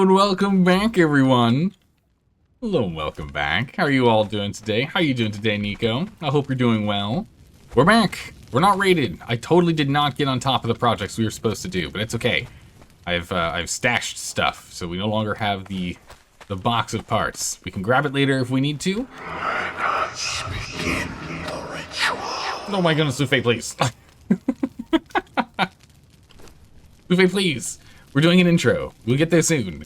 and welcome back, everyone. Hello and welcome back. How are you all doing today? How are you doing today, Nico? I hope you're doing well. We're back. We're not raided. I totally did not get on top of the projects we were supposed to do, but it's okay. I've stashed stuff, so we no longer have the box of parts. We can grab it later if we need to. Let's begin the ritual. Oh my goodness, Luffy, please. Luffy, please. We're doing an intro. We'll get there soon.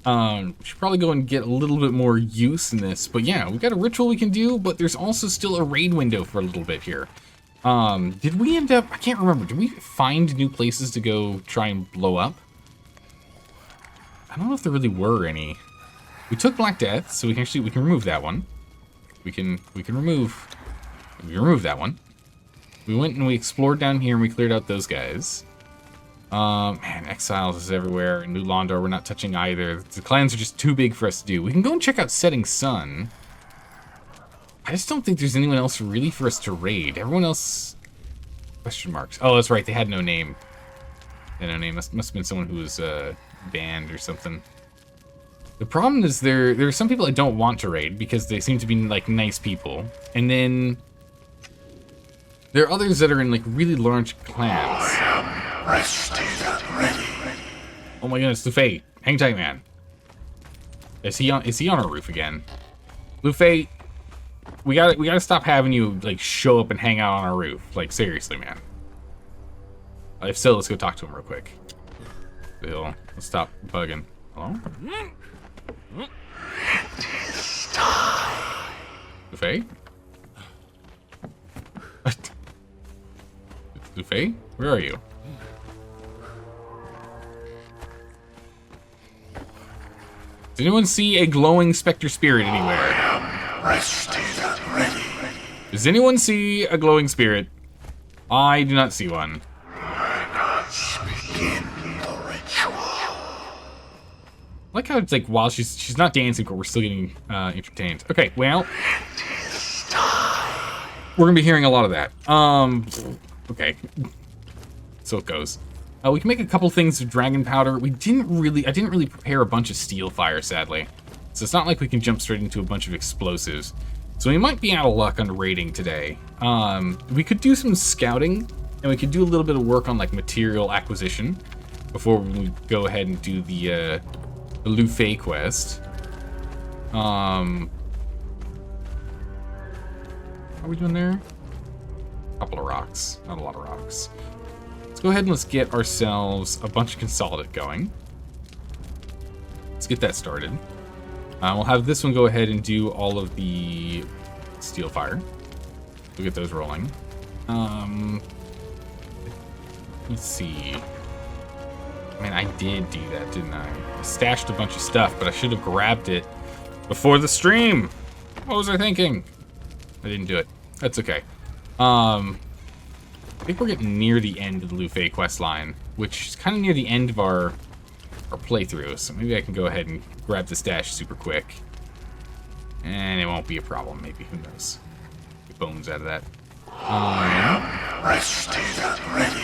We should probably go and get a little bit more use in this. But yeah, we've got a ritual we can do, but there's also still a raid window for a little bit here. Did we end up... I can't remember. Did we find new places to go try and blow up? I don't know if there really were any. We took Black Death, so we can remove that one. We can remove that one. We went and we explored down here and we cleared out those guys. Man, Exiles is everywhere. In New Londor, we're not touching either. The clans are just too big for us to do. We can go and check out Setting Sun. I just don't think there's anyone else really for us to raid. Everyone else... Question marks. Oh, that's right. They had no name. They had no name. Must have been someone who was banned or something. The problem is there are some people I don't want to raid because they seem to be like nice people. And then there are others that are in like really large clans. Rested and ready. Oh my goodness, Luffy, hang tight, man. Is he on our roof again? Luffy, we gotta stop having you like show up and hang out on our roof. Like seriously, man. If so, let's go talk to him real quick. Let's stop bugging. Hello? It is time. Luffy? Luffy, where are you? Does anyone see a glowing specter spirit anywhere? I am rested and ready. Does anyone see a glowing spirit? I do not see one. Let's begin the ritual. I like how it's like while she's not dancing, but we're still getting entertained. Okay, well, It is time. we're gonna be hearing a lot of that. Okay, so it goes. We can make a couple things of dragon powder. I didn't really prepare a bunch of steel fire, sadly. So it's not like we can jump straight into a bunch of explosives. So we might be out of luck on raiding today. We could do some scouting, and we could do a little bit of work on like material acquisition before we go ahead and do the Luffy quest. How are we doing there? A couple of rocks, not a lot of rocks. Let's go ahead and let's get ourselves a bunch of Consolidate going. Let's get that started. We'll have this one go ahead and do all of the steel fire. We'll get those rolling. Let's see. I mean, I did do that, didn't I? I stashed a bunch of stuff, but I should have grabbed it before the stream. What was I thinking? I didn't do it. That's okay. I think we're getting near the end of the Luffy quest line, which is kind of near the end of our playthrough, so maybe I can go ahead and grab the stash super quick. And it won't be a problem, maybe, who knows. Get bones out of that. Rested and ready.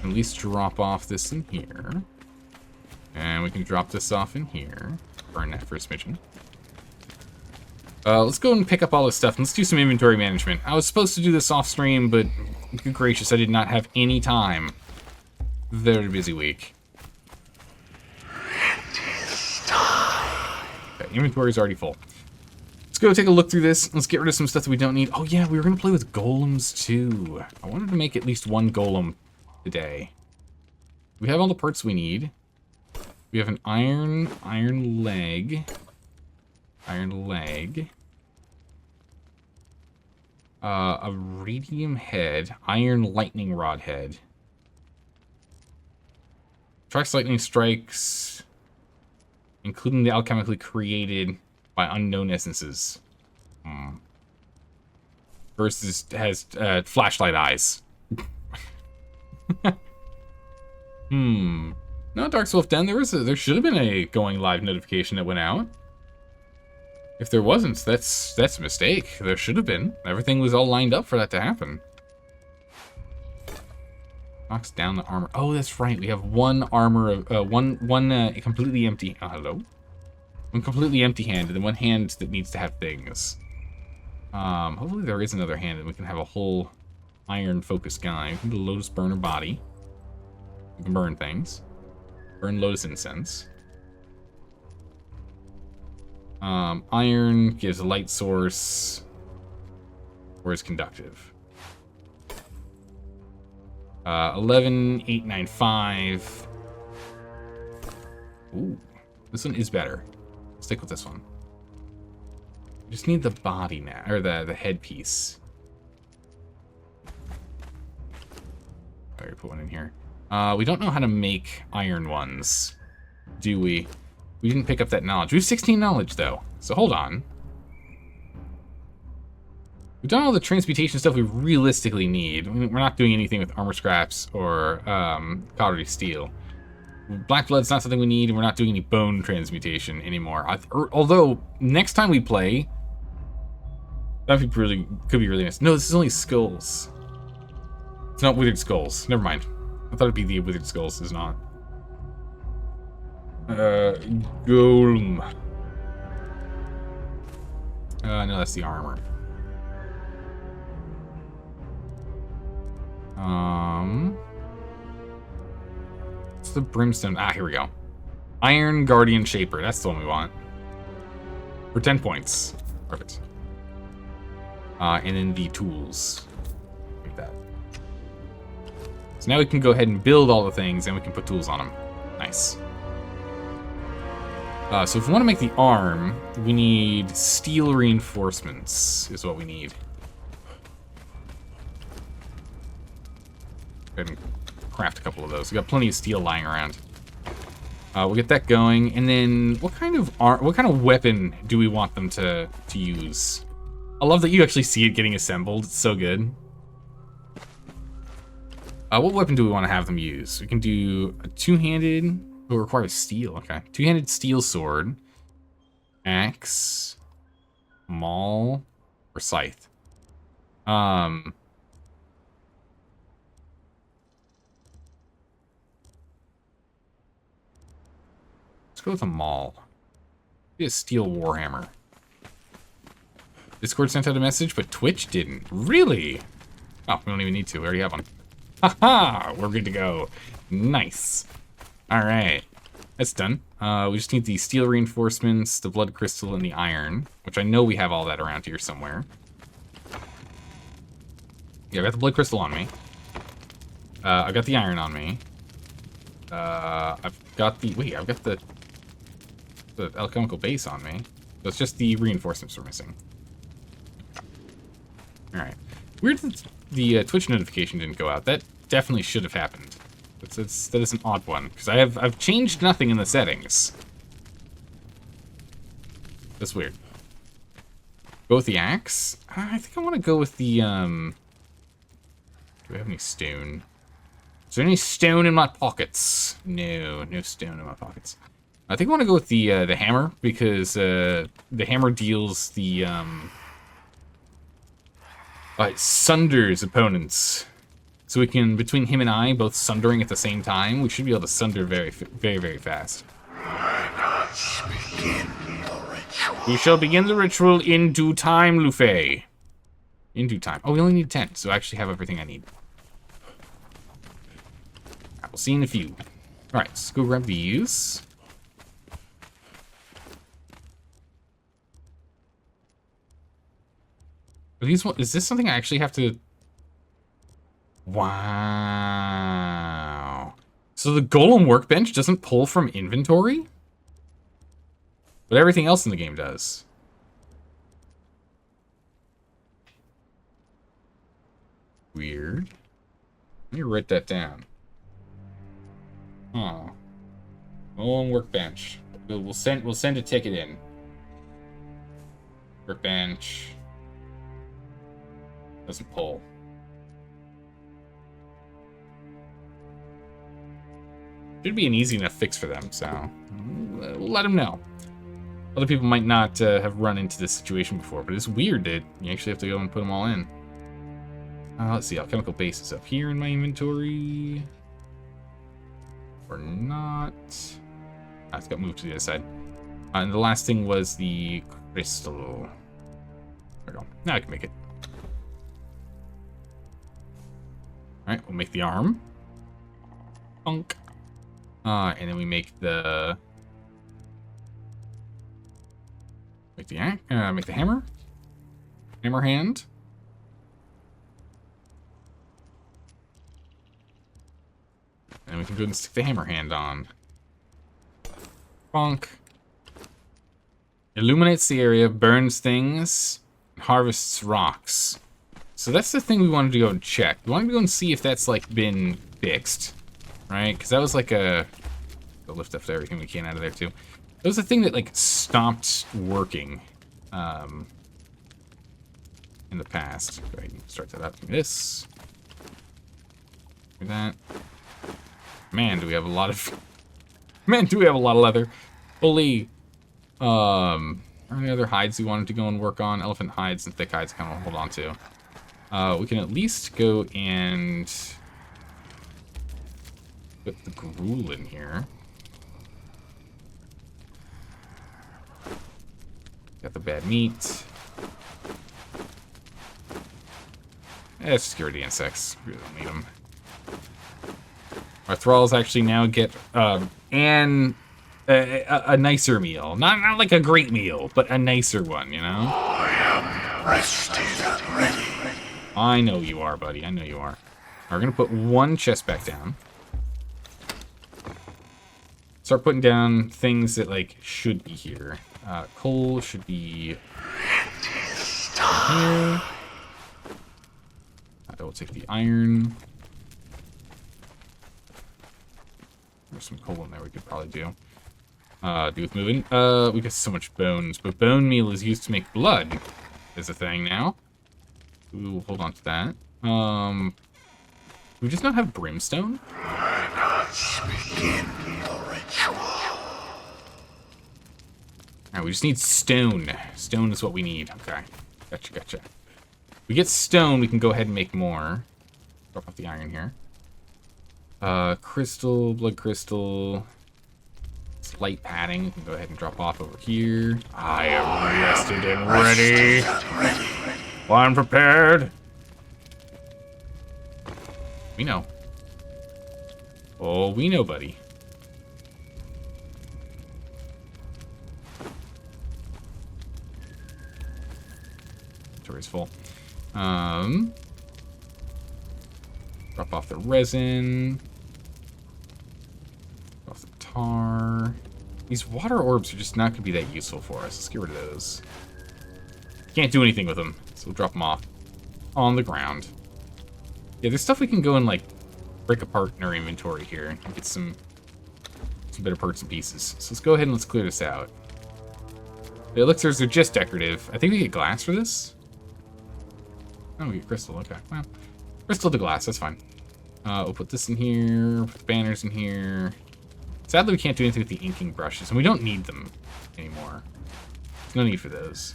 At least drop off this in here. And we can drop this off in here. Burn that for a smidgen. Let's go and pick up all this stuff, and let's do some inventory management. I was supposed to do this off stream, but good gracious, I did not have any time. Very busy week. It is time. Okay, inventory is already full. Let's go take a look through this. Let's get rid of some stuff that we don't need. Oh yeah, we were going to play with golems too. I wanted to make at least one golem today. We have all the parts we need. We have an iron leg, a radium head, iron lightning rod head. Tracks lightning strikes, including the alchemically created by unknown essences. Versus has flashlight eyes. No, Dark Soul Den. There should have been a going live notification that went out. If there wasn't, that's a mistake. There should have been. Everything was all lined up for that to happen. Knocks down the armor. Oh, that's right. We have one armor of one completely empty. Oh, hello. One completely empty hand, and then one hand that needs to have things. Hopefully there is another hand, and we can have a whole iron focused guy. We can do Lotus Burner body. We can burn things. Burn Lotus incense. Iron gives a light source, or is conductive. 11,895. Ooh, this one is better. Stick with this one. Just need the body now, or the headpiece. Alright, put one in here. We don't know how to make iron ones, do we? We didn't pick up that knowledge. We have 16 knowledge, though, so hold on. We've done all the transmutation stuff we realistically need. We're not doing anything with armor scraps or cautery steel. Black blood's not something we need, and we're not doing any bone transmutation anymore. Although, next time we play, that could be really nice. No, this is only skulls. It's not withered skulls. Never mind. I thought it'd be the withered skulls. It's not. Golem. No, that's the armor. What's the brimstone? Ah, here we go. Iron Guardian Shaper. That's the one we want. For 10 points. Perfect. And then the tools. Like that. So now we can go ahead and build all the things, and we can put tools on them. Nice. So if we want to make the arm, we need steel reinforcements, is what we need. Go ahead and craft a couple of those. We got plenty of steel lying around. We'll get that going, and then what kind of weapon do we want them to use? I love that you actually see it getting assembled. It's so good. What weapon do we want to have them use? We can do a two-handed. It requires steel. Okay, two-handed steel sword, axe, maul, or scythe. Let's go with a maul. Maybe a steel warhammer. Discord sent out a message, but Twitch didn't. Really? Oh, we don't even need to. We already have one. Haha! We're good to go. Nice. Alright. That's done. We just need the steel reinforcements, the blood crystal, and the iron, which I know we have all that around here somewhere. Yeah, I got the blood crystal on me. I got the iron on me. I've got the alchemical base on me. So it's just the reinforcements we're missing. Alright. Weird that the Twitch notification didn't go out. That definitely should have happened. That is an odd one, because I've changed nothing in the settings. That's weird. Go with the axe? I think I want to go with the, do we have any stone? Is there any stone in my pockets? No, no stone in my pockets. I think I want to go with the hammer, because the hammer deals the, it sunders opponents. So we can, between him and I, both sundering at the same time, we should be able to sunder very, very fast. My gods begin the ritual. We shall begin the ritual in due time, Lufei. In due time. Oh, we only need 10, so I actually have everything I need. We'll see in a few. Alright, let's go grab these. Are these, is this something I actually have to... Wow. So the golem workbench doesn't pull from inventory? But everything else in the game does. Weird. Let me write that down. Huh. Golem workbench. We'll send a ticket in. Workbench. Doesn't pull. Should be an easy enough fix for them, so we'll let them know. Other people might not have run into this situation before, but it's weird that you actually have to go and put them all in. Let's see, alchemical base is up here in my inventory. Or not. It's got moved to the other side. And the last thing was the crystal. There we go. Now I can make it. Alright, we'll make the arm. Bunk. And then we make the... Make the hammer. Hammer hand. And we can go and stick the hammer hand on. Bonk. Illuminates the area, burns things, harvests rocks. So that's the thing we wanted to go and check. We wanted to go and see if that's, like, been fixed. Right? Because that was like a... We'll lift up everything we can out of there, too. It was a thing that, like, stopped working. In the past. Go ahead and start that up. This. Do that. Man, do we have a lot of... Man, do we have a lot of leather. Holy... Are there any other hides we wanted to go and work on? Elephant hides and thick hides I kind of hold on to. We can at least go and... Put the gruel in here. Got the bad meat. Let's just get rid of the insects. We really don't need them. Our thralls actually now get a nicer meal. Not like a great meal, but a nicer one, you know? I am rested and ready. I know you are, buddy. I know you are. We're going to put one chest back down. Start putting down things that, like, should be here. Coal should be here. I will take the iron. There's some coal in there we could probably do. Do with moving. We got so much bones, but bone meal is used to make blood. Is a thing now. We will hold on to that. We just not have brimstone. Let's begin the ritual. Alright, we just need stone. Stone is what we need. Okay. Gotcha. If we get stone, we can go ahead and make more. Drop off the iron here. Crystal, blood crystal. Light padding. We can go ahead and drop off over here. I am rested and ready. Well, I'm prepared. We know. Oh, we know, buddy. Inventory's full. Drop off the resin. Drop off the tar. These water orbs are just not going to be that useful for us. Let's get rid of those. Can't do anything with them, so we'll drop them off on the ground. Yeah, there's stuff we can go and, like, break apart in our inventory here and get some better parts and pieces. So let's go ahead and let's clear this out. The elixirs are just decorative. I think we get glass for this. Oh, we get crystal. Okay, well, crystal to glass. That's fine. We'll put this in here. Put the banners in here. Sadly, we can't do anything with the inking brushes, and we don't need them anymore. There's no need for those.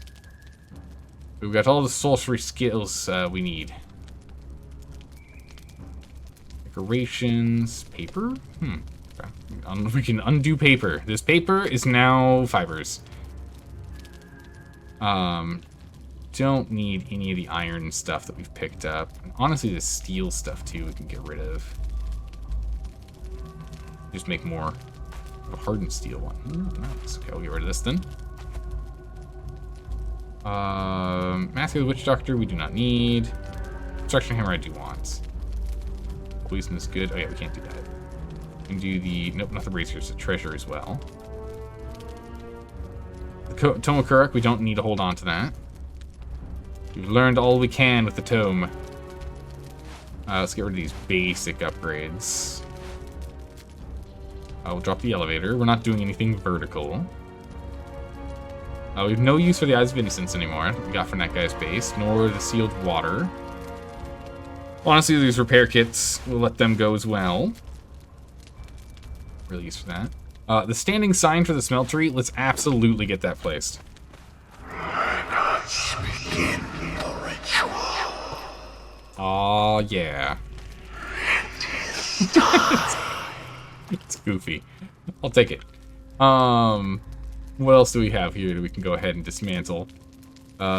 We've got all the sorcery skills we need. Decorations, paper. Okay. We can undo paper. This paper is now fibers. Don't need any of the iron stuff that we've picked up. And honestly, the steel stuff too we can get rid of. Just make more of a hardened steel one. Ooh, nice. Okay, we'll get rid of this then. Mask of the Witch Doctor we do not need. Construction Hammer I do want. Poison is good. Oh yeah, we can't do that. We can do the... Nope, not the bracers. The treasure as well. The Tomokurok, we don't need to hold on to that. We've learned all we can with the tome. Let's get rid of these basic upgrades. We'll drop the elevator. We're not doing anything vertical. We have no use for the Eyes of Innocence anymore. We got from that guy's base, nor the sealed water. Honestly, these repair kits, we'll let them go as well. Really use for that. The standing sign for the smeltery, let's absolutely get that placed. Let's begin the ritual. Aw, yeah. It's goofy. I'll take it. What else do we have here that we can go ahead and dismantle?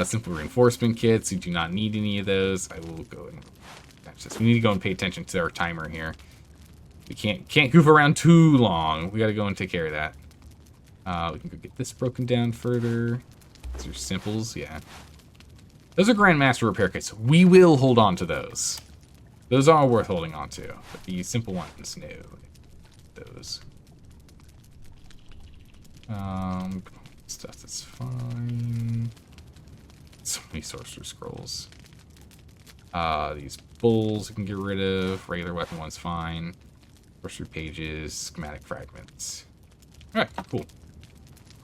Simple reinforcement kits. We do not need any of those. I will go and patch this. We need to go and pay attention to our timer here. We can't goof around too long. We got to go and take care of that. We can go get this broken down further. These are simples, yeah. Those are Grandmaster repair kits. We will hold on to those. Those are worth holding on to. But the simple ones, no. Those. Stuff that's fine. So many sorcerer scrolls. These bulls we can get rid of. Regular weapon one's fine. Sorcery pages, schematic fragments. Alright, cool.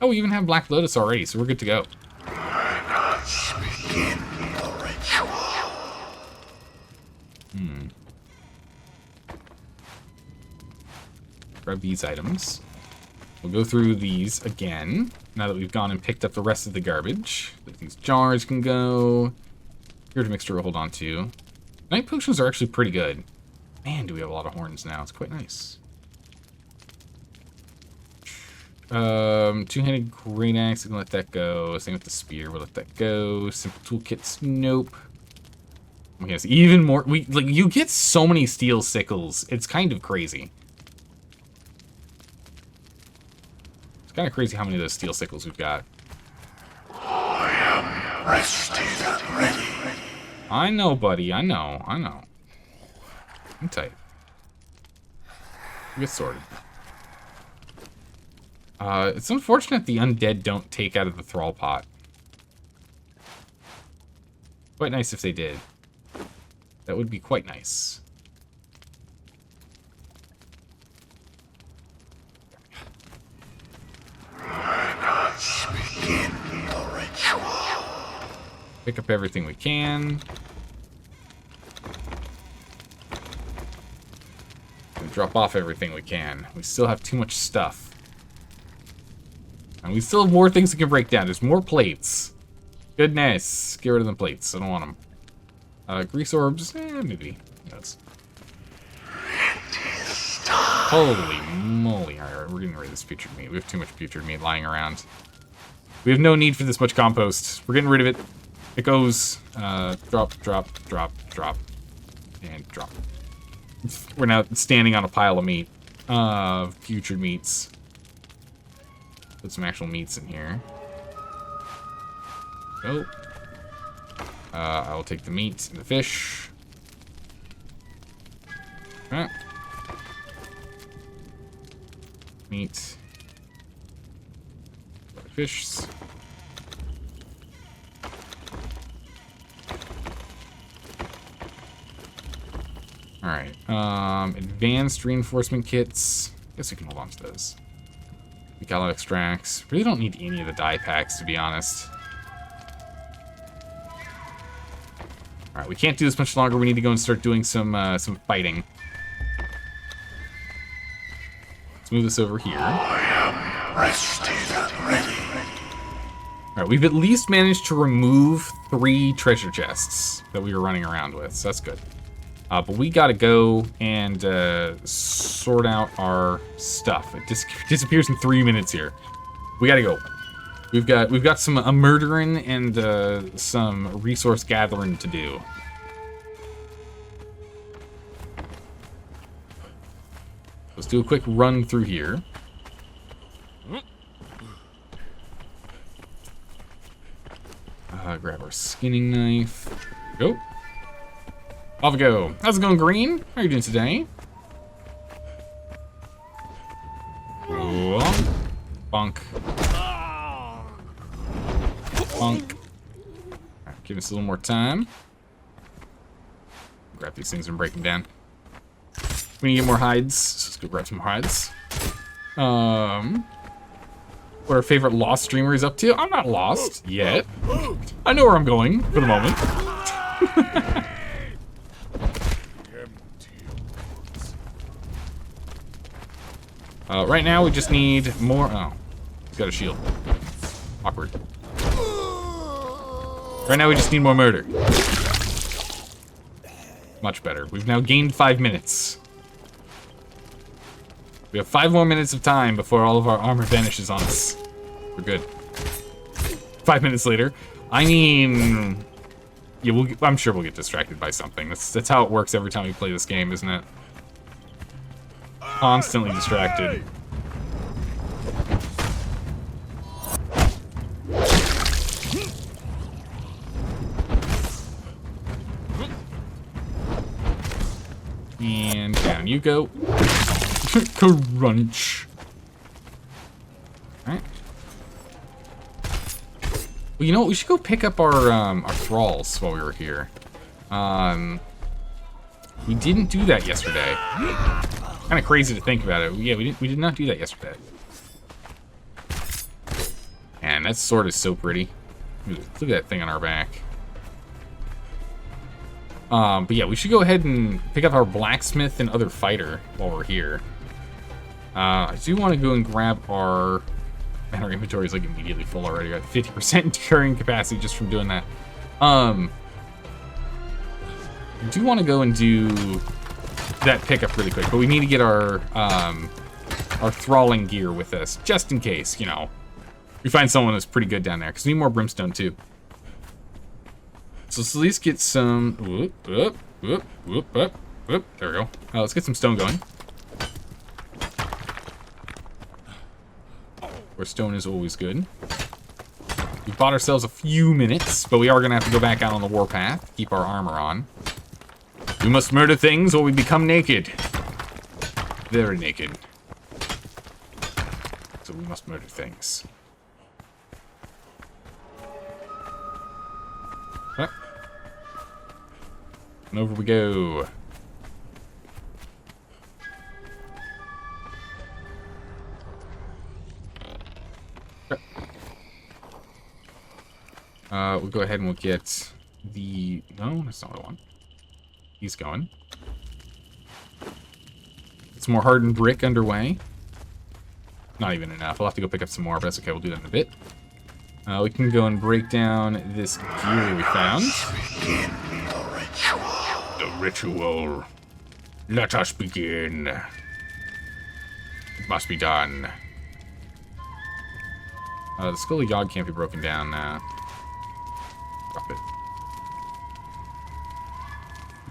Oh, we even have Black Lotus already, so we're good to go. Let's begin the ritual. Grab these items. We'll go through these again, now that we've gone and picked up the rest of the garbage. These jars can go. Here's a mixture we'll hold on to. Night potions are actually pretty good. Man, do we have a lot of horns now. It's quite nice. Two-handed great axe, we can let that go. Same with the spear, we'll let that go. Simple toolkits, nope. Okay, so even more. You get so many steel sickles. It's kind of crazy. It's kind of crazy how many of those steel sickles we've got. I am rested and ready. I know, buddy. I know. I'm tight. Get sorted. It's unfortunate the undead don't take out of the thrall pot. Quite nice if they did. That would be quite nice. Let's begin the ritual. Pick up everything we can. And drop off everything we can. We still have too much stuff. And we still have more things we can break down. There's more plates. Goodness. Get rid of the plates. I don't want them. Grease orbs. Maybe. Yes. Holy moly. Alright, we're getting rid of this putrid meat. We have too much putrid meat lying around. We have no need for this much compost. We're getting rid of it. It goes, drop, drop, drop, drop, and drop. We're now standing on a pile of meat. Putrid meats. Put some actual meats in here. Oh. I will take the meat and the fish. Okay. Meat. Fish. Alright. Advanced reinforcement kits. Guess we can hold on to those. Gala extracts. Really don't need any of the dye packs, to be honest. Alright, we can't do this much longer. We need to go and start doing some fighting. Let's move this over here. I am rested and ready. Alright, we've at least managed to remove 3 treasure chests that we were running around with, so that's good. But we gotta go and sort out our stuff. It disappears in 3 minutes here. We gotta go. We've got some murdering and some resource gathering to do. Let's do a quick run through here. Grab our skinning knife. Go. Off we go. How's it going, Green? How are you doing today? Bonk. Bonk. Bonk. Alright, give us a little more time. Grab these things and break them down. We need to get more hides, so let's go grab some hides. What our favorite lost streamer is up to? I'm not lost yet. I know where I'm going for the moment. Right now we just need more. Oh, he's got a shield. Awkward. Right now we just need more murder. Much better. We've now gained 5 minutes. We have 5 more minutes of time before all of our armor vanishes on us. We're good. 5 minutes later. I mean... Yeah, I'm sure we'll get distracted by something. That's how it works every time we play this game, isn't it? Constantly distracted. And down you go. Crunch. Alright. Well, you know what? We should go pick up our thralls while we were here. We didn't do that yesterday. Kind of crazy to think about it. Yeah, we did not do that yesterday. Man, that sword is so pretty. Look at that thing on our back. But yeah, we should go ahead and pick up our blacksmith and other fighter while we're here. I do want to go and grab our... Man, our inventory is like immediately full already. Got 50% carrying capacity just from doing that. I do want to go and do that pickup really quick, but we need to get our thralling gear with us, just in case, you know, we find someone that's pretty good down there, because we need more brimstone too. So let's at least get some... Whoop. There we go. Let's get some stone going. Where stone is always good. We bought ourselves a few minutes, but we are going to have to go back out on the warpath, keep our armor on. We must murder things or we become naked. Very naked. So we must murder things. And over we go. We'll go ahead and we'll get the... No, that's not what I want. He's going. It's more hardened brick underway. Not even enough. I'll have to go pick up some more, but that's okay. We'll do that in a bit. We can go and break down this gear we found. Begin the ritual. The ritual. Let us begin. It must be done. The skull of God can't be broken down now. Drop it.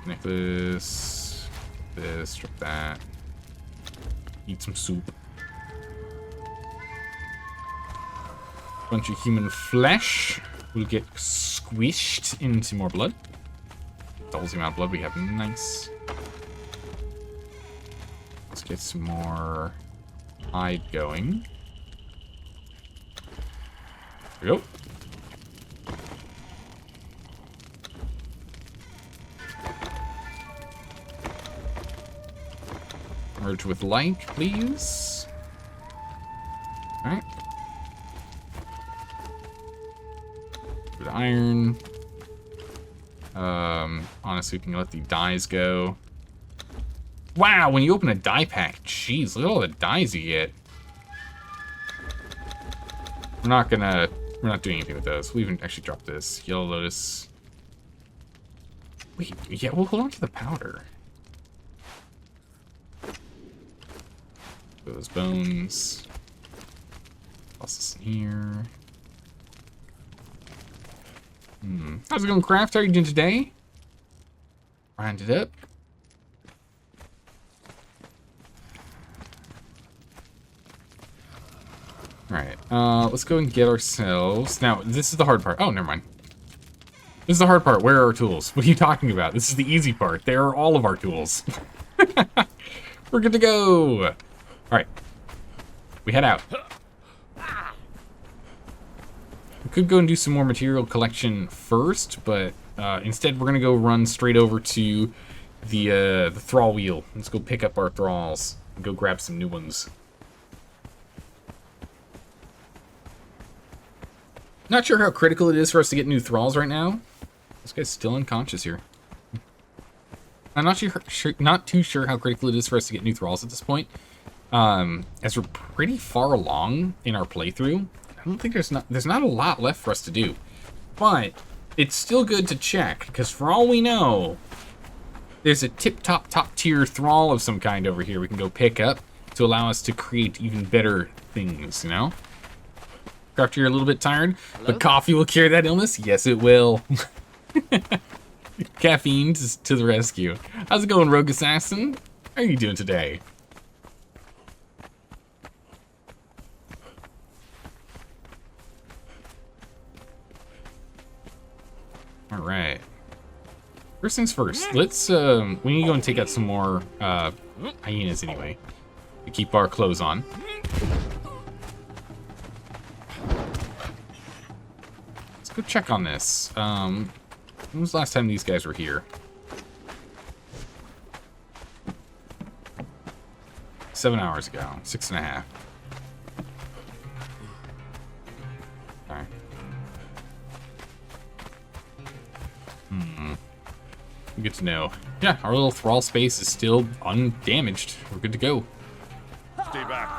Connect this. Strip that. Eat some soup. Bunch of human flesh will get squished into more blood. Doubles the amount of blood we have. Nice. Let's get some more hide going. There we go. Merge with light, please. Alright. With iron. Honestly, we can let the dyes go. Wow, when you open a dye pack, jeez, look at all the dyes you get. We're not doing anything with those. We'll even actually drop this. Yellow lotus. Wait, yeah, we'll hold on to the powder. Those bones. Toss this in here. How's it going, Craft? How are you doing today? Grind it up. Alright, let's go and get ourselves... Now, this is the hard part. Oh, never mind. This is the hard part. Where are our tools? What are you talking about? This is the easy part. There are all of our tools. We're good to go. Alright. We head out. We could go and do some more material collection first, but instead we're going to go run straight over to the thrall wheel. Let's go pick up our thralls and go grab some new ones. Not sure how critical it is for us to get new thralls right now. This guy's still unconscious here. I'm not too sure how critical it is for us to get new thralls at this point. As we're pretty far along in our playthrough, I don't think there's not a lot left for us to do. But it's still good to check, because for all we know, There's a top tier thrall of some kind over here we can go pick up to allow us to create even better things, you know? Crafter, you're a little bit tired, but coffee will cure that illness? Yes, it will. Caffeine to the rescue. How's it going, Rogue Assassin? How are you doing today? All right. First things first, let's, we need to go and take out some more, hyenas anyway, to keep our clothes on. Let's go check on this. When was the last time these guys were here? 7 hours ago, 6.5. Okay. Good to know. Yeah, our little thrall space is still undamaged. We're good to go. Stay back.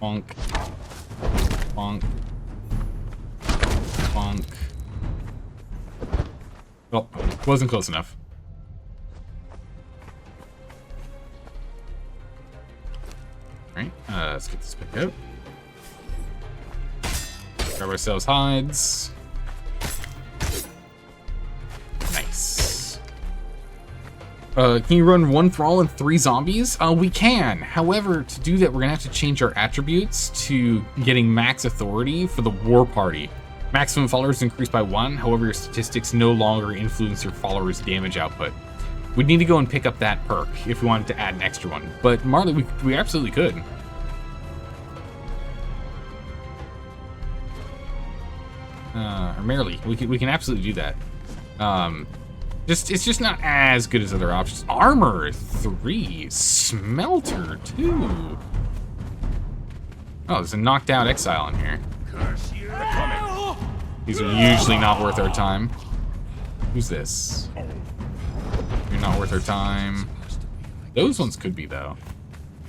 Bonk. Bonk. Bonk. Oh, wasn't close enough. Alright, let's get this picked out. Grab ourselves hides. Nice. Can you run 1 thrall and 3 zombies? We can. However, to do that, we're gonna have to change our attributes to getting max authority for the war party. Maximum followers increased by 1. However, your statistics no longer influence your followers' damage output. We'd need to go and pick up that perk if we wanted to add an extra one. But Marley, we absolutely could. Or Merrily, we can absolutely do that. It's just not as good as other options. Armor 3, smelter 2. Oh, there's a knocked out exile in here. Curse you. They're coming. These are usually not worth our time. Who's this? You're not worth our time. Those ones could be though.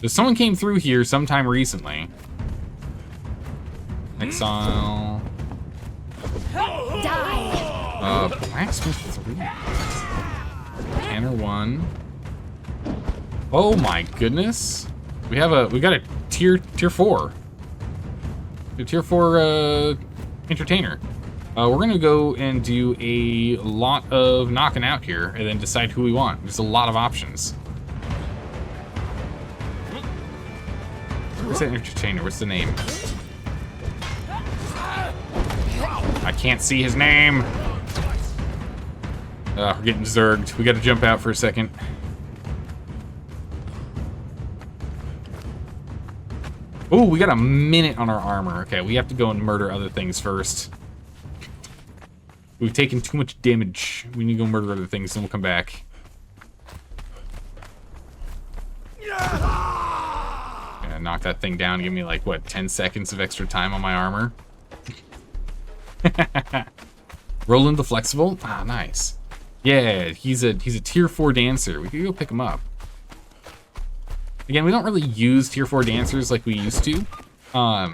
So someone came through here sometime recently. Exile. Blacksmith 3. Tanner 1. Oh my goodness. We got a tier 4. A tier 4 entertainer. We're gonna go and do a lot of knocking out here and then decide who we want. There's a lot of options. Where's that entertainer? What's the name? I can't see his name. We're getting zerged. We gotta jump out for a second. Oh, we got a minute on our armor. Okay, we have to go and murder other things first. We've taken too much damage. We need to go murder other things, then we'll come back. Gonna knock that thing down. Give me like, what, 10 seconds of extra time on my armor? Roland the Flexible? Ah, nice. Yeah, he's a tier 4 dancer. We could go pick him up. Again, we don't really use tier 4 dancers like we used to. I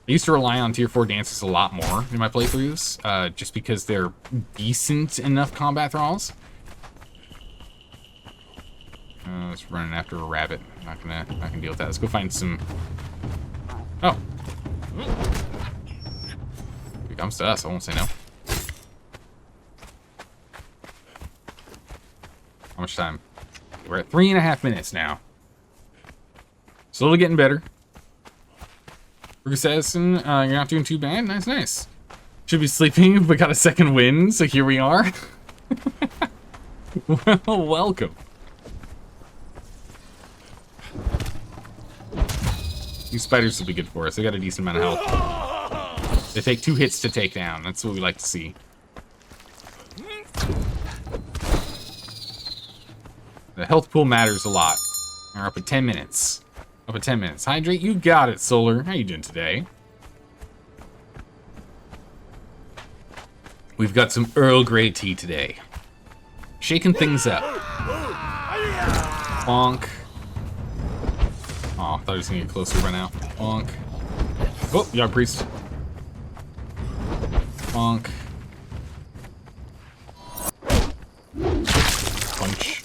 used to rely on tier 4 dancers a lot more in my playthroughs, just because they're decent enough combat thralls. It's running after a rabbit. I'm not gonna deal with that. Let's go find some. Oh. Here it comes to us. I won't say no. How much time? We're at 3.5 minutes now. Slowly getting better. Rogue Assassin, you're not doing too bad. Nice, nice. Should be sleeping, but got a second win, so here we are. Well, welcome. These spiders will be good for us. They got a decent amount of health. They take 2 hits to take down. That's what we like to see. The health pool matters a lot. We're up at 10 minutes. Up at 10 minutes. Hydrate, you got it, Solar. How you doing today? We've got some Earl Grey tea today. Shaking things up. Bonk. Oh, I thought he was gonna get closer by now. Bonk. Oh, Yard Priest. Bonk. Punch.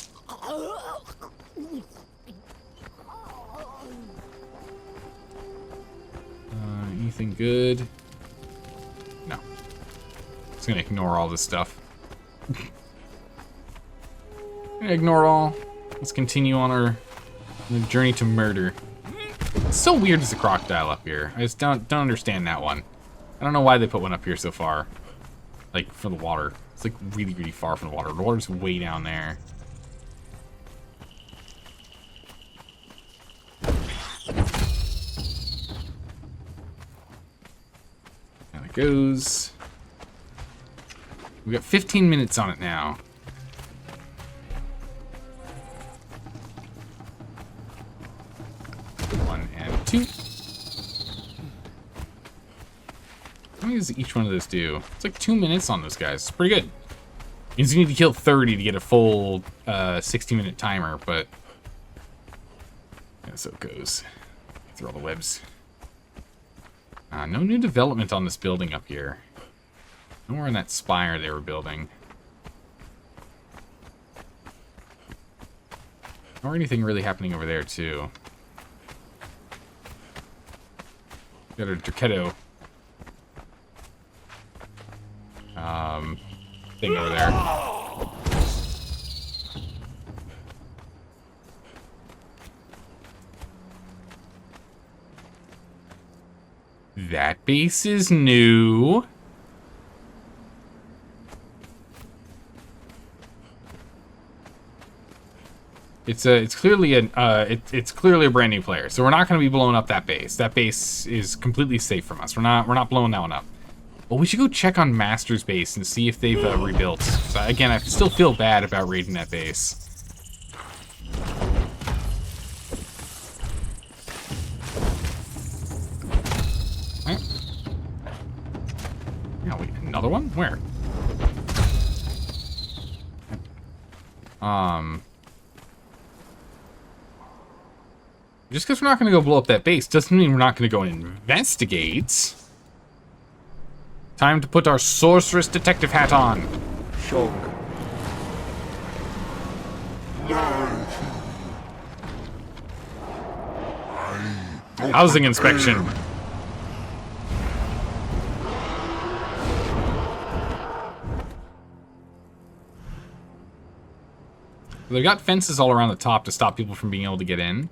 Anything good? No. Just gonna ignore all this stuff. Gonna ignore all. Let's continue on our journey to murder. It's so weird there's a crocodile up here. I just don't understand that one. I don't know why they put one up here so far. Like, for the water. It's like really, really far from the water. The water's way down there. There it goes. We got 15 minutes on it now. One and two. How many does each one of those do? It's like 2 minutes on those guys. It's pretty good. Means you need to kill 30 to get a full 60-minute timer, but yeah, so it goes. Get through all the webs. No new development on this building up here. Nowhere in that spire they were building. Nor anything really happening over there, too. Got a Drachetto thing over there. That base is new. It's clearly it's clearly a brand new player, so we're not going to be blowing up that base. That base is completely safe from us. We're not blowing that one up. Well, we should go check on Master's base and see if they've rebuilt. So, again, I still feel bad about raiding that base. Right. Yeah, wait, another one? Where? Just because we're not going to go blow up that base doesn't mean we're not going to go and investigate. Time to put our sorceress detective hat on. Shock. Housing inspection. They've got fences all around the top to stop people from being able to get in.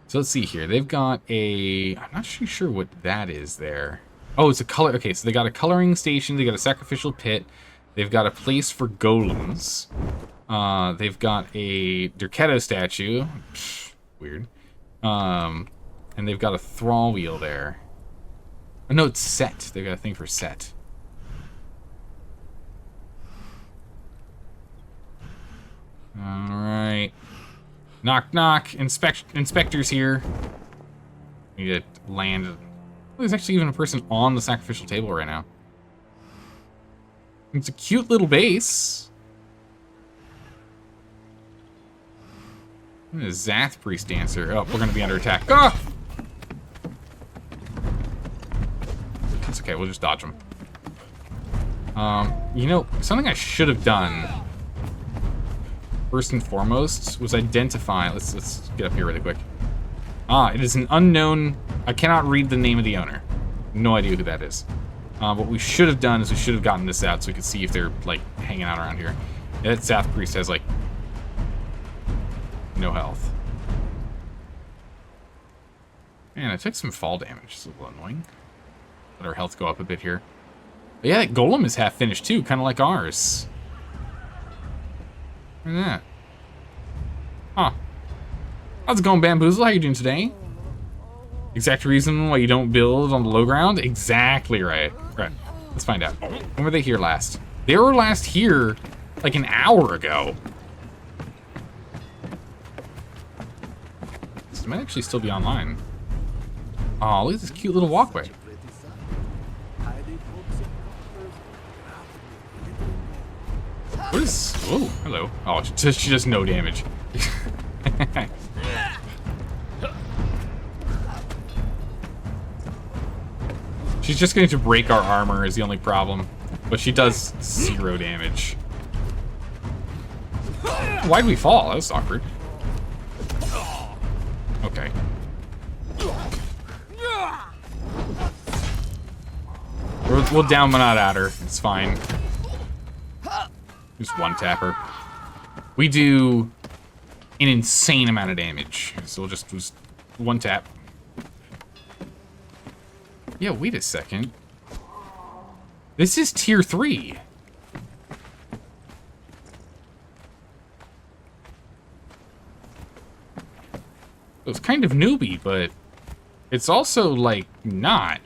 So let's see here. They've got a... I'm not really sure what that is there. Oh, it's a color... Okay, so they got a coloring station. They got a sacrificial pit. They've got a place for golems. They've got a Drachetto statue. Weird. And they've got a thrall wheel there. Oh, no, it's set. They've got a thing for set. Alright. Knock, knock. Inspectors here. We need to land. Oh, there's actually even a person on the sacrificial table right now. It's a cute little base. A Zath priest dancer. Oh, we're gonna be under attack. Ah! It's okay, we'll just dodge them. You know, something I should have done first and foremost was identify. Let's get up here really quick. It is an unknown. I cannot read the name of the owner. No idea who that is. What we should have done is we should have gotten this out so we could see if they're like hanging out around here. Yeah, that Zath priest has like no health. Man, I took some fall damage. It's a little annoying. Let our health go up a bit here. But yeah, that golem is half finished too, kind of like ours. Look at that. Huh. How's it going, Bamboozle? How you doing today? Exact reason why you don't build on the low ground? Exactly right. Right. Let's find out. When were they here last? They were last here like an hour ago. This might actually still be online. Oh, look at this cute little walkway. What is... Oh, hello. Oh, she does no damage. She's just going to break our armor is the only problem. But she does 0 damage. Why'd we fall? That was awkward. Okay. We'll down one out at her. It's fine. Just one tap her. We do an insane amount of damage. So we'll just one tap. Yeah, wait a second. This is tier 3. It was kind of newbie, but it's also, like, not.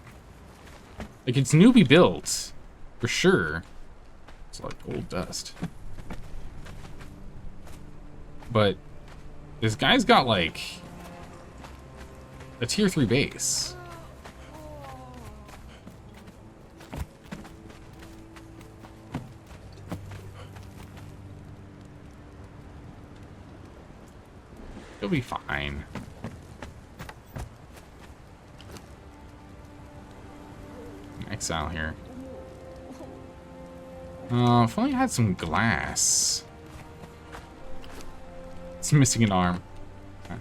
Like, it's newbie built, for sure. It's like gold dust. But this guy's got, like, a tier 3 base. He'll be fine. Exile here. If only I had some glass. It's missing an arm. Okay.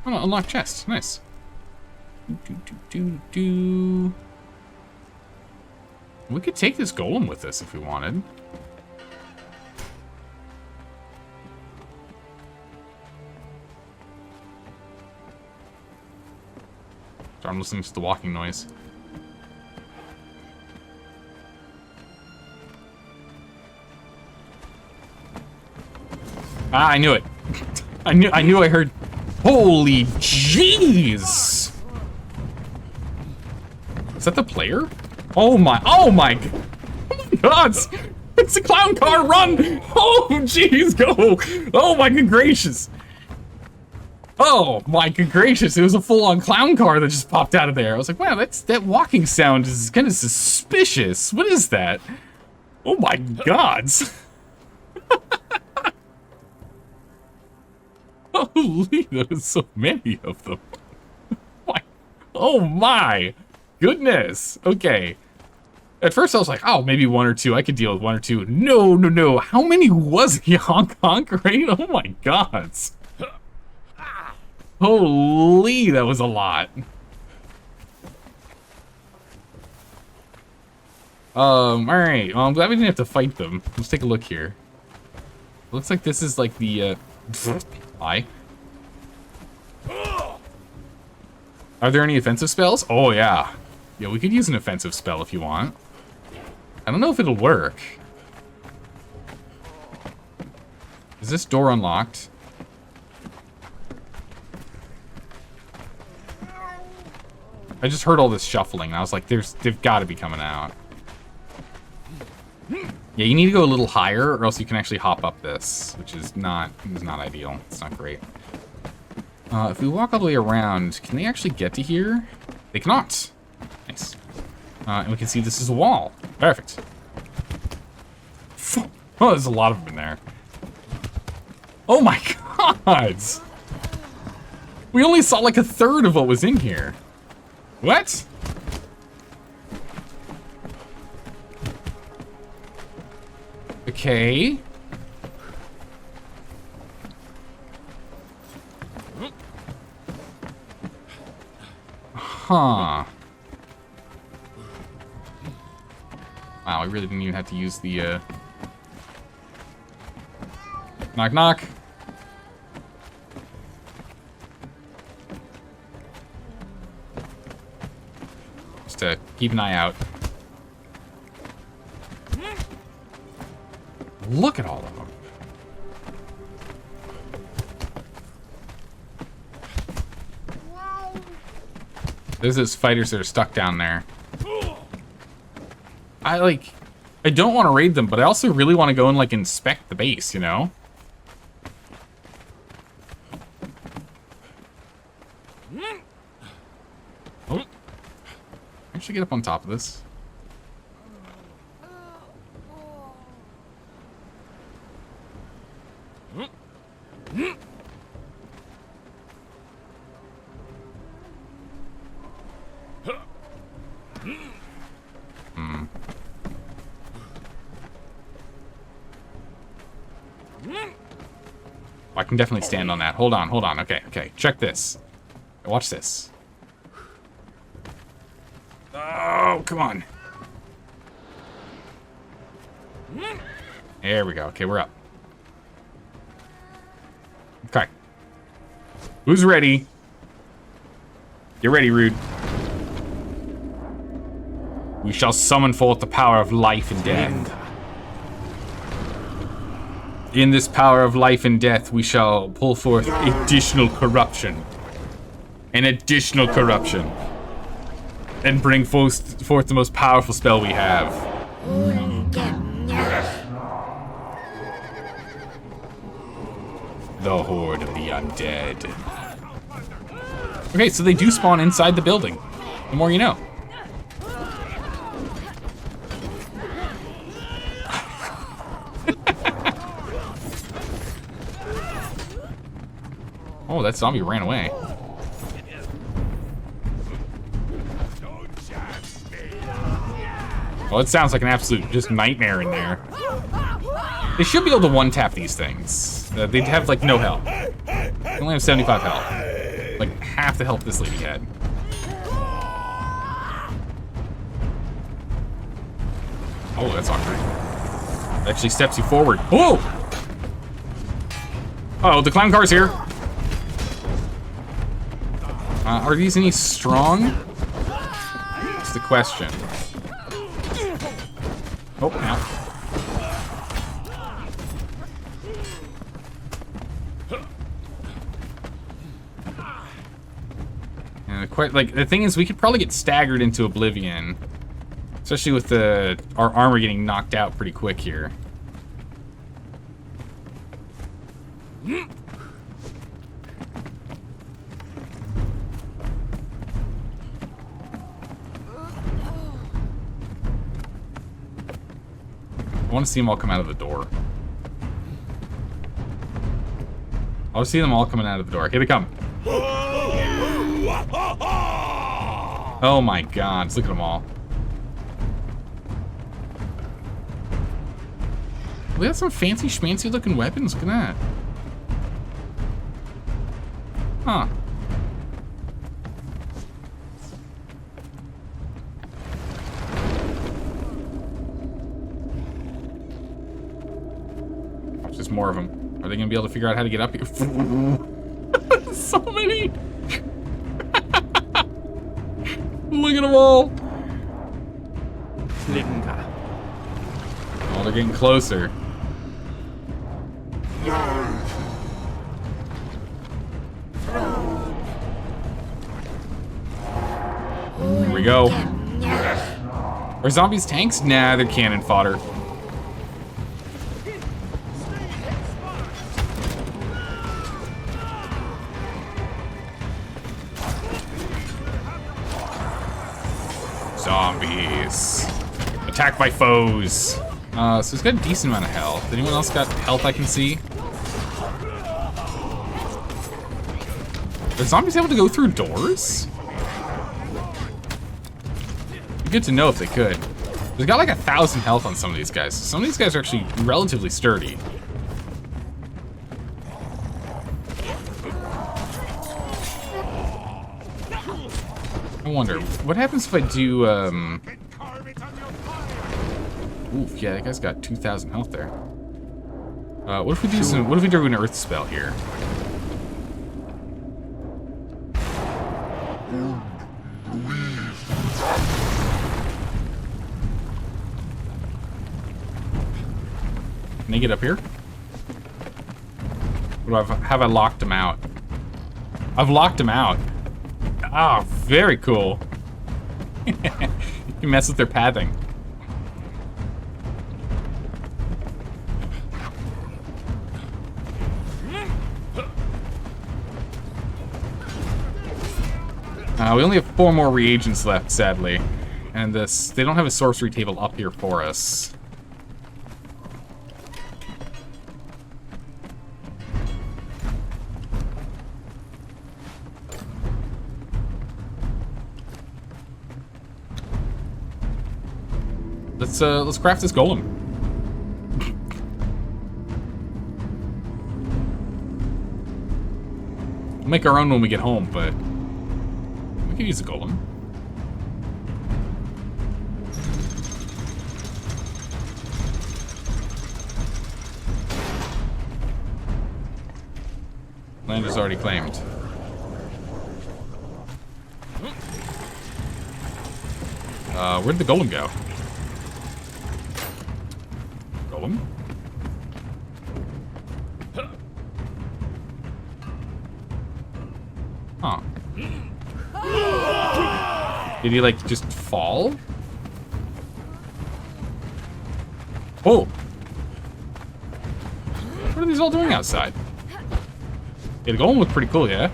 Oh no, unlock chest. Nice. We could take this golem with us if we wanted. So I'm listening to the walking noise. Ah, I knew it. I knew I heard. Holy jeez! Is that the player? Oh my god! It's a clown car, run! Oh jeez, go! Oh my good gracious! Oh my good gracious, it was a full-on clown car that just popped out of there. I was like, wow, that walking sound is kind of suspicious. What is that? Oh my gods! Holy, there's so many of them. Oh my goodness. Okay. At first I was like, oh, maybe 1 or 2. I could deal with 1 or 2. No, no, no. How many was he? Honk, honk, right? Oh my god. Holy, that was a lot. Alright. Well, I'm glad we didn't have to fight them. Let's take a look here. Looks like this is like the, Lie. Are there any offensive spells? Oh, yeah. Yeah, we could use an offensive spell if you want. I don't know if it'll work. Is this door unlocked? I just heard all this shuffling, and I was like, they've got to be coming out. Yeah, you need to go a little higher, or else you can actually hop up this, which is not ideal. It's not great. If we walk all the way around, can they actually get to here? They cannot. Nice. And we can see this is a wall. Perfect. Oh, there's a lot of them in there. Oh my god! We only saw like 1/3 of what was in here. What? Okay. Huh. Wow, I really didn't even have to use the, knock, knock. Just to keep an eye out. Look at all of them. There's those fighters that are stuck down there. I don't want to raid them, but I also really want to go and, like, inspect the base, you know? Oh. I should get up on top of this. I can definitely stand on that. Hold on. Okay. Check this. Watch this. Oh, come on. There we go. Okay, we're up. Okay. Who's ready? Get ready, Rude. We shall summon forth the power of life and death. In this power of life and death, we shall pull forth additional corruption. An additional corruption. And bring forth the most powerful spell we have. The Horde of the Undead. Okay, so they do spawn inside the building. The more you know. Oh, that zombie ran away. Well, it sounds like an absolute just nightmare in there. They should be able to one-tap these things. They'd have, like, no health. They only have 75 health. Like, half the health this lady had. Oh, that's awkward. It actually steps you forward. Whoa! Uh-oh, the clown car's here. Are these any strong? That's the question. Oh, now. Quite like the thing is, we could probably get staggered into oblivion, especially with our armor getting knocked out pretty quick here. I want to see them all come out of the door. I want to see them all coming out of the door. Here they come. Oh my god, look at them all. We have some fancy schmancy looking weapons, look at that. Huh. Watch, there's more of them. Are they gonna be able to figure out how to get up here? So many! Look at them all! Oh, they're getting closer. Here we go. Are zombies tanks? Nah, they're cannon fodder. Zombies. Attack by foes. So he's got a decent amount of health. Anyone else got health I can see? Are zombies able to go through doors? Good to know if they could. They've got like 1,000 health on some of these guys. Some of these guys are actually relatively sturdy. I wonder, what happens if I do, Oof, yeah, that guy's got 2,000 health there. What if we do an earth spell here? Can they get up here? What have I locked him out? I've locked him out. Oh, very cool. You can mess with their pathing. We only have 4 more reagents left, sadly. And they don't have a sorcery table up here for us. Let's craft this golem. We'll make our own when we get home, but we could use a golem. Land is already claimed. Where'd the golem go? Golem? Huh. Did he, like, just fall? Oh! What are these all doing outside? Yeah, the golem looked pretty cool, yeah?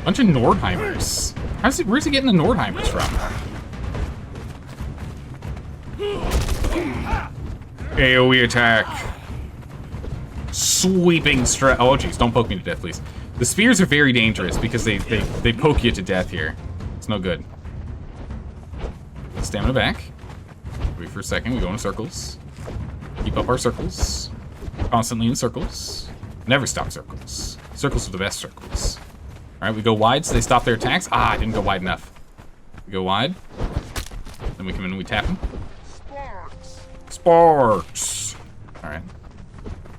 Bunch of Nordheimers. Where's he getting the Nordheimers from? AoE attack. Sweeping strike. Oh, jeez, don't poke me to death, please. The spears are very dangerous because they poke you to death here. It's no good. Stamina back. Wait for a second, we go in circles. Keep up our circles. Constantly in circles. Never stop circles. Circles are the best circles. Alright, we go wide so they stop their attacks. Ah, I didn't go wide enough. We go wide. Then we come in and we tap them. Sparks! Alright.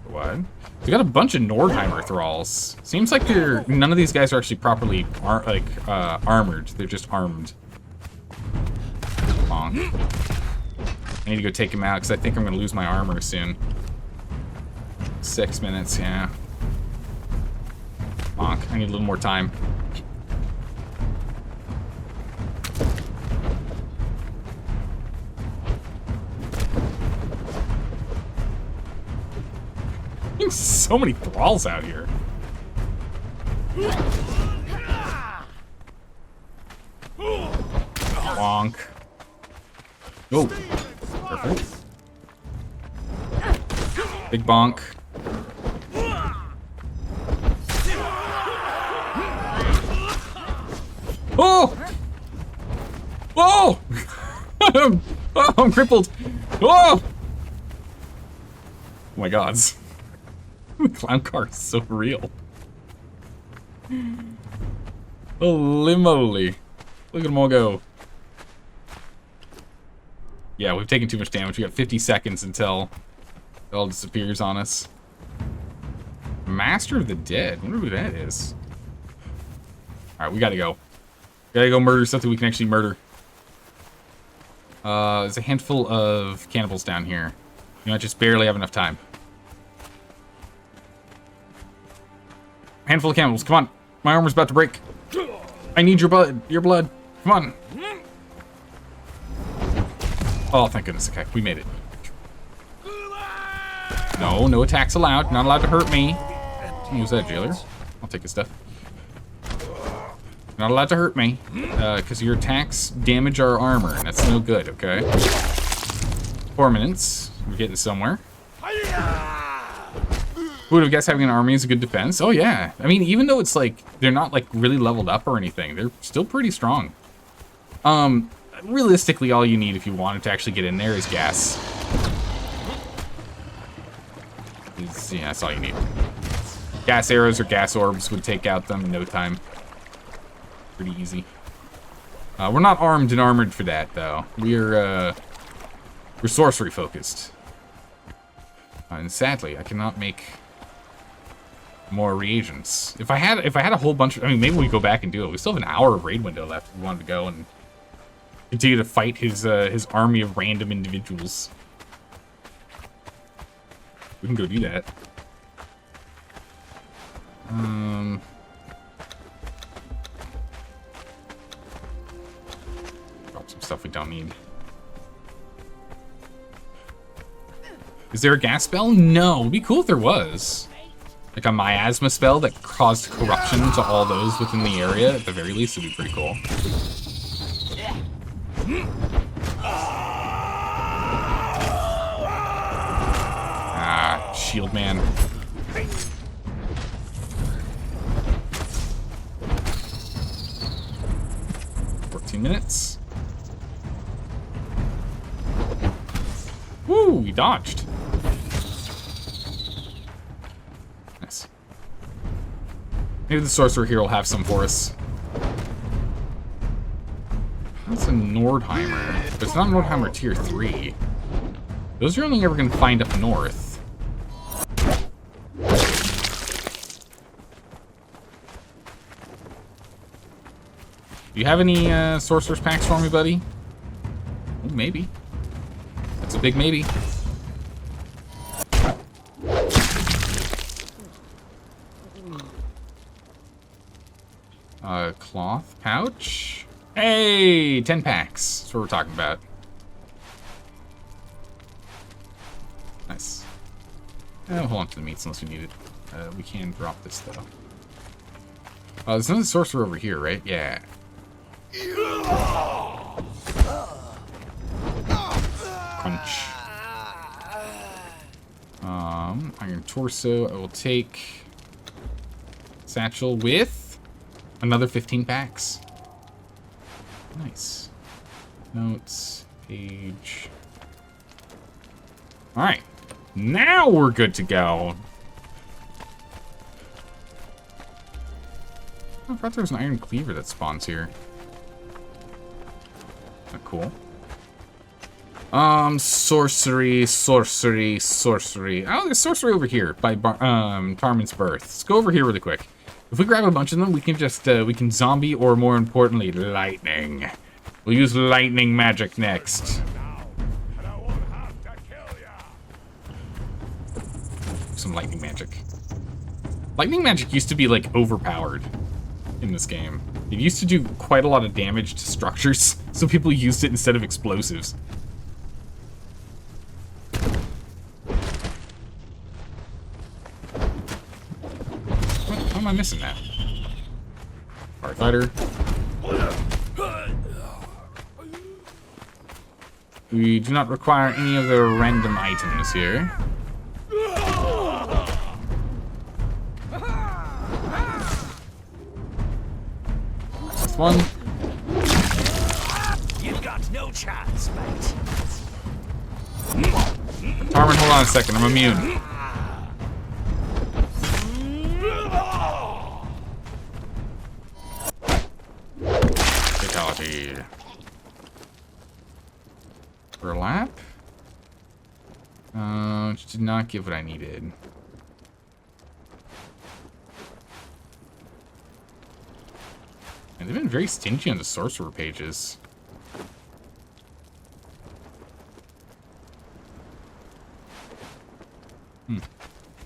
Go wide. We got a bunch of Nordheimer thralls. Seems like none of these guys are actually properly armored. They're just armed. Bonk. I need to go take him out because I think I'm going to lose my armor soon. 6 minutes, yeah. Bonk. I need a little more time. There's so many thralls out here. Bonk. Oh. Perfect. Big bonk. Oh! Oh! Oh, I'm crippled. Oh! Oh my gods. The clown car is so real. Holy moly. Look at them all go. Yeah, we've taken too much damage. We got 50 seconds until it all disappears on us. Master of the Dead. I wonder who that is. Alright, we gotta go. Gotta go murder something we can actually murder. There's a handful of cannibals down here. You know, I just barely have enough time. Handful of cannibals, come on. My armor's about to break. I need your blood. Your blood. Come on. Oh, thank goodness. Okay, we made it. No, no attacks allowed. Not allowed to hurt me. Who's that, jailer? I'll take his stuff. Not allowed to hurt me, because your attacks damage our armor, and that's no good, okay? 4 minutes. We're getting somewhere. Who would have guessed having an army is a good defense? Oh, yeah. I mean, even though it's like, they're not like really leveled up or anything, they're still pretty strong. Realistically, all you need if you wanted to actually get in there is gas. Yeah, that's all you need. Gas arrows or gas orbs would take out them in no time. Pretty easy. We're not armed and armored for that, though. We're sorcery focused. And sadly, I cannot make more reagents. If I had a whole bunch of, I mean, maybe we go back and do it. We still have an hour of raid window left if we wanted to go and continue to fight his army of random individuals. We can go do that. Drop some stuff we don't need. Is there a gas spell? No. It'd be cool if there was. Like a miasma spell that caused corruption to all those within the area. At the very least, it'd be pretty cool. Ah, shield man. Minutes. we dodged. Nice. Maybe the sorcerer here will have some for us. That's a Nordheimer, but it's not a Nordheimer tier 3. Those are only ever going to find up north. Do you have any sorcerer's packs for me, buddy? Ooh, maybe. That's a big maybe. Cloth pouch. Hey, 10 packs. That's what we're talking about. Nice. Hold on to the meats unless we need it. We can drop this, though. There's another sorcerer over here, right? Yeah. Crunch. Iron torso. I will take satchel with another 15 packs. Nice. Notes. Page. Alright. Now we're good to go. I thought there was an iron cleaver that spawns here. Cool. Sorcery. Oh, there's sorcery over here by Tarman's Birth. Let's go over here really quick. If we grab a bunch of them, we can just, we can zombie, or more importantly, lightning. We'll use lightning magic next. Some lightning magic. Lightning magic used to be, like, overpowered in this game. It used to do quite a lot of damage to structures, so people used it instead of explosives. How am I missing that? Firefighter. We do not require any of the random items here. Last one. You've got no chance, mate. Tarman, hold on a second. I'm immune. Fatality. Burlap. Which did not give what I needed. And they've been very stingy on the sorcerer pages.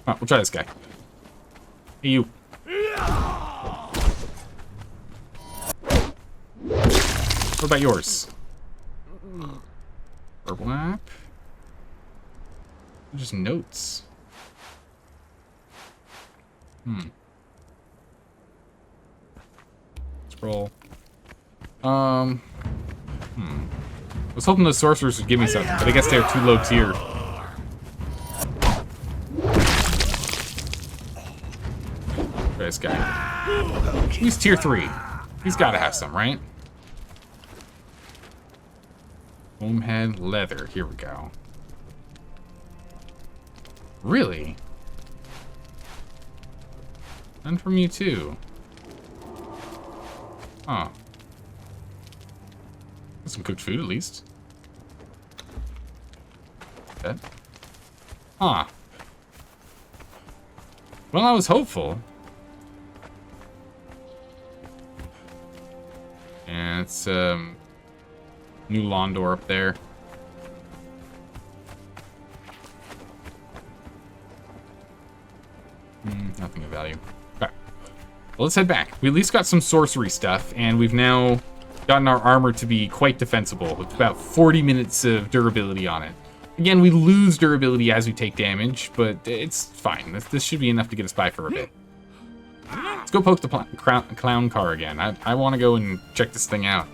Oh, we'll try this guy. Hey, you. What about yours? Purple app? Just notes. Scroll. I was hoping the sorcerers would give me something, but I guess they're too low tier. This guy. He's tier 3. He's gotta have some, right? Foamhead leather. Here we go. Really? None from you too. Huh. Some cooked food at least. That. Huh. Well, I was hopeful. And it's new lawn door up there. Nothing of value. Okay. Well, let's head back. We at least got some sorcery stuff, and we've now gotten our armor to be quite defensible with about 40 minutes of durability on it. Again, we lose durability as we take damage, but it's fine. This should be enough to get us by for a bit. Let's go poke the clown car again. I want to go and check this thing out.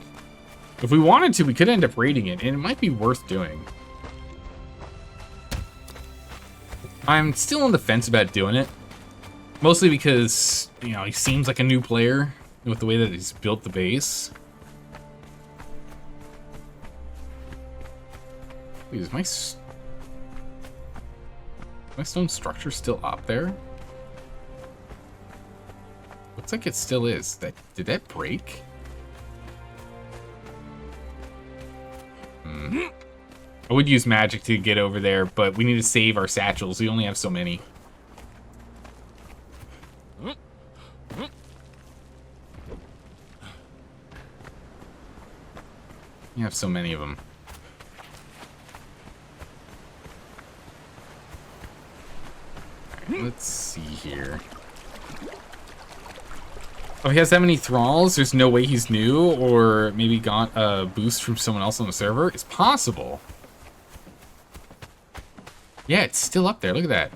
If we wanted to, we could end up raiding it, and it might be worth doing. I'm still on the fence about doing it. Mostly because, you know, he seems like a new player with the way that he's built the base. Please, my stone structure still up there? Looks like it still is. Did that break? I would use magic to get over there, but we need to save our satchels. We only have so many. You have so many of them. Alright, let's see here. Oh, he has that many thralls? There's no way he's new, or maybe got a boost from someone else on the server? It's possible. Yeah, it's still up there. Look at that.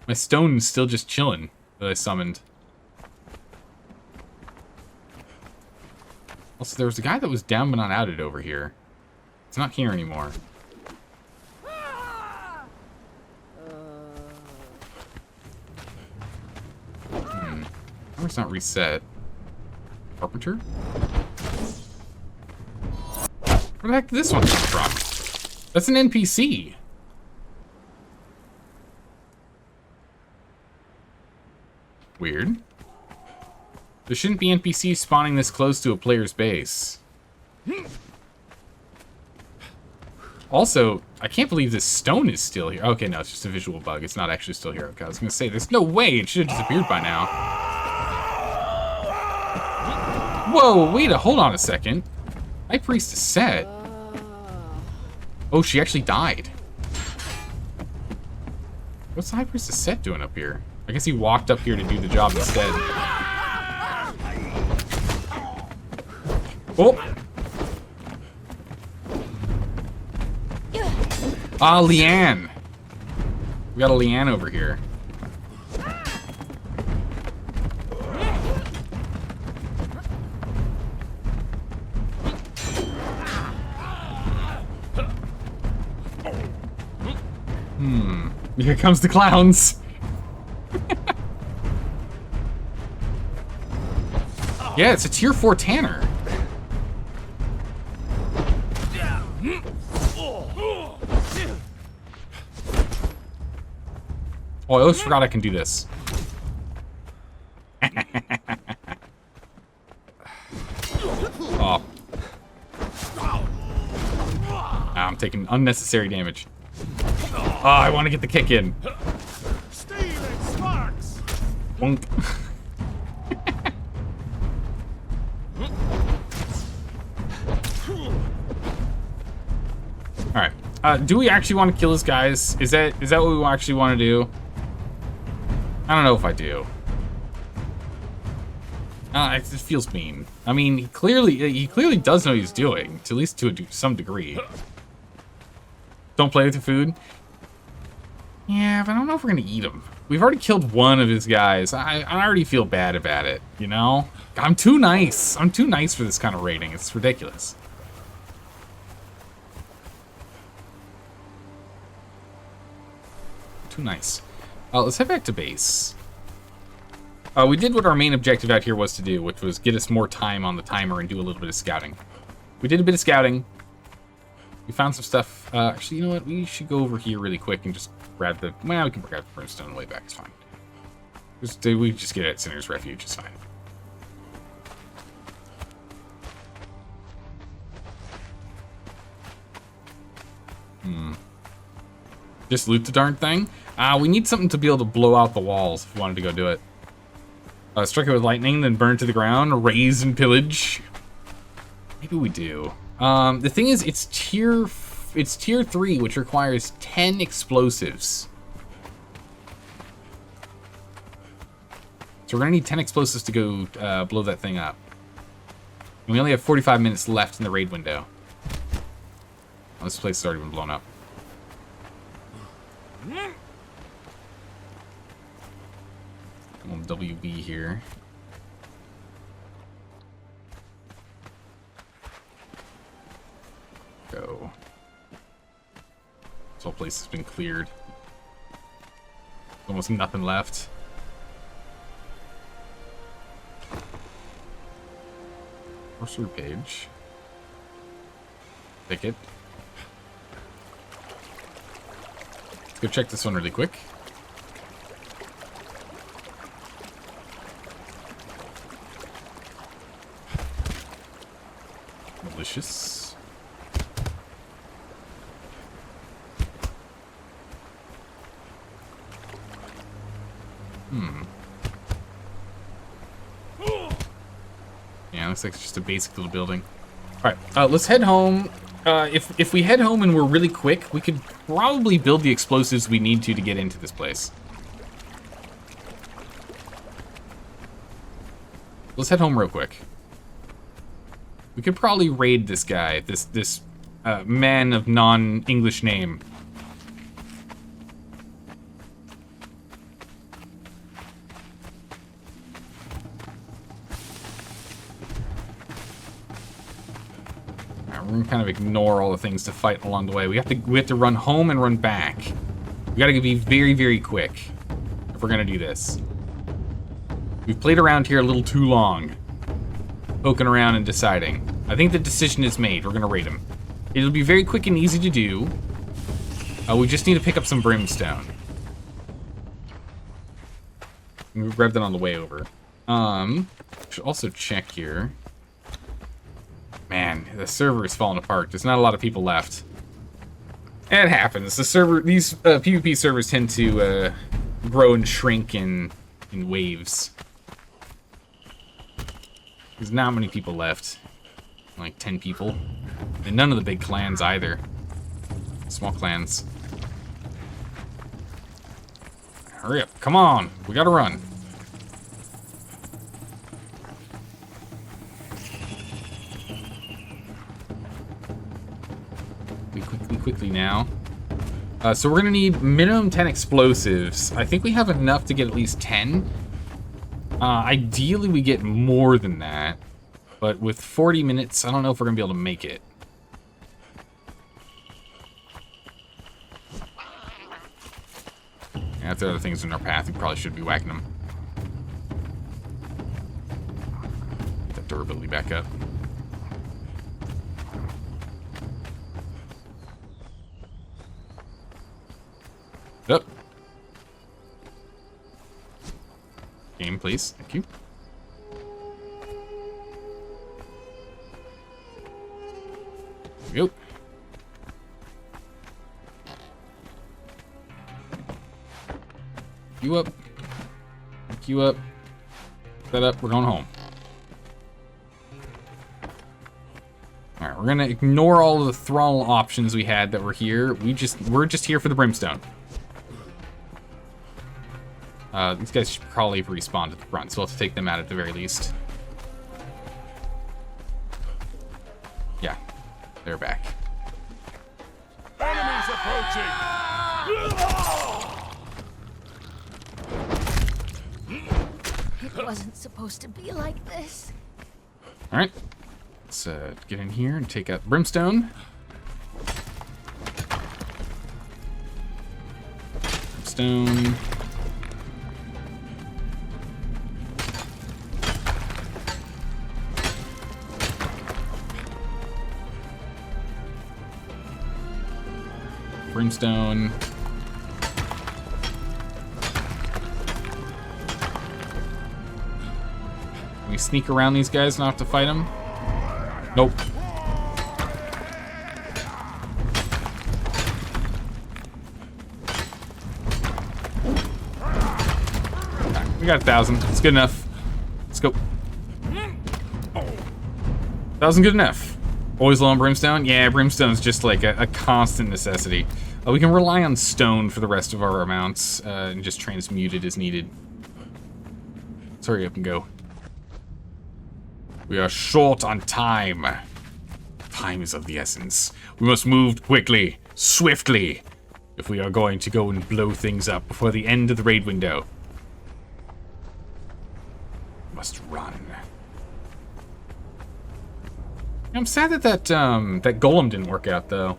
My stone's still just chilling that I summoned. Also, there was a guy that was down but not outed over here. It's not here anymore. It's not reset. Carpenter? Where the heck did this one come from? That's an NPC. Weird. There shouldn't be NPCs spawning this close to a player's base. Also, I can't believe this stone is still here. Okay, no, it's just a visual bug. It's not actually still here. Okay, I was gonna say, there's no way it should have disappeared by now. Whoa, wait, hold on a second. High Priestess Set. Oh, she actually died. What's the High Priestess Set doing up here? I guess he walked up here to do the job instead. Oh! Ah, Leanne. We got a Leanne over here. Here comes the clowns. Yeah, it's a tier 4 Tanner. Oh, I always forgot I can do this. Oh. I'm taking unnecessary damage. Oh, I want to get the kick in. Stealing sparks. Bonk. Alright. Do we actually want to kill this guys? Is that what we actually want to do? I don't know if I do. It just feels mean. I mean, he clearly does know what he's doing, at least to some degree. Don't play with your food. Yeah, but I don't know if we're gonna eat him. We've already killed one of his guys. I already feel bad about it, you know? I'm too nice. I'm too nice for this kind of rating. It's ridiculous. Too nice. Let's head back to base. We did what our main objective out here was to do, which was get us more time on the timer and do a little bit of scouting. We did a bit of scouting. We found some stuff. Actually, you know what? We should go over here really quick and just grab the... Well, we can grab the brimstone on the way back. It's fine. We just get it at Sinner's Refuge. It's fine. Just loot the darn thing? We need something to be able to blow out the walls if we wanted to go do it. Strike it with lightning, then burn it to the ground, raise and pillage. Maybe we do. The thing is, it's tier 3, which requires 10 explosives. So we're gonna need 10 explosives to go blow that thing up. And we only have 45 minutes left in the raid window. Oh, this place has already been blown up. Little WB here. Go. This whole place has been cleared. Almost nothing left. Sorcery page. Take it. Let's go check this one really quick. Delicious. Yeah, looks like it's just a basic little building. All right, let's head home. If we head home and we're really quick, we could probably build the explosives we need to get into this place. Let's head home real quick. We could probably raid this guy, this man of non-English name. We're gonna kind of ignore all the things to fight along the way. We have to run home and run back. We gotta be very, very quick if we're gonna do this. We've played around here a little too long, poking around and deciding. I think the decision is made. We're gonna raid him. It'll be very quick and easy to do. We just need to pick up some brimstone. We grabbed that on the way over. Should also check here. Man, the server is falling apart. There's not a lot of people left. It happens. These PvP servers tend to grow and shrink in waves. There's not many people left. Like 10 people. And none of the big clans either. Small clans. Hurry up. Come on. We gotta run. Quickly now. So we're gonna need minimum 10 explosives. I think we have enough to get at least 10. Ideally we get more than that, but with 40 minutes, I don't know if we're gonna be able to make it. Yeah, if there are other things in our path, we probably should be whacking them. Get that durability back up. Up. Game, please. Thank you. There we go. You up. Pick you up. Set up. We're going home. Alright, we're gonna ignore all of the thrall options we had that were here. We're just here for the brimstone. These guys should probably respawn at the front, so we'll have to take them out at the very least. Yeah, they're back. Enemies approaching! It wasn't supposed to be like this. Alright, let's get in here and take out brimstone. Brimstone. Brimstone. Can we sneak around these guys and not have to fight them? Nope. Right, we got 1,000. It's good enough. Let's go. 1,000 good enough. Always low on brimstone? Yeah, brimstone's just like a constant necessity. We can rely on stone for the rest of our amounts and just transmute it as needed. Let's hurry up and go. We are short on time. Time is of the essence. We must move quickly, swiftly, if we are going to go and blow things up before the end of the raid window. We must run. I'm sad that that golem didn't work out, though.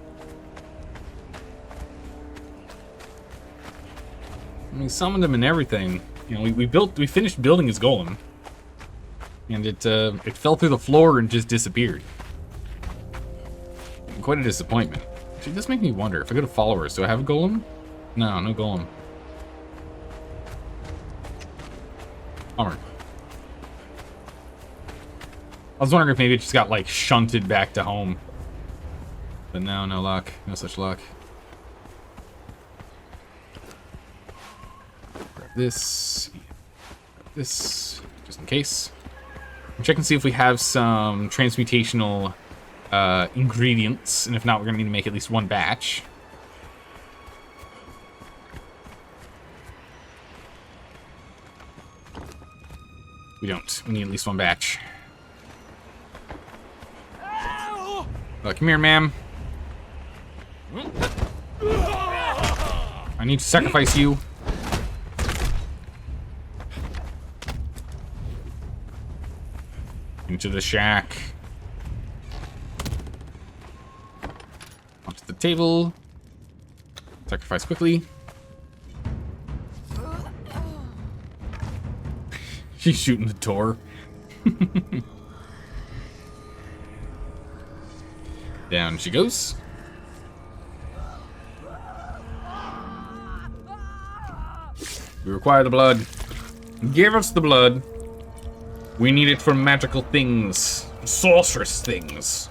We summoned him and everything. You know, we finished building his golem, and it fell through the floor and just disappeared. Quite a disappointment. Actually, it does make me wonder if I go to followers, do I have a golem? No, no golem. Bummer. I was wondering if maybe it just got, like, shunted back to home. But no, no luck. No such luck. Grab this. Grab this, just in case. Check and see if we have some transmutational ingredients, and if not, we're gonna need to make at least one batch. We don't. We need at least one batch. Come here, ma'am. I need to sacrifice you. Into the shack. Onto the table. Sacrifice quickly. She's shooting the door. Down she goes. We require the blood. Give us the blood. We need it for magical things. Sorcerous things.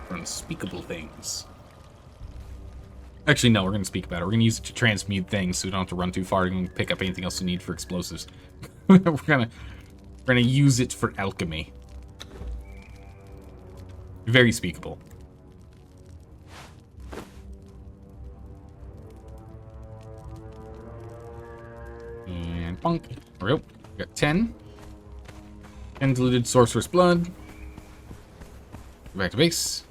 For unspeakable things. Actually, no, we're going to speak about it. We're going to use it to transmute things so we don't have to run too far and pick up anything else we need for explosives. we're gonna use it for alchemy. Very speakable. And bonk. There we go. We got 10. 10 diluted sorcerer's blood. Go back to base.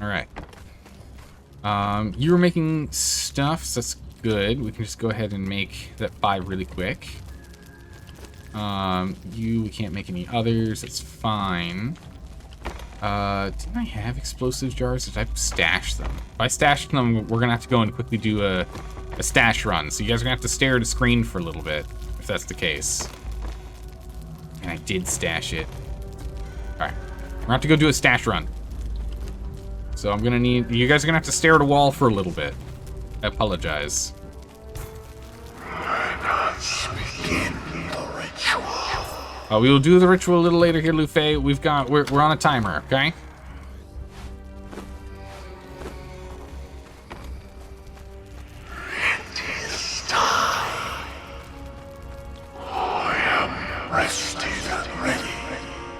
Alright. You were making stuff, so that's good. We can just go ahead and make that 5 really quick. We can't make any others, that's fine. Didn't I have explosive jars? Did I stash them? If I stashed them, we're gonna have to go and quickly do a stash run. So you guys are gonna have to stare at a screen for a little bit, if that's the case. And I did stash it. Alright. We're gonna have to go do a stash run. So I'm gonna need, you guys are gonna have to stare at a wall for a little bit. I apologize. Let's begin the ritual. We will do the ritual a little later here, Lufei. We're on a timer, okay? It is time. I am rested and ready.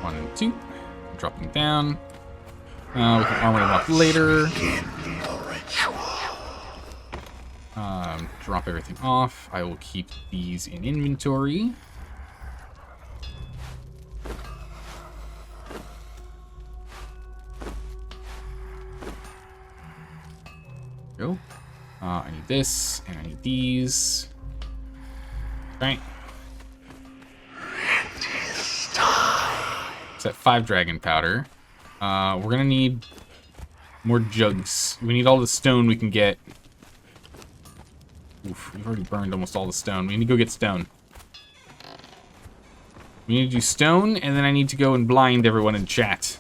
1 and 2. Drop them down. We can armor them up later. Begin the ritual. Drop everything off. I will keep these in inventory. Go. I need this, and I need these. Right. It is time. It's at 5 dragon powder. We're gonna need more jugs. We need all the stone we can get. Oof, we've already burned almost all the stone. We need to go get stone. We need to do stone, and then I need to go and blind everyone in chat.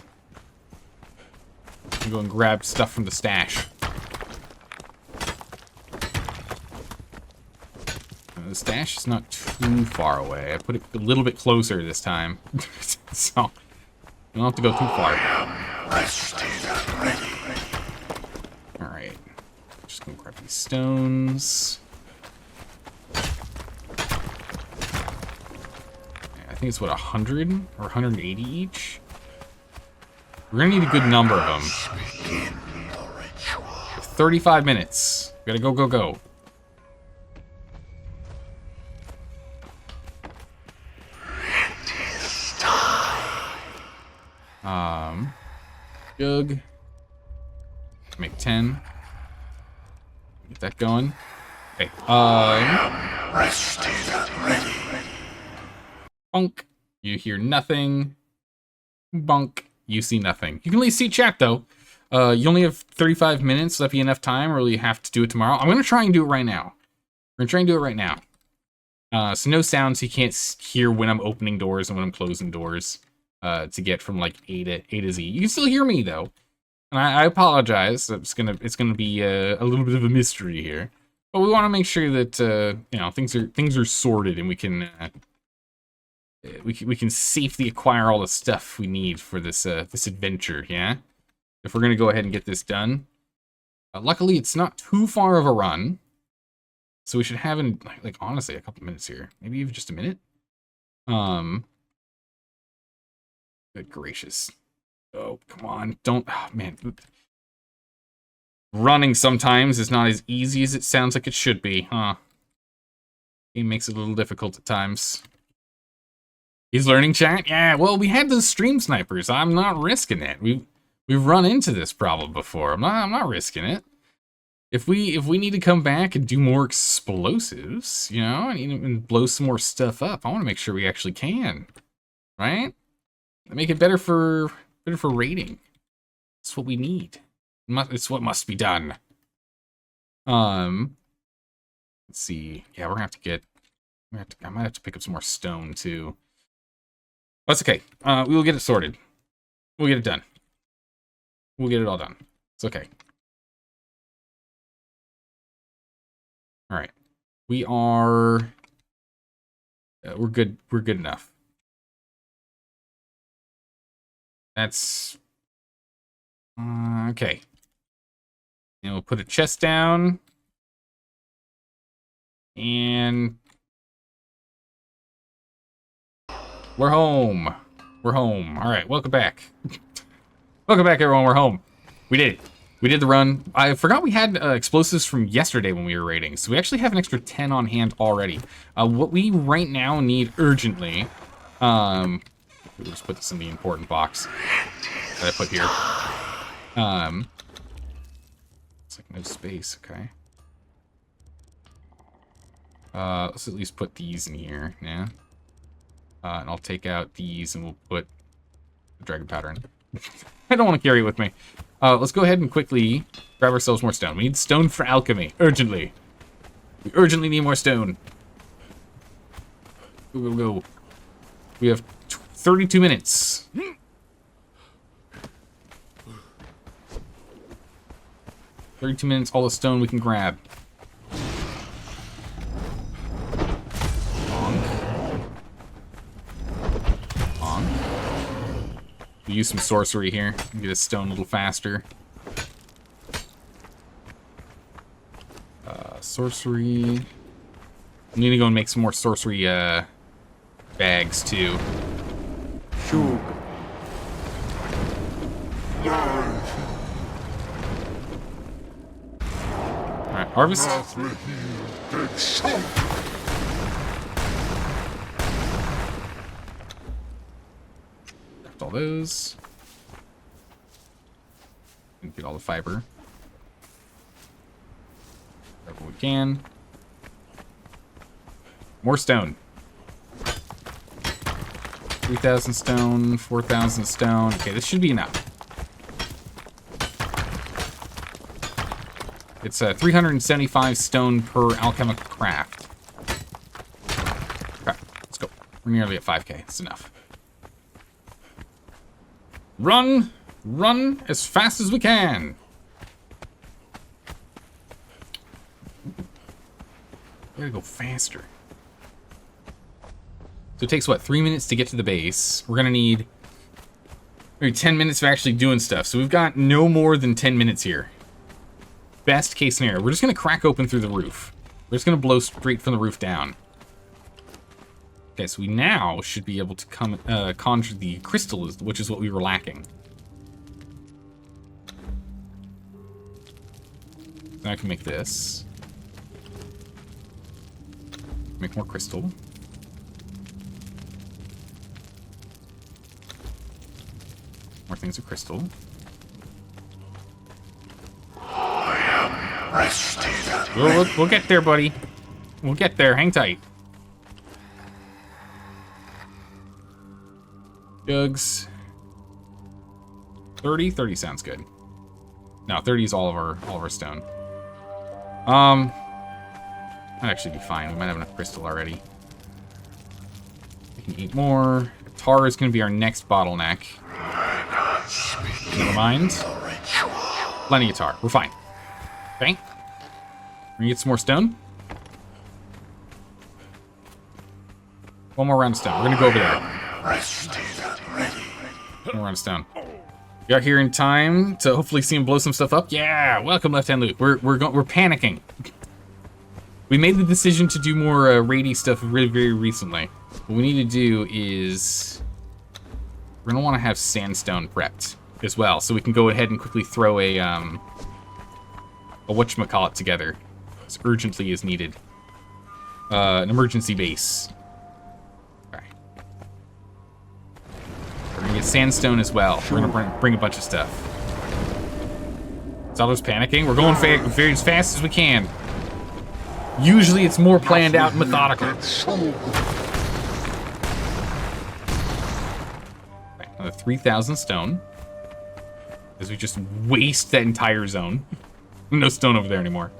Go and grab stuff from the stash. The stash is not too far away. I put it a little bit closer this time. So, you don't have to go too far. Rested and ready. Alright. Just gonna grab these stones. I think it's what, 100 or 180 each? We're gonna need a good number of them. Begin the ritual. 35 minutes. We gotta go, go, go. It is time. Jug. Make 10. Get that going. Okay. Rested and ready. Bunk. You hear nothing. Bunk. You see nothing. You can at least see chat, though. You only have 35 minutes. Will that be enough time, or will you have to do it tomorrow? I'm going to try and do it right now. We're going to try and do it right now. So no sounds. You can't hear when I'm opening doors and when I'm closing doors to get from like A to Z. You can still hear me though. And I apologize. It's gonna be a little bit of a mystery here. But we want to make sure that you know, things are sorted and we can safely acquire all the stuff we need for this this adventure, yeah? If we're gonna go ahead and get this done. Luckily, it's not too far of a run, so we should have in like honestly a couple minutes here, maybe even just a minute. Good gracious! Oh, come on! Don't, oh, man. Running sometimes is not as easy as it sounds like it should be, huh? It makes it a little difficult at times. He's learning chat? Yeah, well, we had those stream snipers. I'm not risking it. We've run into this problem before. I'm not risking it. If we need to come back and do more explosives, you know, and blow some more stuff up, I want to make sure we actually can. Right? Make it better for rating. That's what we need. It's what must be done. Let's see. Yeah, we're gonna have to get. I might have to pick up some more stone too. That's okay. We will get it sorted. We'll get it done. We'll get it all done. It's okay. All right. We are. We're good. We're good enough. That's. Okay. And we'll put a chest down. And we're home. We're home. All right, welcome back. Welcome back, everyone. We're home. We did it. We did the run. I forgot we had explosives from yesterday when we were raiding, so we actually have an extra 10 on hand already. What we right now need urgently, we'll just put this in the important box that I put here. It's like no space, okay. Let's at least put these in here, yeah. And I'll take out these and we'll put dragon powder in. I don't want to carry it with me. Let's go ahead and quickly grab ourselves more stone. We need stone for alchemy, urgently. We urgently need more stone. Go. We have 32 minutes. 32 minutes, all the stone we can grab. We'll use some sorcery here. Get a stone a little faster. Sorcery. I need to go and make some more sorcery bags too. Sure. Alright, harvest. All those. And get all the fiber. Grab what we can. More stone. 3,000 stone, 4,000 stone. Okay, this should be enough. It's 375 stone per alchemical craft. Okay, let's go. We're nearly at 5k. That's enough. Run! Run as fast as we can! We gotta go faster. So it takes, what, 3 minutes to get to the base. We're gonna need maybe 10 minutes of actually doing stuff. So we've got no more than 10 minutes here. Best case scenario. We're just gonna crack open through the roof. We're just gonna blow straight from the roof down. Okay, so we now should be able to conjure the crystal, which is what we were lacking. Then I can make this. Make more crystal. More things of crystal. I am rested. We'll get there, buddy. We'll get there. Hang tight. Jugs. 30? 30 sounds good. No, 30 is all of our stone. That'd actually be fine. We might have enough crystal already. Eat more. Tar is going to be our next bottleneck. Never mind. Plenty of tar. We're fine. Okay. We're going to get some more stone. One more round of stone. We're going to go over there. One more round of stone. Got here in time to hopefully see him blow some stuff up. Yeah, welcome, left-hand loot. We're panicking. We made the decision to do more raidy stuff really very recently. What we need to do is we're gonna want to have sandstone prepped as well, so we can go ahead and quickly throw a whatchamacallit together as urgently as needed. An emergency base. Okay. We're gonna get sandstone as well. We're gonna bring a bunch of stuff. Zala's panicking. We're going very as fast as we can. Usually it's more planned out and methodical. Right, another 3,000 stone. As we just waste that entire zone. No stone over there anymore.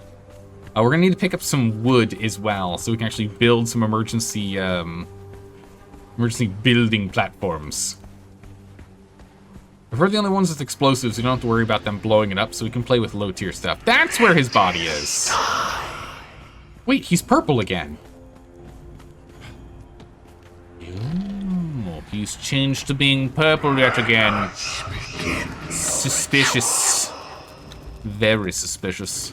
We're gonna need to pick up some wood as well, so we can actually build some emergency building platforms. If we're the only ones with explosives, we don't have to worry about them blowing it up, so we can play with low tier stuff. That's where his body is. Wait, he's purple again. Oh, he's changed to being purple yet again. Suspicious. Very suspicious.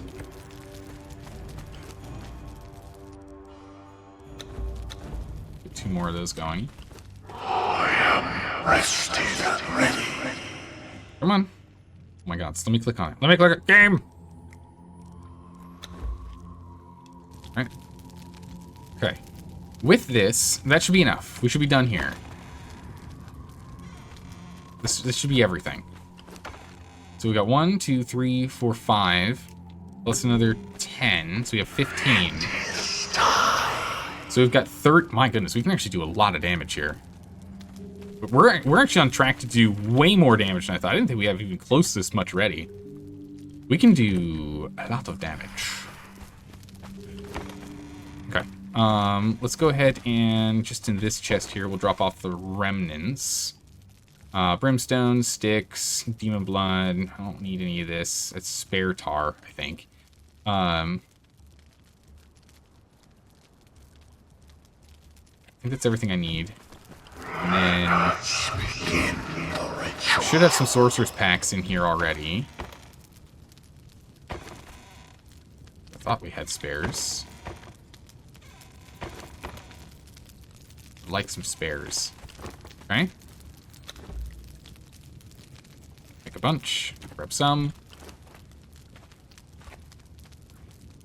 Get 2 more of those going. I am rested and ready. Come on. Oh my god, so let me click on it. Let me click it. Game! Right. Okay. With this, that should be enough. We should be done here. This should be everything. So we got 1, 2, 3, 4, 5. Plus another 10. So we have 15. So we've got 30. My goodness, we can actually do a lot of damage here. But we're actually on track to do way more damage than I thought. I didn't think we have even close to this much ready. We can do a lot of damage. Okay. Let's go ahead and just in this chest here, we'll drop off the remnants. Brimstone, sticks, demon blood. I don't need any of this. It's spare tar, I think. I think that's everything I need. And then I should have some sorcerer's packs in here already. I thought we had spares. I'd like some spares. Okay. Make a bunch. Grab some.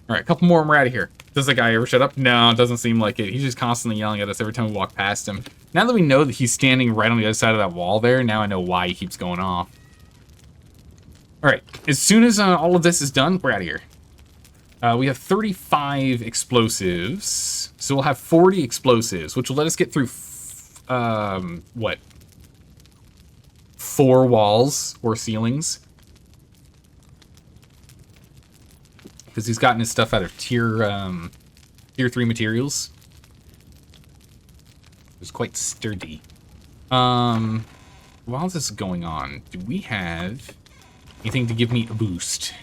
Alright, a couple more and we're out of here. Does the guy ever shut up? No, it doesn't seem like it. He's just constantly yelling at us every time we walk past him. Now that we know that he's standing right on the other side of that wall there, now I know why he keeps going off. Alright, as soon as all of this is done, we're out of here. We have 35 explosives. So we'll have 40 explosives, which will let us get through, what? 4 walls or ceilings. Because he's gotten his stuff out of tier 3 materials. It's quite sturdy. While this is going on, do we have anything to give me a boost?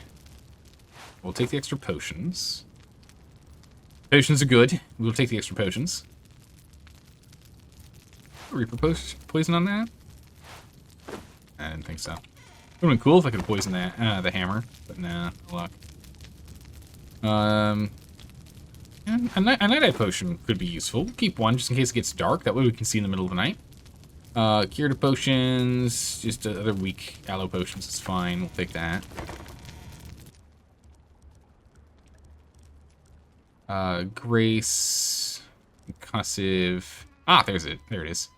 We'll take the extra potions. Potions are good. We'll take the extra potions. Reaper poison on that? I didn't think so. It would have been cool if I could poison that the hammer, but nah, no luck. A night-eye potion could be useful. We'll keep one just in case it gets dark. That way we can see in the middle of the night. Curative potions, just other weak aloe potions is fine. We'll take that. Grace, concussive. Ah, there's it. There it is.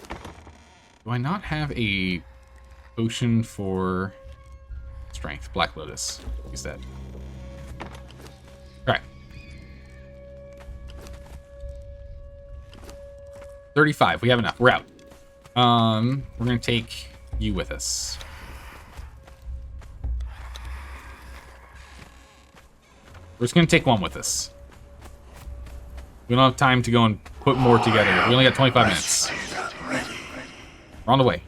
Do I not have a potion for strength? Black Lotus. Use that. Alright. 35. We have enough. We're out. We're gonna take you with us. We're just gonna take one with us. We don't have time to go and put more together. We only got 25 minutes. We're on the way.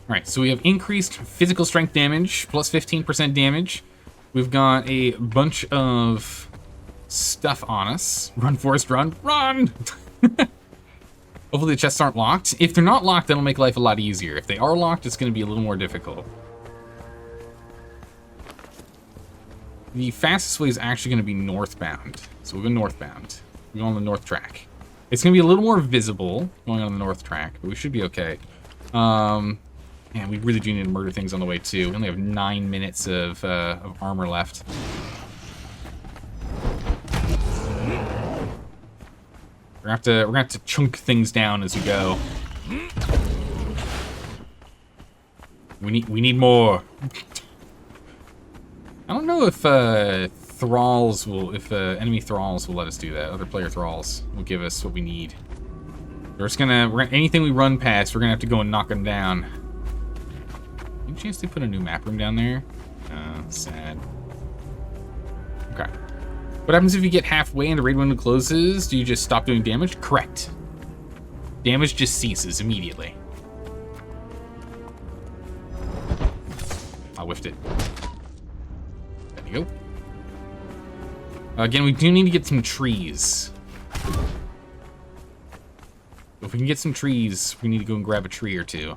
Alright, so we have increased physical strength damage, plus 15% damage. We've got a bunch of stuff on us. Run, Forrest, run, run! Hopefully the chests aren't locked. If they're not locked, that'll make life a lot easier. If they are locked, it's going to be a little more difficult. The fastest way is actually going to be northbound. So we'll go northbound. We'll go on the north track. It's going to be a little more visible going on the north track, but we should be okay. Man, we really do need to murder things on the way, too. We only have 9 minutes of armor left. We're gonna have to chunk things down as we go. We need more. I don't know if thralls will, if enemy thralls will let us do that. Other player thralls will give us what we need. We're gonna anything we run past, we're gonna have to go and knock them down. Any chance they put a new map room down there? Sad. Okay. What happens if you get halfway and the raid window closes? Do you just stop doing damage? Correct. Damage just ceases immediately. I whiffed it. There you go. Again, we do need to get some trees. If we can get some trees, we need to go and grab a tree or two.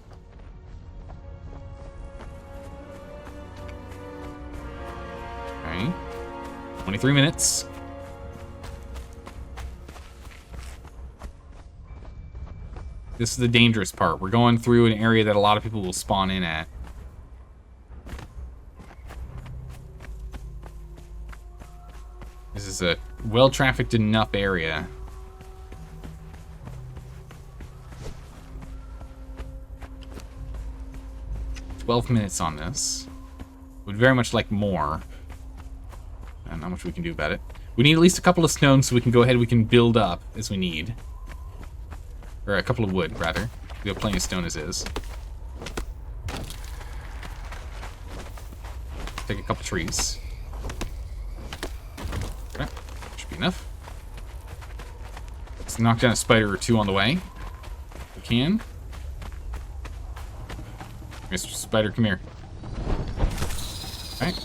Okay. 23 minutes. This is the dangerous part. We're going through an area that a lot of people will spawn in at. This is a well-trafficked enough area. $12 minutes on this. Would very much like more. And not much we can do about it. We need at least a couple of stones so we can go ahead and we can build up as we need. Or a couple of wood, rather. We have plenty of stone as is. Take a couple trees. Okay, should be enough. Let's knock down a spider or two on the way. If we can. Mr. Spider, come here. Alright.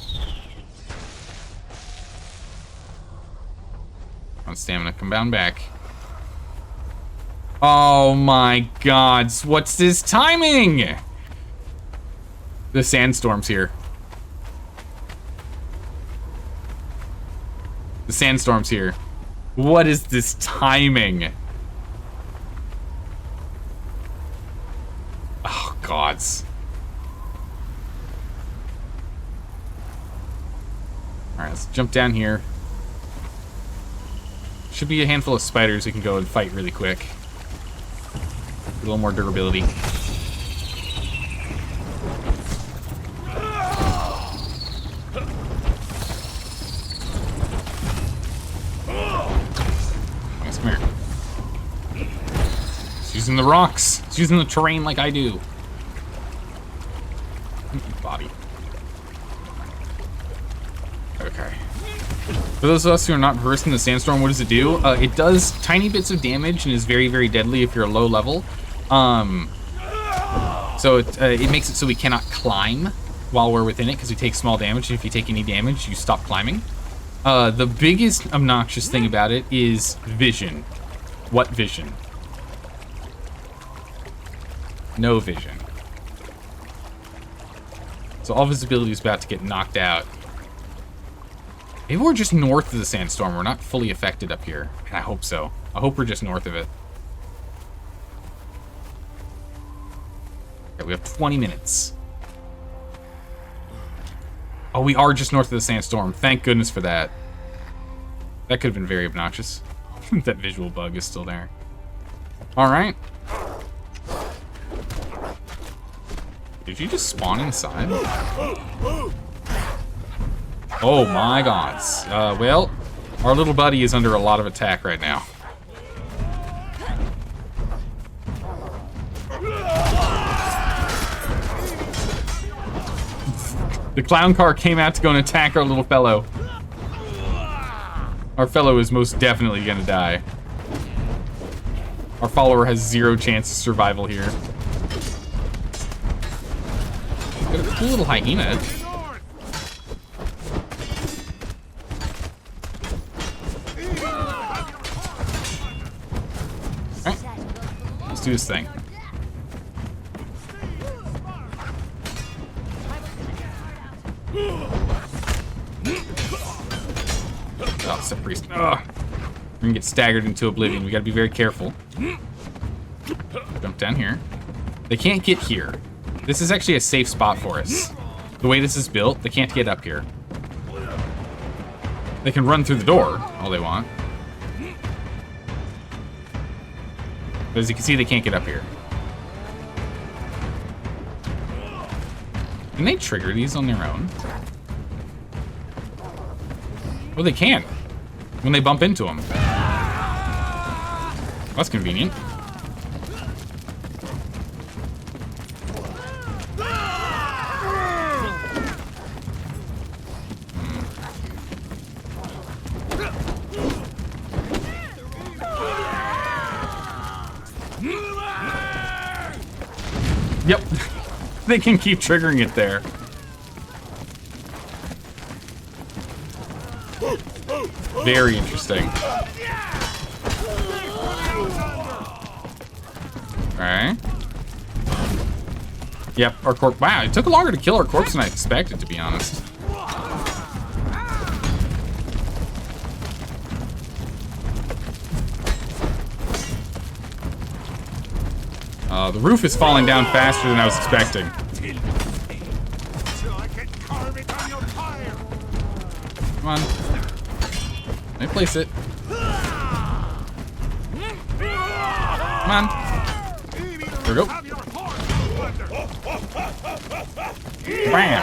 On stamina, come down back. Oh my god, what's this timing? The sandstorm's here. The sandstorm's here. What is this timing? Oh, gods. Alright, let's jump down here. Should be a handful of spiders we can go and fight really quick. A little more durability. Yes, come here. It's using the rocks. It's using the terrain like I do. Body. Okay. For those of us who are not versed in the sandstorm, what does it do? It does tiny bits of damage and is very, very deadly if you're a low level. So it makes it so we cannot climb while we're within it because we take small damage. And if you take any damage, you stop climbing. The biggest obnoxious thing about it is vision. What vision? No vision. So all visibility is about to get knocked out. Maybe we're just north of the sandstorm. We're not fully affected up here. And I hope so. I hope we're just north of it. Okay, we have 20 minutes. Oh, we are just north of the sandstorm. Thank goodness for that. That could have been very obnoxious. That visual bug is still there. Alright. Did you just spawn inside? Oh my gods. Well, our little buddy is under a lot of attack right now. The clown car came out to go and attack our little fellow. Our fellow is most definitely gonna die. Our follower has 0 chance of survival here. Got a cool little hyena. Alright. Let's do this thing. Oh, Set Priest. Ugh. We're gonna get staggered into oblivion. We gotta be very careful. Jump down here. They can't get here. This is actually a safe spot for us. The way this is built, they can't get up here. They can run through the door all they want. But as you can see, they can't get up here. Can they trigger these on their own? Well, they can. When they bump into them. That's convenient. Yep. They can keep triggering it there. Very interesting. Alright. Yep, our corpse. Wow, it took longer to kill our corpse than I expected, to be honest. The roof is falling down faster than I was expecting. Come on. Let me place it. Come on. There we go. Bam.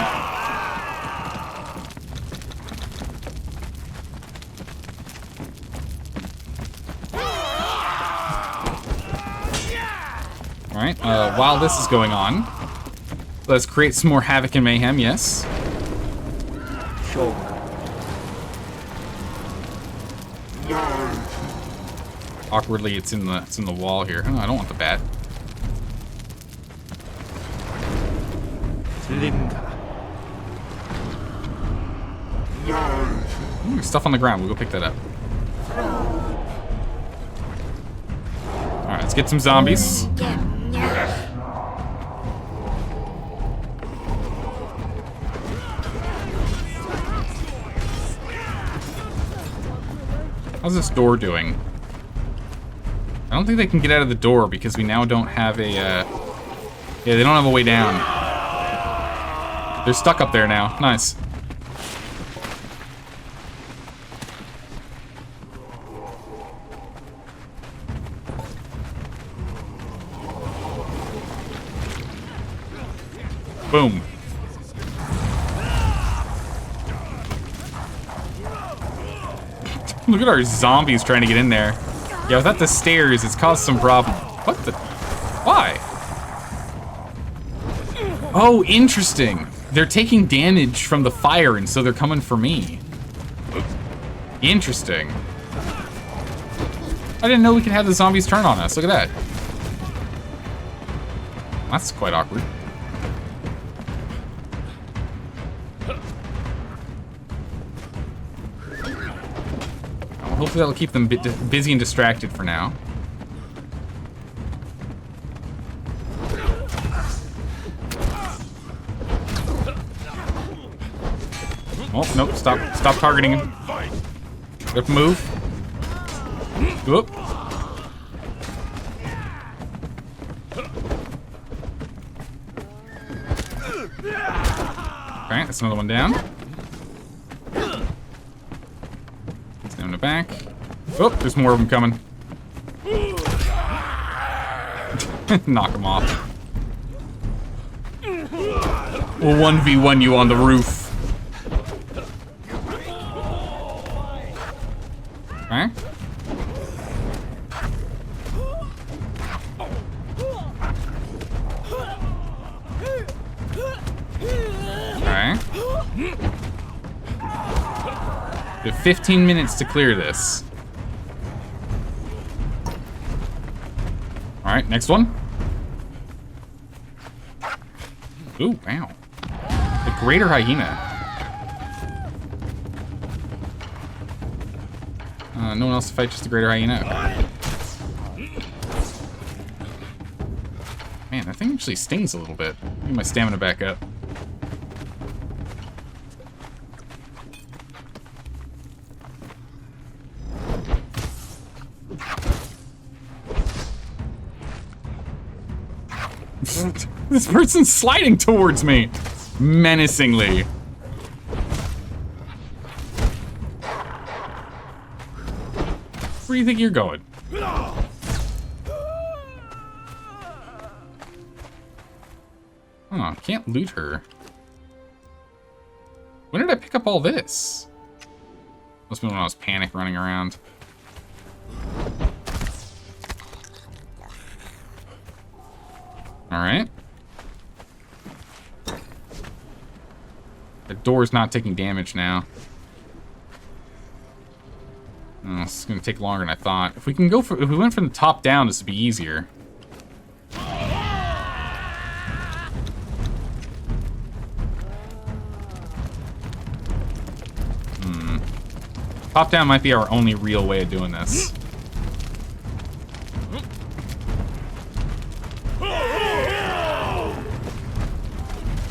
Alright, while this is going on, let's create some more havoc and mayhem, yes. Sure. Awkwardly, it's in the wall here. Oh, I don't want the bat. Ooh, there's stuff on the ground. We'll go pick that up. Alright, let's get some zombies. How's this door doing? I don't think they can get out of the door because we now don't have a, yeah, they don't have a way down. They're stuck up there now. Nice. Boom. Look at our zombies trying to get in there. Yeah, without the stairs, it's caused some problem. What the? Why? Oh, interesting. They're taking damage from the fire, and so they're coming for me. Interesting. I didn't know we could have the zombies turn on us. Look at that. That's quite awkward. Hopefully that'll keep them busy and distracted for now. Oh, nope, stop targeting him. We have to move. Whoop. Alright, that's another one down. In the back. Oh, there's more of them coming. Knock them off. We'll 1v1 you on the roof. Alright. Alright. We have 15 minutes to clear this. All right, next one. Ooh, wow. The greater hyena. No one else to fight, just the greater hyena. Man, that thing actually stings a little bit. Get my stamina back up. This person's sliding towards me menacingly. Where do you think you're going? Oh, can't loot her. When did I pick up all this? Must have been when I was panic running around. Alright. The door's not taking damage now. Oh, this is gonna take longer than I thought. If we can go for, if we went from the top down, this would be easier. Top down might be our only real way of doing this.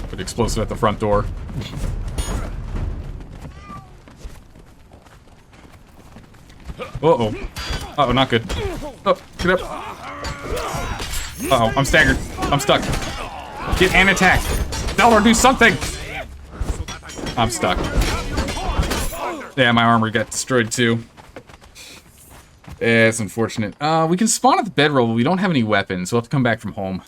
Put explosive at the front door. Uh-oh. Uh-oh, not good. Oh, get up. Uh-oh, I'm staggered. I'm stuck. Get an attack. Tell her to do something. I'm stuck. Yeah, my armor got destroyed too. Yeah, it's unfortunate. We can spawn at the bedroll, but we don't have any weapons, so we'll have to come back from home.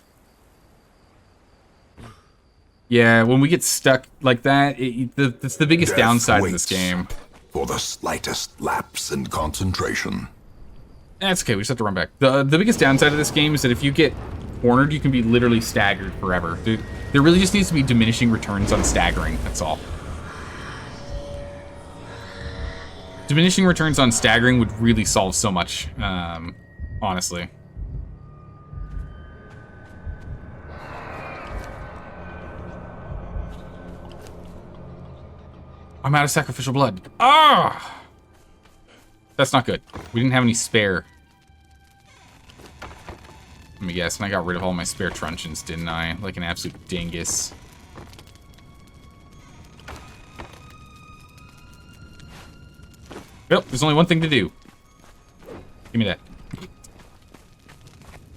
Yeah, when we get stuck like that, that's the biggest downside of this game. For the slightest lapse in concentration. That's okay, we just have to run back. The biggest downside of this game is that if you get cornered, you can be literally staggered forever. There really just needs to be diminishing returns on staggering, that's all. Diminishing returns on staggering would really solve so much, honestly. I'm out of sacrificial blood. Ah! That's not good. We didn't have any spare. Let me guess, and I got rid of all my spare truncheons, didn't I? Like an absolute dingus. Well, there's only one thing to do. Give me that.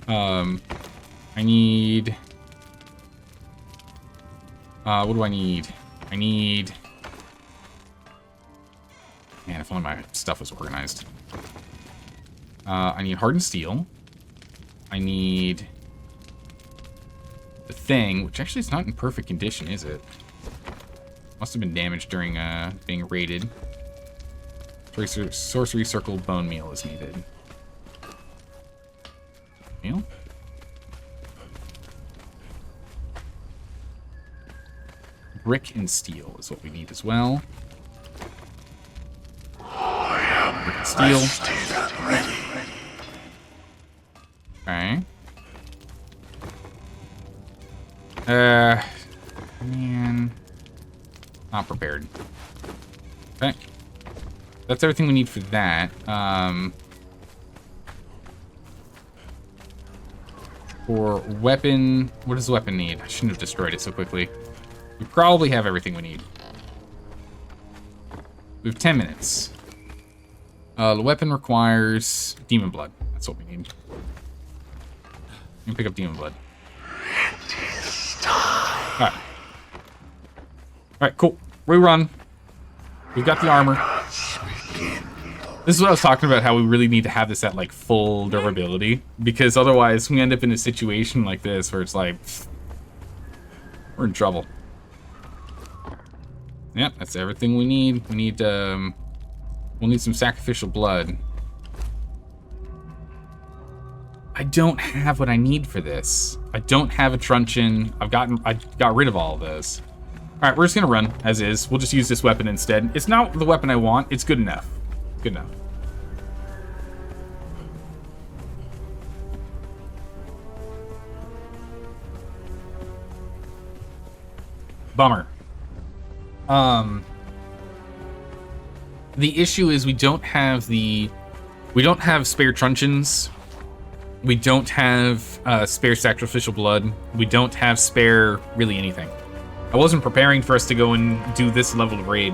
I need... what do I need? I need... Man, if only my stuff was organized. I need hardened steel. I need... the thing, which actually is not in perfect condition, is it? Must have been damaged during being raided. Sorcery Circle bone meal is needed. Meal? Brick and steel is what we need as well. Brick and steel. Okay. Man. Not prepared. Okay. That's everything we need for that. For weapon, what does the weapon need? I shouldn't have destroyed it so quickly. We probably have everything we need. We have 10 minutes. The weapon requires demon blood. That's what we need. You can pick up demon blood. Alright. Alright, cool. Rerun. We've got the armor. This is what I was talking about, how we really need to have this at, like, full durability. Because otherwise, we end up in a situation like this where it's like... we're in trouble. Yep, that's everything we need. We need, we'll need some sacrificial blood. I don't have what I need for this. I don't have a truncheon. I got rid of all of those. Alright, we're just gonna run, as is. We'll just use this weapon instead. It's not the weapon I want. It's good enough. Good enough. Bummer. The issue is we don't have spare truncheons. We don't have spare sacrificial blood. We don't have spare really anything. I wasn't preparing for us to go and do this level of raid.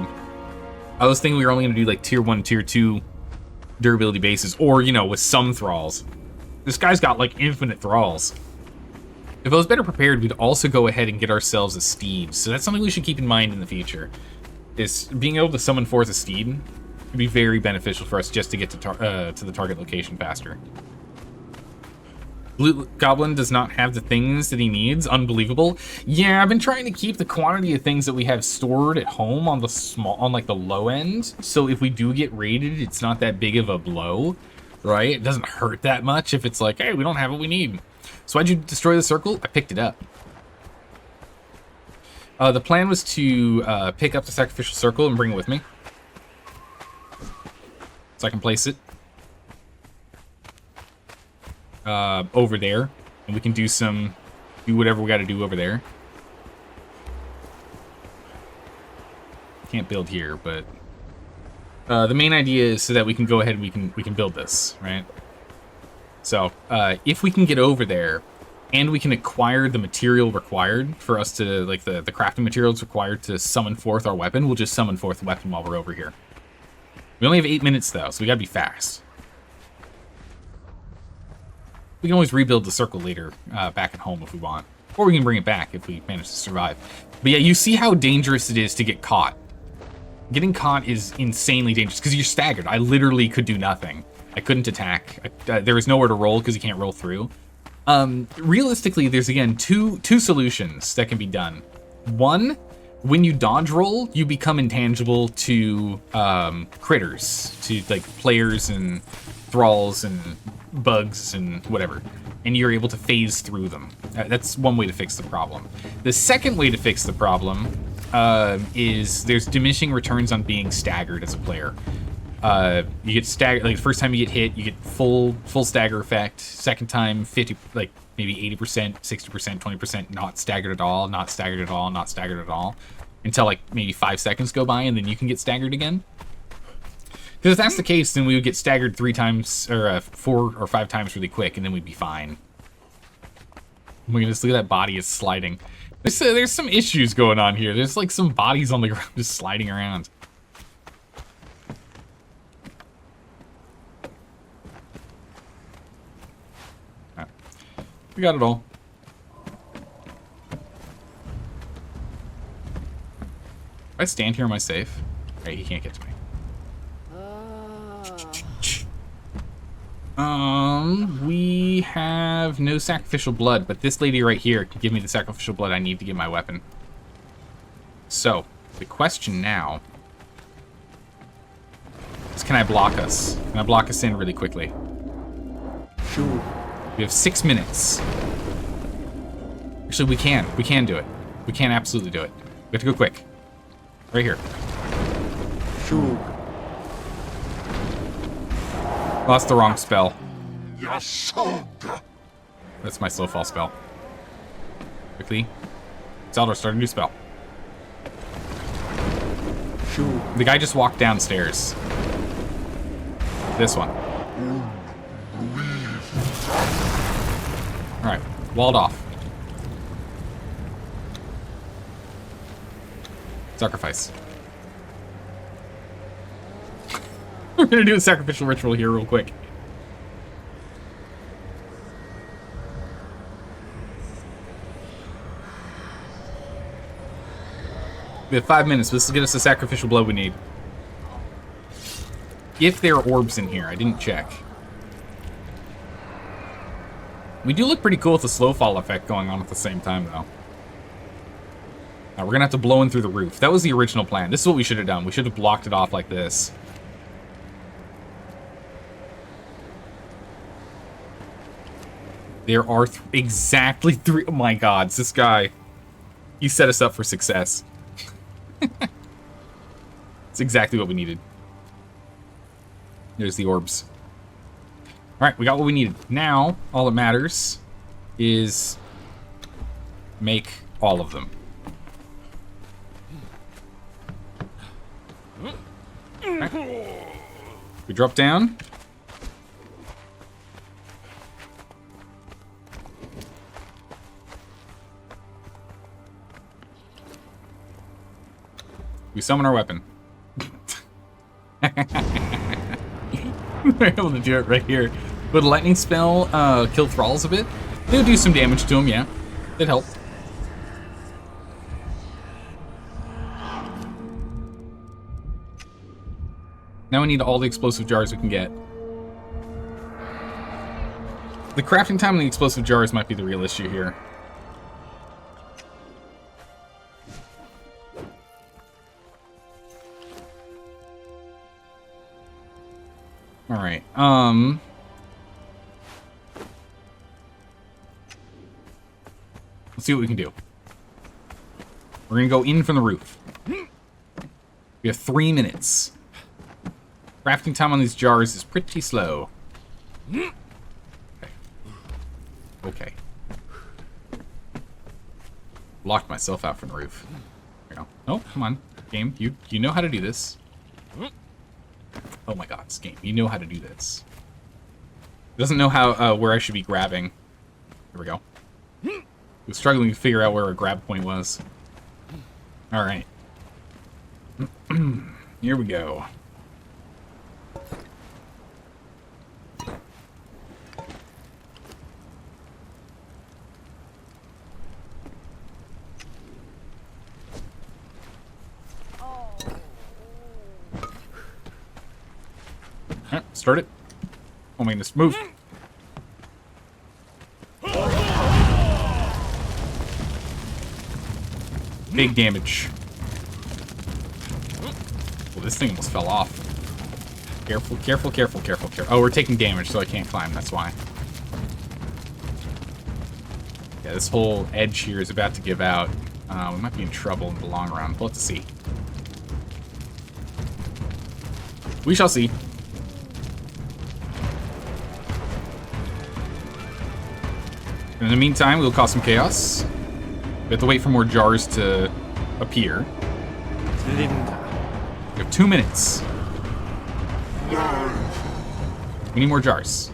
I was thinking we were only going to do like tier 1, tier 2 durability bases, or, you know, with some thralls. This guy's got like infinite thralls. If I was better prepared, we'd also go ahead and get ourselves a steed. So that's something we should keep in mind in the future. Is being able to summon forth a steed would be very beneficial for us just to get to the target location faster. Blue Goblin does not have the things that he needs. Unbelievable. Yeah, I've been trying to keep the quantity of things that we have stored at home on like the low end. So if we do get raided, it's not that big of a blow, right? It doesn't hurt that much if it's like, hey, we don't have what we need. So why'd you destroy the circle? I picked it up. The plan was to pick up the sacrificial circle and bring it with me, so I can place it over there, and we can do whatever we got to do over there. Can't build here, but the main idea is so that we can go ahead and we can build this, right? So if we can get over there and we can acquire the material required for us to, like the crafting materials required to summon forth our weapon, we'll just summon forth the weapon while we're over here. We only have 8 minutes though, so we gotta be fast. We can always rebuild the circle later back at home if we want. Or we can bring it back if we manage to survive. But yeah, you see how dangerous it is to get caught. Getting caught is insanely dangerous because you're staggered. I literally could do nothing. I couldn't attack. There was nowhere to roll because you can't roll through. Realistically, there's again two solutions that can be done. One, when you dodge roll, you become intangible to critters, to like players and thralls and bugs and whatever, and you're able to phase through them. That's one way to fix the problem. The second way to fix the problem is there's diminishing returns on being staggered as a player. You get staggered, like the first time you get hit, you get full stagger effect. Second time, 50, like maybe 80%, 60%, 20% not staggered at all, not staggered at all, not staggered at all, until like maybe 5 seconds go by, and then you can get staggered again. Because if that's the case, then we would get staggered 3 times, or 4 or 5 times really quick, and then we'd be fine. Look at this, look at that body is sliding. There's some issues going on here. There's like some bodies on the ground just sliding around. Right. We got it all. If I stand here, am I safe? Right, he can't get to me. We have no sacrificial blood, but this lady right here can give me the sacrificial blood I need to get my weapon. So, the question now is, can I block us? Can I block us in really quickly? Sure. We have 6 minutes. Actually, we can. We can do it. We can absolutely do it. We have to go quick. Right here. Sure. Lost the wrong spell. Yasog. That's my slow fall spell. Quickly. Zeldor, start a new spell. Sure. The guy just walked downstairs. This one. Alright, walled off. Sacrifice. We're gonna do a sacrificial ritual here real quick. We have 5 minutes. This will get us the sacrificial blood we need. If there are orbs in here, I didn't check. We do look pretty cool with the slow fall effect going on at the same time, though. Now, we're gonna have to blow in through the roof. That was the original plan. This is what we should have done. We should have blocked it off like this. There are exactly 3. Oh my god, this guy. He set us up for success. It's exactly what we needed. There's the orbs. Alright, we got what we needed. Now, all that matters is make all of them. Right. We drop down. We summon our weapon. We're able to do it right here. Would a lightning spell kill thralls a bit? It would do some damage to them, yeah. It'd help. Now we need all the explosive jars we can get. The crafting time on the explosive jars might be the real issue here. Alright, let's see what we can do. We're gonna go in from the roof. We have 3 minutes. Crafting time on these jars is pretty slow. Okay. Locked myself out from the roof. There we go. Oh, come on. Game, you know how to do this. Oh my god, this game. You know how to do this. It doesn't know how where I should be grabbing. Here we go. I was struggling to figure out where a grab point was. Alright. Here we go. Alright, start it. Oh my goodness, move. Big damage. Well, this thing almost fell off. Careful, careful, careful, careful, careful. Oh, we're taking damage, so I can't climb, that's why. Yeah, this whole edge here is about to give out. We might be in trouble in the long run, but let's see. We shall see. In the meantime, we'll cause some chaos. We have to wait for more jars to appear. We have 2 minutes. We need more jars.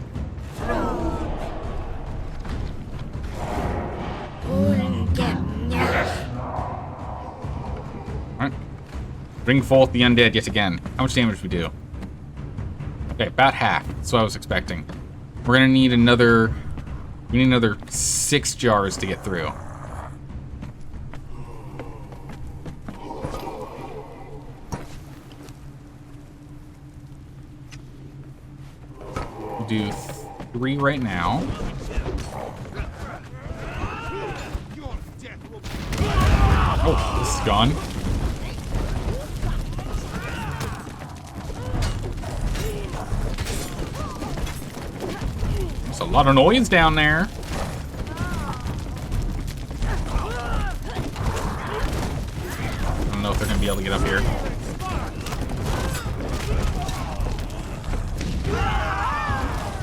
Alright. Bring forth the undead yet again. How much damage we do? Okay, about half. That's what I was expecting. We're gonna need another... We need another 6 jars to get through. We'll do 3 right now. Oh, this is gone. There's a lot of noise down there. I don't know if they're gonna be able to get up here.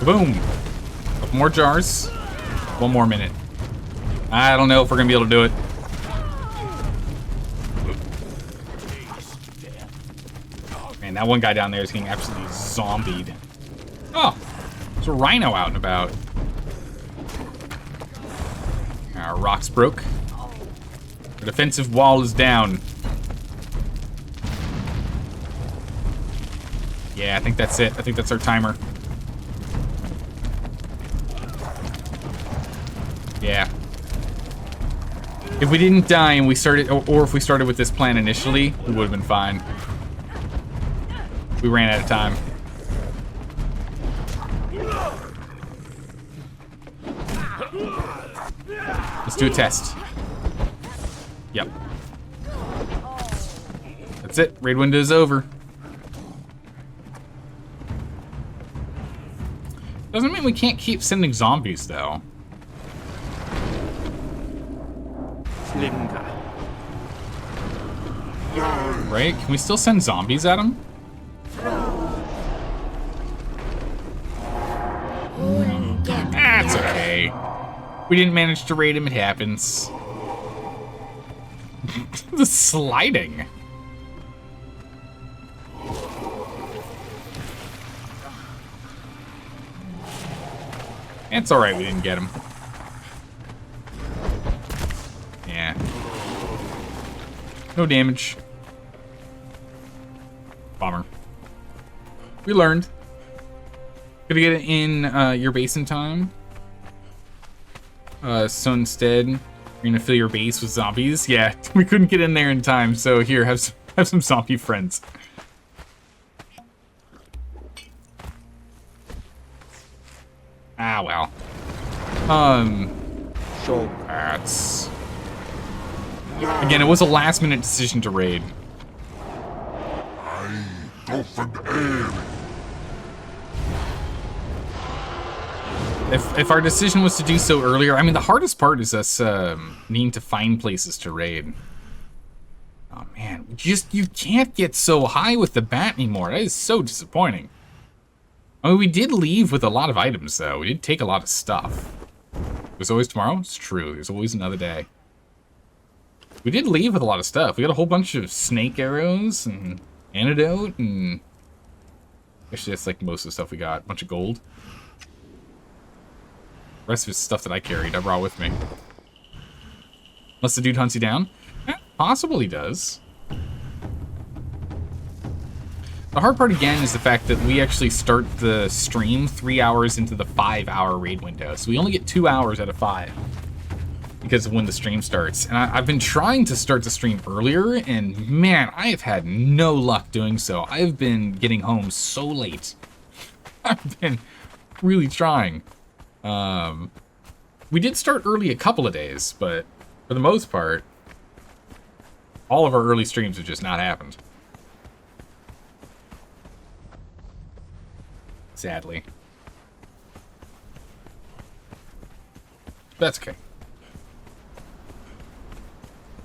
Boom! Couple more jars. 1 more minute. I don't know if we're gonna be able to do it. Man, that one guy down there is getting absolutely zombied. Oh! There's a rhino out and about. Our rocks broke. The defensive wall is down. Yeah, I think that's it. I think that's our timer. Yeah. If we didn't die and we started, or if we started with this plan initially, we would have been fine. We ran out of time. Let's do a test. Yep. That's it. Raid window is over. Doesn't mean we can't keep sending zombies, though. Right? Can we still send zombies at him? That's okay. We didn't manage to raid him, it happens. The sliding. It's alright we didn't get him. Yeah. No damage. Bummer. We learned. Gonna get it in your base in time. So instead, you're gonna fill your base with zombies. Yeah, we couldn't get in there in time, so here, have some zombie friends. Ah, well. Show. That's... Again, it was a last-minute decision to raid. If our decision was to do so earlier, I mean, the hardest part is us needing to find places to raid. Oh man, you can't get so high with the bat anymore. That is so disappointing. I mean, we did leave with a lot of items, though. We did take a lot of stuff. There's always tomorrow? It's true. There's always another day. We did leave with a lot of stuff. We got a whole bunch of snake arrows and antidote and... Actually, that's like most of the stuff we got. A bunch of gold. The rest of it's stuff that I carried, I brought with me. Unless the dude hunts you down? Eh, possible he does. The hard part, again, is the fact that we actually start the stream 3 hours into the 5-hour raid window. So we only get 2 hours out of 5 because of when the stream starts. And I've been trying to start the stream earlier, and man, I have had no luck doing so. I've been getting home so late. I've been really trying. We did start early a couple of days, but for the most part, all of our early streams have just not happened. Sadly. That's okay.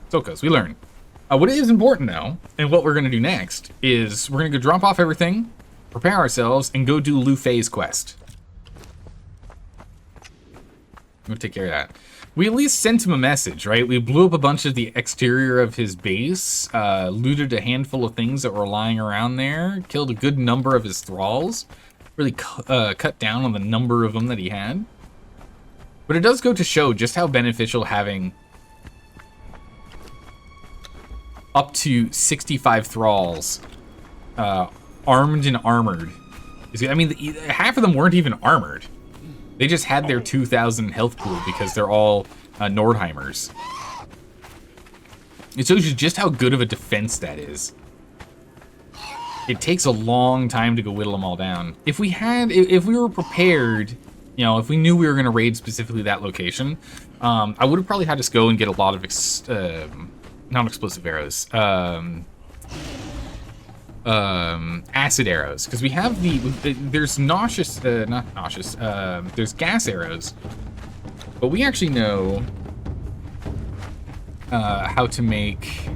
So goes, we learn. What is important now, and what we're going to do next, is we're going to go drop off everything, prepare ourselves, and go do Lu Fei's quest. I'm going to take care of that. We at least sent him a message, right? We blew up a bunch of the exterior of his base, looted a handful of things that were lying around there, killed a good number of his thralls, really cut down on the number of them that he had. But it does go to show just how beneficial having up to 65 thralls armed and armored is. I mean, half of them weren't even armored. They just had their 2,000 health pool because they're all Nordheimers. It shows you just how good of a defense that is. It takes a long time to go whittle them all down. If we were prepared, you know, if we knew we were going to raid specifically that location, I would have probably had us go and get a lot of non-explosive arrows. Acid arrows, because we have there's nauseous, not nauseous, there's gas arrows, but we actually know how to make,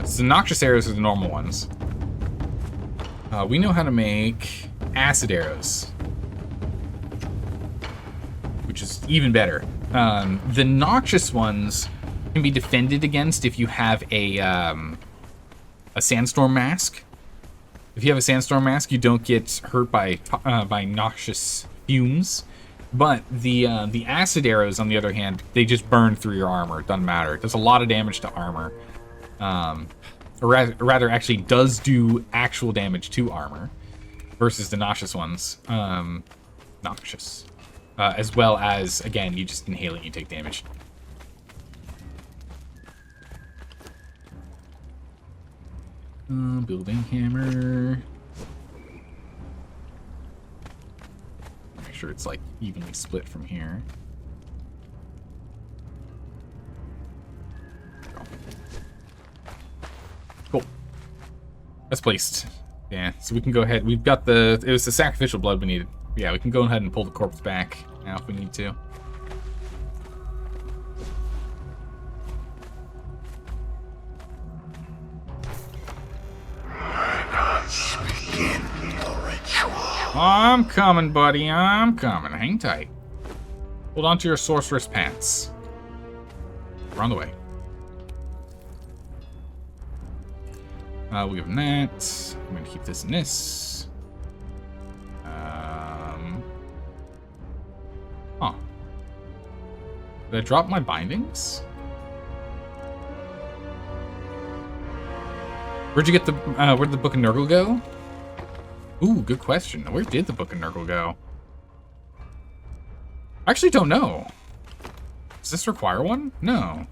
so noxious arrows are the normal ones. We know how to make acid arrows, which is even better. The noxious ones can be defended against if you have a sandstorm mask. If you have a sandstorm mask, you don't get hurt by noxious fumes. But the acid arrows, on the other hand, they just burn through your armor. It doesn't matter. It does a lot of damage to armor. Or rather, actually does do actual damage to armor versus the noxious ones. Noxious. As well as, again, you just inhale it, you take damage. Building hammer. Make sure it's like evenly split from here. Cool. That's placed. Yeah, so we can go ahead. We've got it was the sacrificial blood we needed. Yeah, we can go ahead and pull the corpse back now if we need to. I'm coming, buddy. I'm coming. Hang tight. Hold on to your sorceress pants. We're on the way. We'll give him that. I'm going to keep this and this. Huh. Did I drop my bindings? Where'd you get the, where'd the Book of Nurgle go? Ooh, good question. Where did the Book of Nurgle go? I actually don't know. Does this require one? No.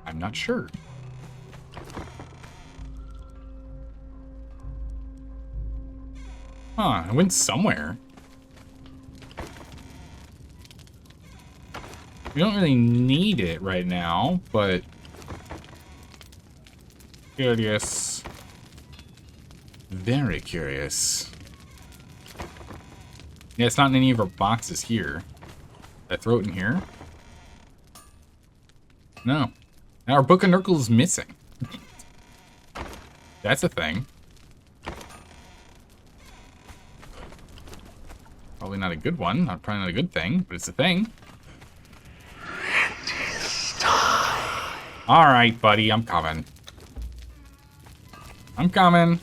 I'm not sure. Huh, I went somewhere. We don't really need it right now, but curious. Very curious. Yeah, it's not in any of our boxes here. Did I throw it in here? No. Now our Book of Nurgle is missing. That's a thing. Probably not a good one. Probably not a good thing, but it's a thing. All right, buddy, I'm coming. I'm coming.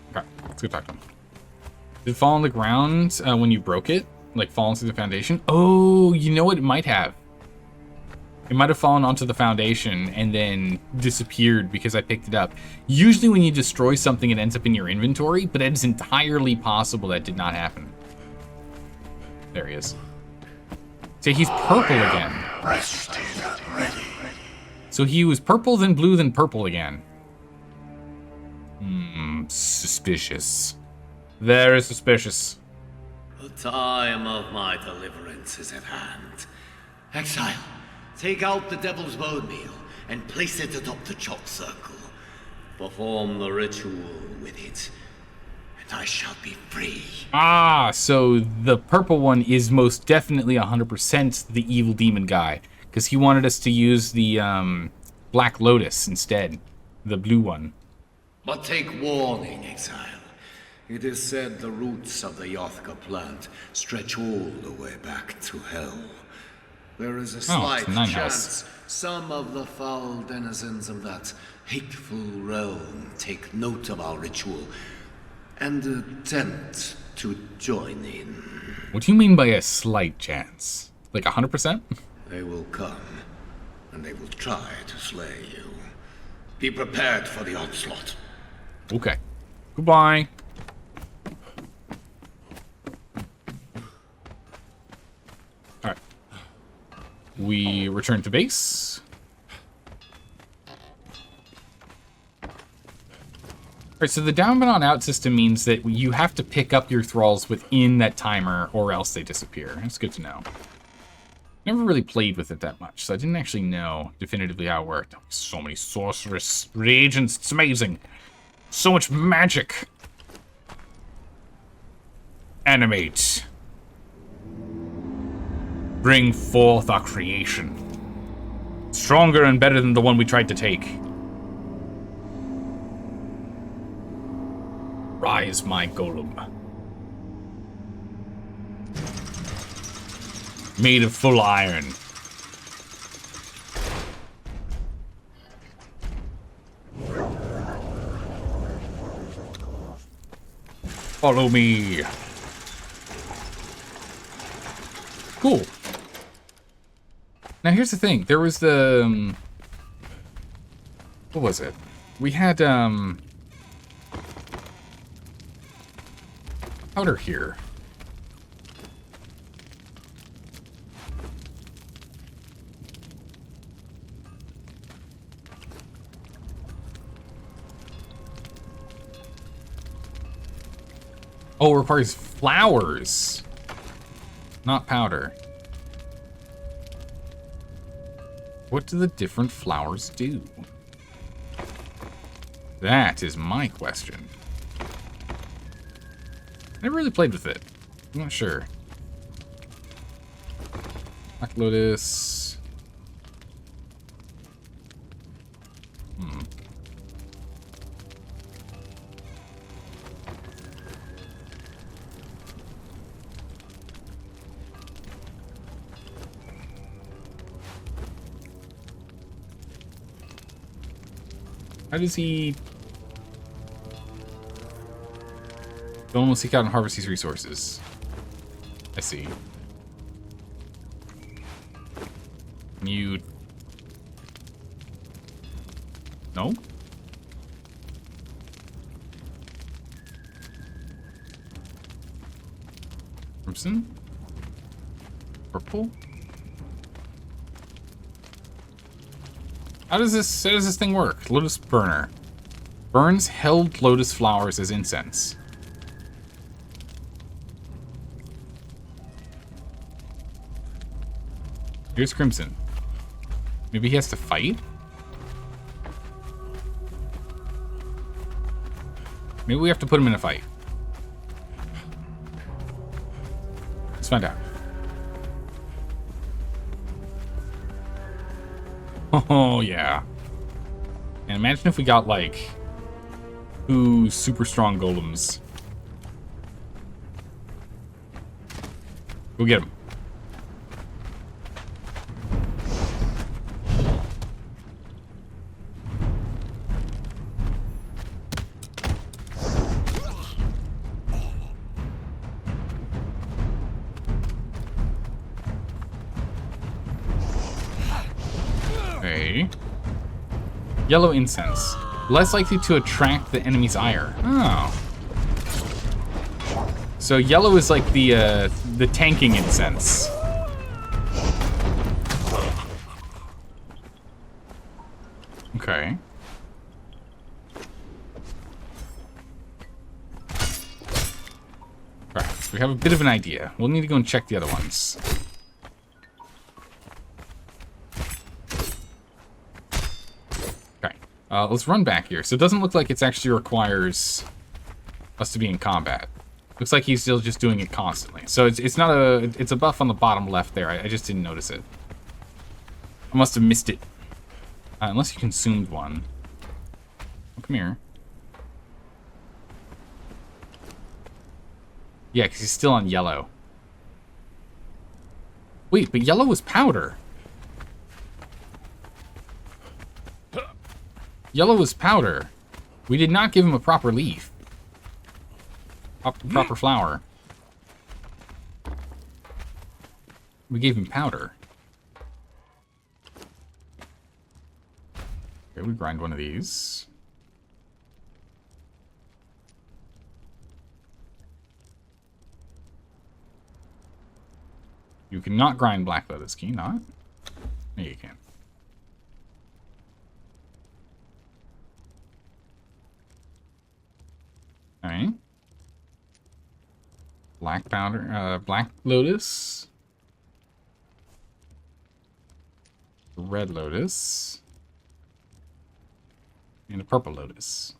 Okay, let's go talk to him. Did it fall on the ground when you broke it? Like fall into the foundation? Oh, you know what it might have? It might have fallen onto the foundation and then disappeared because I picked it up. Usually when you destroy something, it ends up in your inventory, but it's entirely possible that did not happen. There he is. So he's purple again. Rested and ready. So he was purple, then blue, then purple again. Suspicious. Very suspicious. The time of my deliverance is at hand. Exile, take out the devil's bone meal and place it atop the chalk circle. Perform the ritual with it, and I shall be free. Ah, so the purple one is most definitely 100% the evil demon guy, because he wanted us to use the Black Lotus instead, the blue one. But take warning, Exile. It is said the roots of the Yothka plant stretch all the way back to hell. There is a slight chance some of the foul denizens of that hateful realm take note of our ritual and attempt to join in. What do you mean by a slight chance? Like 100%? They will come, and they will try to slay you. Be prepared for the onslaught. Okay. Goodbye. Alright. We return to base. Alright, so the down but not out system means that you have to pick up your thralls within that timer or else they disappear. That's good to know. Never really played with it that much, so I didn't actually know definitively how it worked. So many sorceress reagents, it's amazing. So much magic. Animate. Bring forth our creation. Stronger and better than the one we tried to take. Rise, my golem. Made of full iron. Follow me. Cool. Now here's the thing. There was the... what was it? We had, powder here. Oh, it requires flowers, not powder. What do the different flowers do? That is my question. Never really played with it. I'm not sure. Black Lotus. How does he... Don't almost seek out and harvest these resources. I see. You... No? Crimson? Purple? How does this thing work? Lotus burner. Burns held lotus flowers as incense. Here's Crimson. Maybe he has to fight? Maybe we have to put him in a fight. Let's find out. Oh, yeah. And imagine if we got, like, 2 super strong golems. Go get him. Okay. Yellow incense. Less likely to attract the enemy's ire. Oh. So yellow is like the tanking incense. Okay. Alright, so we have a bit of an idea. We'll need to go and check the other ones. Let's run back here. So it doesn't look like it actually requires us to be in combat. Looks like he's still just doing it constantly. So it's not a... It's a buff on the bottom left there. I just didn't notice it. I must have missed it. Unless you consumed one. Oh, come here. Yeah, because he's still on yellow. Wait, but yellow was powder. Yellow was powder. We did not give him a proper leaf. Proper flower. We gave him powder. Okay, we grind one of these. You cannot grind Black Lotus. Can you not? Yeah, you can. Alright. Black powder, Black Lotus. Red Lotus. And a Purple Lotus.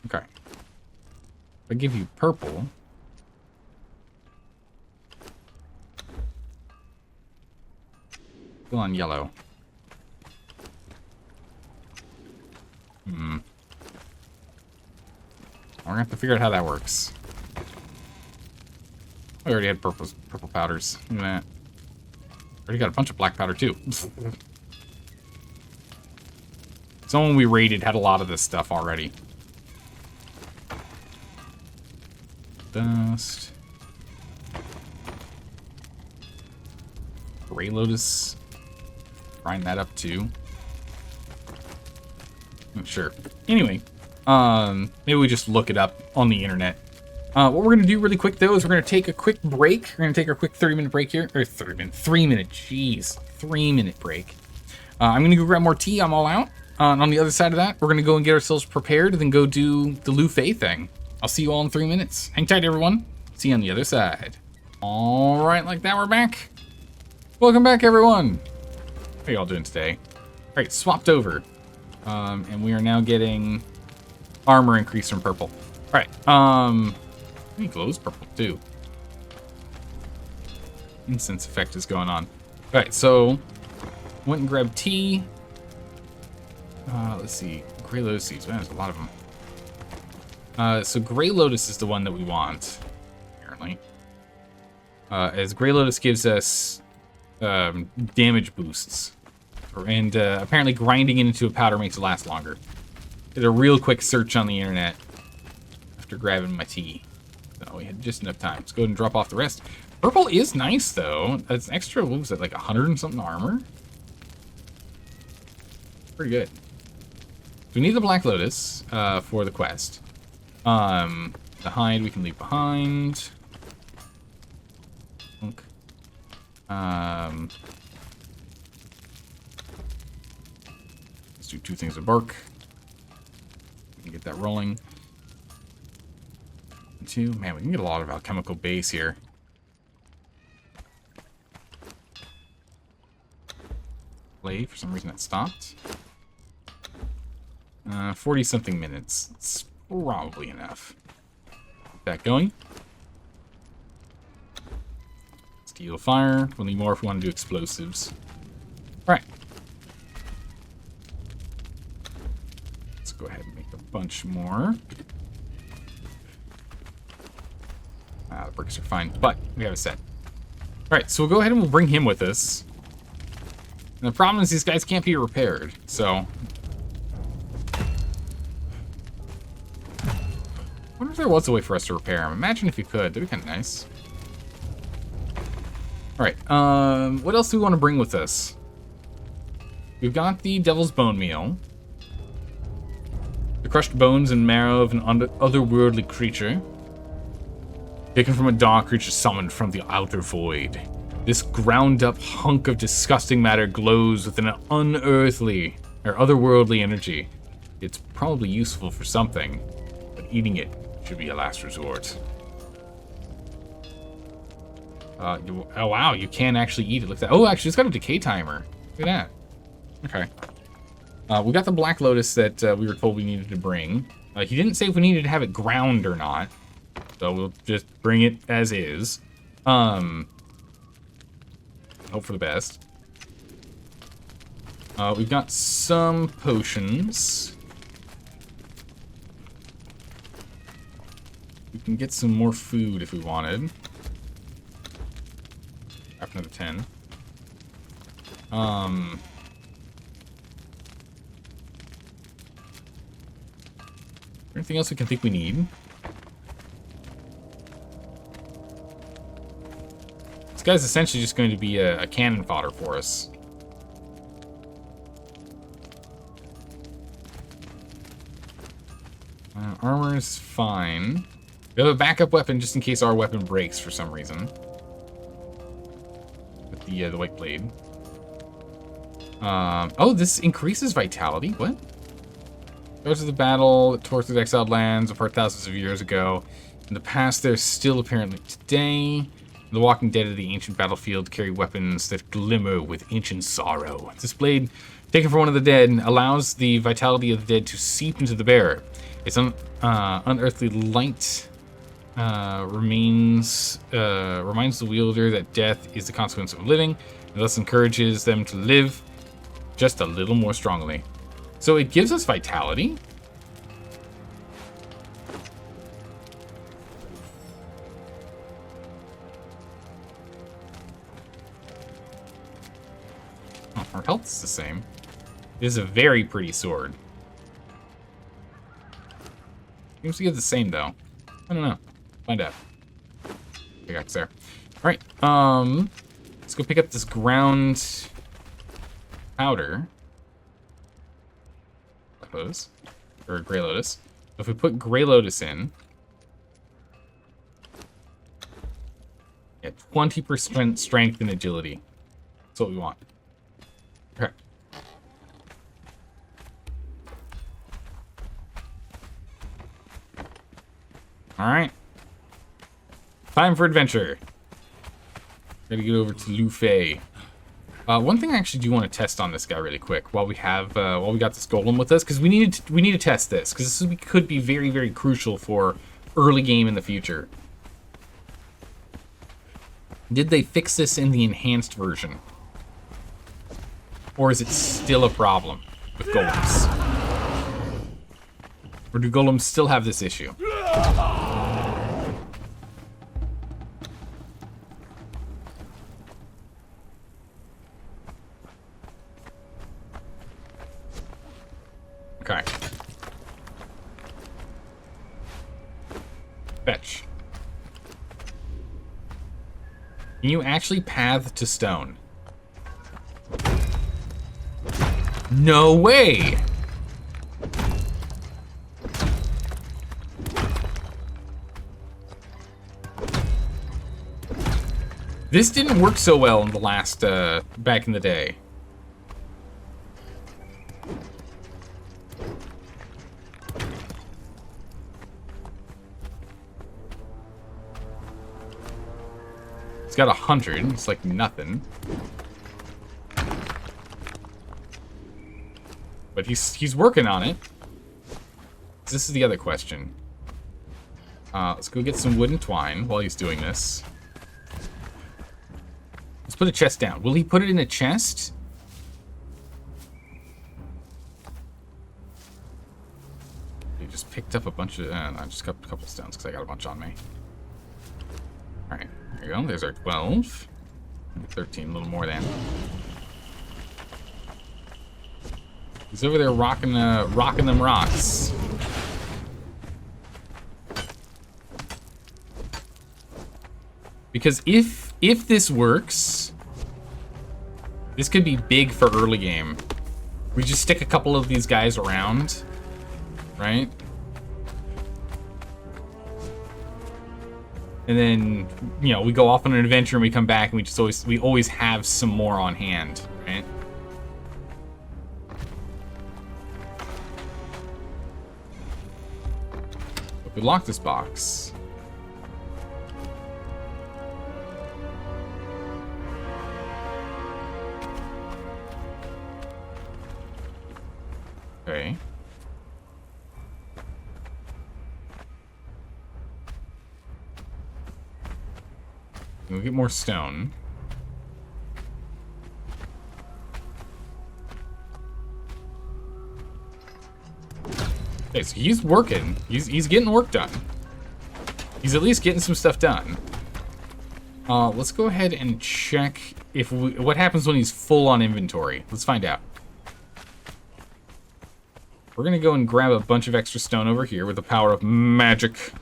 Okay. If I give you purple... Still on yellow. We're gonna have to figure out how that works. We already had purple powders. Look at that. Already got a bunch of black powder too. Someone we raided had a lot of this stuff already. Dust. Gray Lotus. Grind that up too. Sure. Anyway, maybe we just look it up on the internet. What we're gonna do really quick though is we're gonna take a quick break. We're gonna take our quick 30-minute break here, or 3-minute. Jeez, 3-minute break. I'm gonna go grab more tea. I'm all out. And on the other side of that, we're gonna go and get ourselves prepared, and then go do the Lu Fei thing. I'll see you all in 3 minutes. Hang tight, everyone. See you on the other side. All right, like that, we're back. Welcome back, everyone. How y'all doing today? All right, swapped over. And we are now getting armor increase from purple. All right. He glows purple too. Incense effect is going on. All right, so went and grabbed tea. Let's see, Gray Lotus seeds. Man, there's a lot of them. So Gray Lotus is the one that we want, apparently. As Gray Lotus gives us damage boosts. And apparently grinding it into a powder makes it last longer. Did a real quick search on the internet after grabbing my tea. So we had just enough time. Let's go ahead and drop off the rest. Purple is nice, though. That's extra, what was that, like 100 and something armor? Pretty good. We need the Black Lotus for the quest. The hide we can leave behind. Okay. Let's do 2 things of bark. We can get that rolling. 2. Man, we can get a lot of alchemical base here. Play, for some reason that stopped. 40-something minutes. It's probably enough. Get that going. Steel fire. We'll need more if we want to do explosives. Alright. Let's go ahead and make a bunch more. The bricks are fine, but we have a set. Alright, so we'll go ahead and we'll bring him with us. And the problem is these guys can't be repaired, so... I wonder if there was a way for us to repair them. Imagine if you could. That'd be kind of nice. Alright, what else do we want to bring with us? We've got the Devil's Bone Meal. The crushed bones and marrow of an otherworldly creature. Taken from a dark creature summoned from the outer void. This ground-up hunk of disgusting matter glows with an unearthly or otherworldly energy. It's probably useful for something, but eating it should be a last resort. Oh wow, you can actually eat it. Look at that. Oh, actually, it's got a decay timer. Look at that. Okay. We got the Black Lotus that we were told we needed to bring. He didn't say if we needed to have it ground or not. So we'll just bring it as is. Hope for the best. We've got some potions. We can get some more food if we wanted. Grab another 10. Anything else we can think we need? This guy's essentially just going to be a cannon fodder for us. Armor is fine. We have a backup weapon just in case our weapon breaks for some reason. With the white blade. Oh, this increases vitality? What? Goes to the battle that tore through the exiled lands apart thousands of years ago. In the past, there's still apparently today. The walking dead of the ancient battlefield carry weapons that glimmer with ancient sorrow. This blade, taken from one of the dead, allows the vitality of the dead to seep into the bearer. Its unearthly light reminds the wielder that death is the consequence of living, and thus encourages them to live just a little more strongly. So it gives us vitality. Oh, our health is the same. It is a very pretty sword. Seems to get the same though. I don't know. Find out. Pickaxe there. Alright, let's go pick up this ground powder. Lotus. Or Gray Lotus. If we put Gray Lotus in, yeah, 20% strength and agility. That's what we want. Okay. Alright. Time for adventure. Gotta get over to Lufei. One thing I actually do want to test on this guy really quick while we got this golem with us, because we need to test this, because this could be very, very crucial for early game in the future. Did they fix this in the enhanced version? Or is it still a problem with golems? Or do golems still have this issue? Okay. Fetch. Can you actually path to stone? No way! This didn't work so well in the last, back in the day. It's got 100. It's like nothing. But he's working on it. This is the other question. Let's go get some wood and twine while he's doing this. Let's put a chest down. Will he put it in a chest? He just picked up a bunch of... I just got a couple stones because I got a bunch on me. Alright, there you go. There's our 12. 13, a little more than. He's over there rocking them rocks. Because if this works, this could be big for early game. We just stick a couple of these guys around, right? And then, you know, we go off on an adventure and we come back and we always have some more on hand, right? If we lock this box. Okay. We'll get more stone. Okay, so he's working. He's getting work done. He's at least getting some stuff done. Let's go ahead and check what happens when he's full on inventory. Let's find out. We're gonna go and grab a bunch of extra stone over here with the power of magic,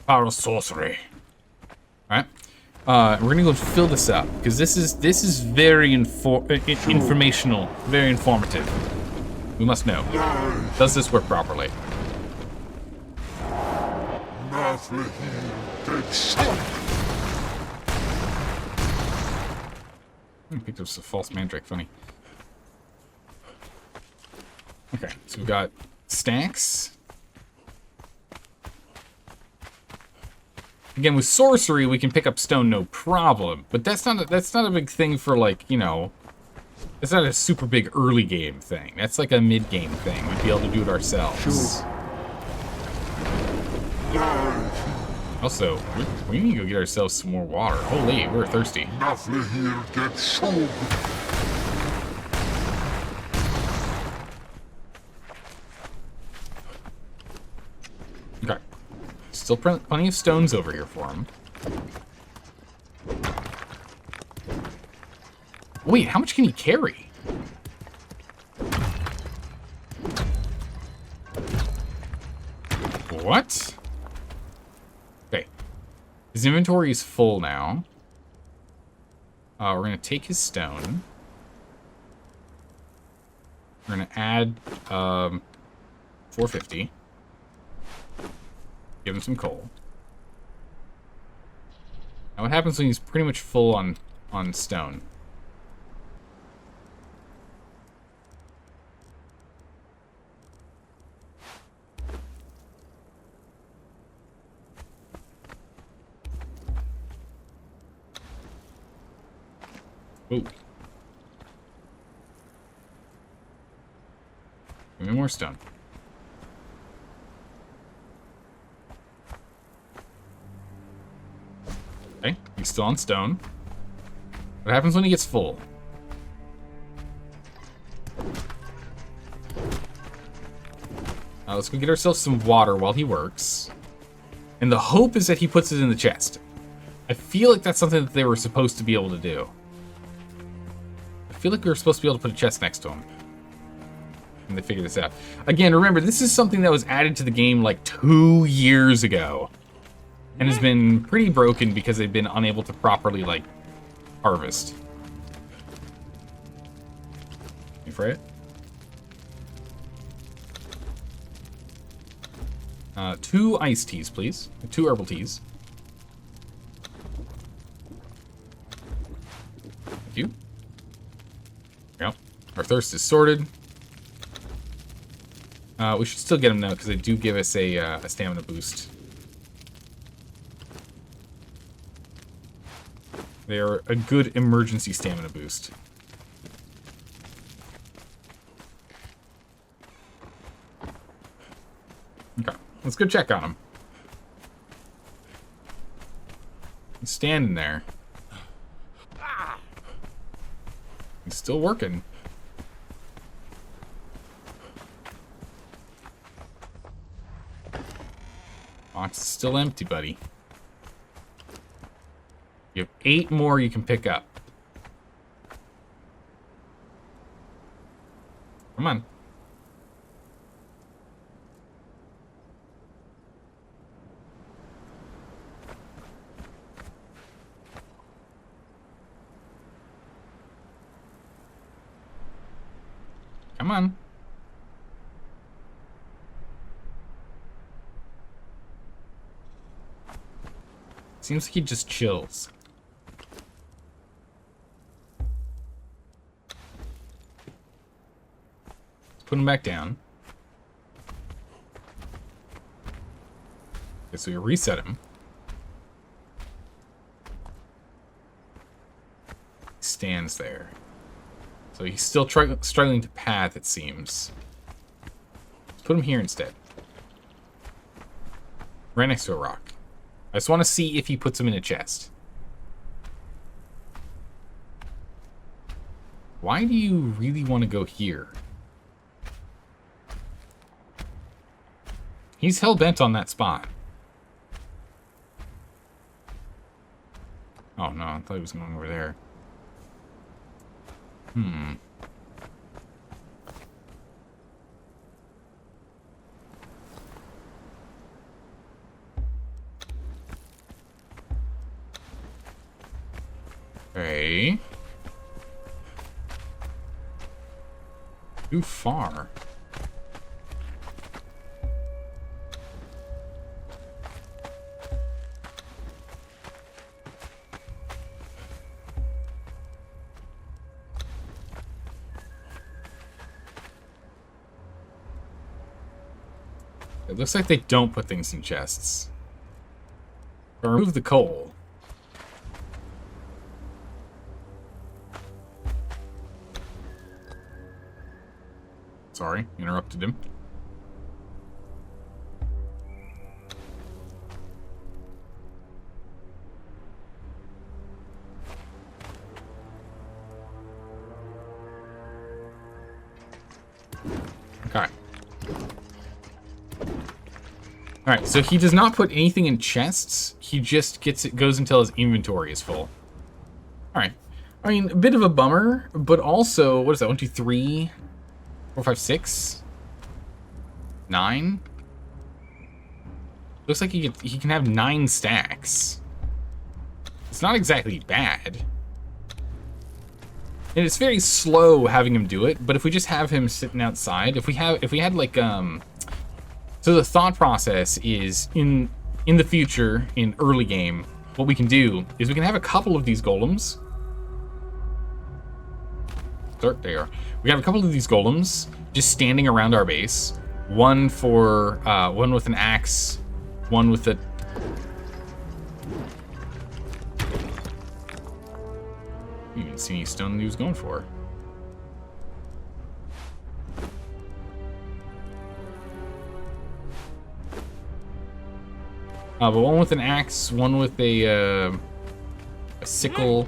power of sorcery. All right. We're gonna go and fill this up because this is very informational, very informative. We must know. Does this work properly? Picked up some false mandrake. Funny. Okay, so we've got stacks. Again, with sorcery, we can pick up stone no problem, but that's not a big thing for, like, you know, it's not a super big early game thing. That's like a mid game thing. We'd be able to do it ourselves. Also, we need to go get ourselves some more water. Holy, we're thirsty. Okay. Still plenty of stones over here for him. Wait, how much can he carry? What? Okay. His inventory is full now. We're going to take his stone. We're going to add 450. Give him some coal. Now what happens when he's pretty much full on stone? Ooh. Give me more stone. Okay, he's still on stone. What happens when he gets full? Let's go get ourselves some water while he works. And the hope is that he puts it in the chest. I feel like that's something that they were supposed to be able to do. I feel like we were supposed to be able to put a chest next to him. And they figured this out. Again, remember, this is something that was added to the game like 2 years ago. And has been pretty broken because they've been unable to properly, like, harvest. You fry it? 2 iced teas, please. 2 herbal teas. Thank you. Yep. Our thirst is sorted. We should still get them though, because they do give us a stamina boost. They are a good emergency stamina boost. Okay, let's go check on him. He's standing there. He's still working. Box is still empty, buddy. You have 8 more you can pick up. Come on. Come on. Seems like he just chills. Let's put him back down. Okay, so we reset him. He stands there. So he's still struggling to path, it seems. Let's put him here instead. Right next to a rock. I just want to see if he puts him in a chest. Why do you really want to go here? He's hell-bent on that spot. Oh no, I thought he was going over there. Okay. Too far. It looks like they don't put things in chests. Or remove the coal. Sorry, interrupted him. Okay. Alright, so he does not put anything in chests. He just goes until his inventory is full. Alright. I mean, a bit of a bummer, but also, what is that? 1, 2, 3, 4, 5, 6, 9. Looks like he can have 9 stacks. It's not exactly bad. And it's very slow having him do it, but if we just have him sitting outside, if we had like so the thought process is in the future, in early game, what we can do is we can have a couple of these golems. There they are. We have a couple of these golems just standing around our base. One with an axe, one with a... You didn't see any stone that he was going for. But one with an axe, one with a sickle,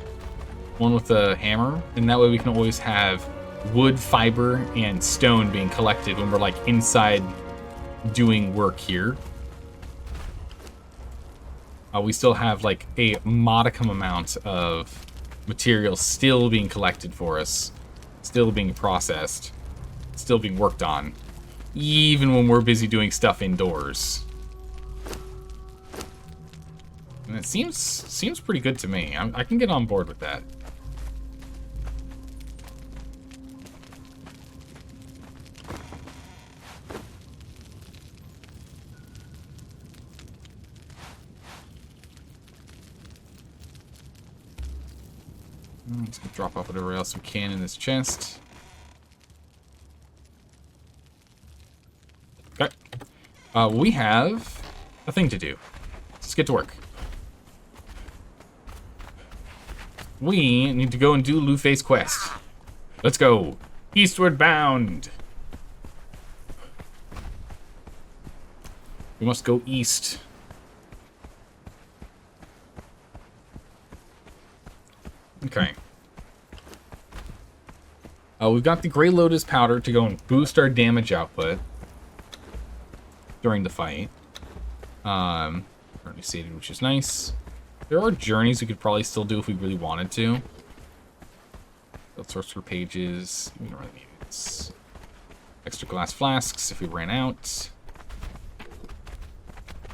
one with a hammer, and that way we can always have wood, fiber, and stone being collected when we're like inside doing work here. We still have like a modicum amount of material still being collected for us, still being processed, still being worked on, even when we're busy doing stuff indoors. And it seems pretty good to me. I can get on board with that. Let's drop off whatever else we can in this chest. Okay. We have a thing to do. Let's get to work. We need to go and do Lu-Fei's quest. Let's go. Eastward bound. We must go east. Okay. We've got the Grey Lotus powder to go and boost our damage output during the fight. Currently stated, which is nice. There are journeys we could probably still do if we really wanted to. Build sorcerer pages. We don't really need it. Extra glass flasks if we ran out.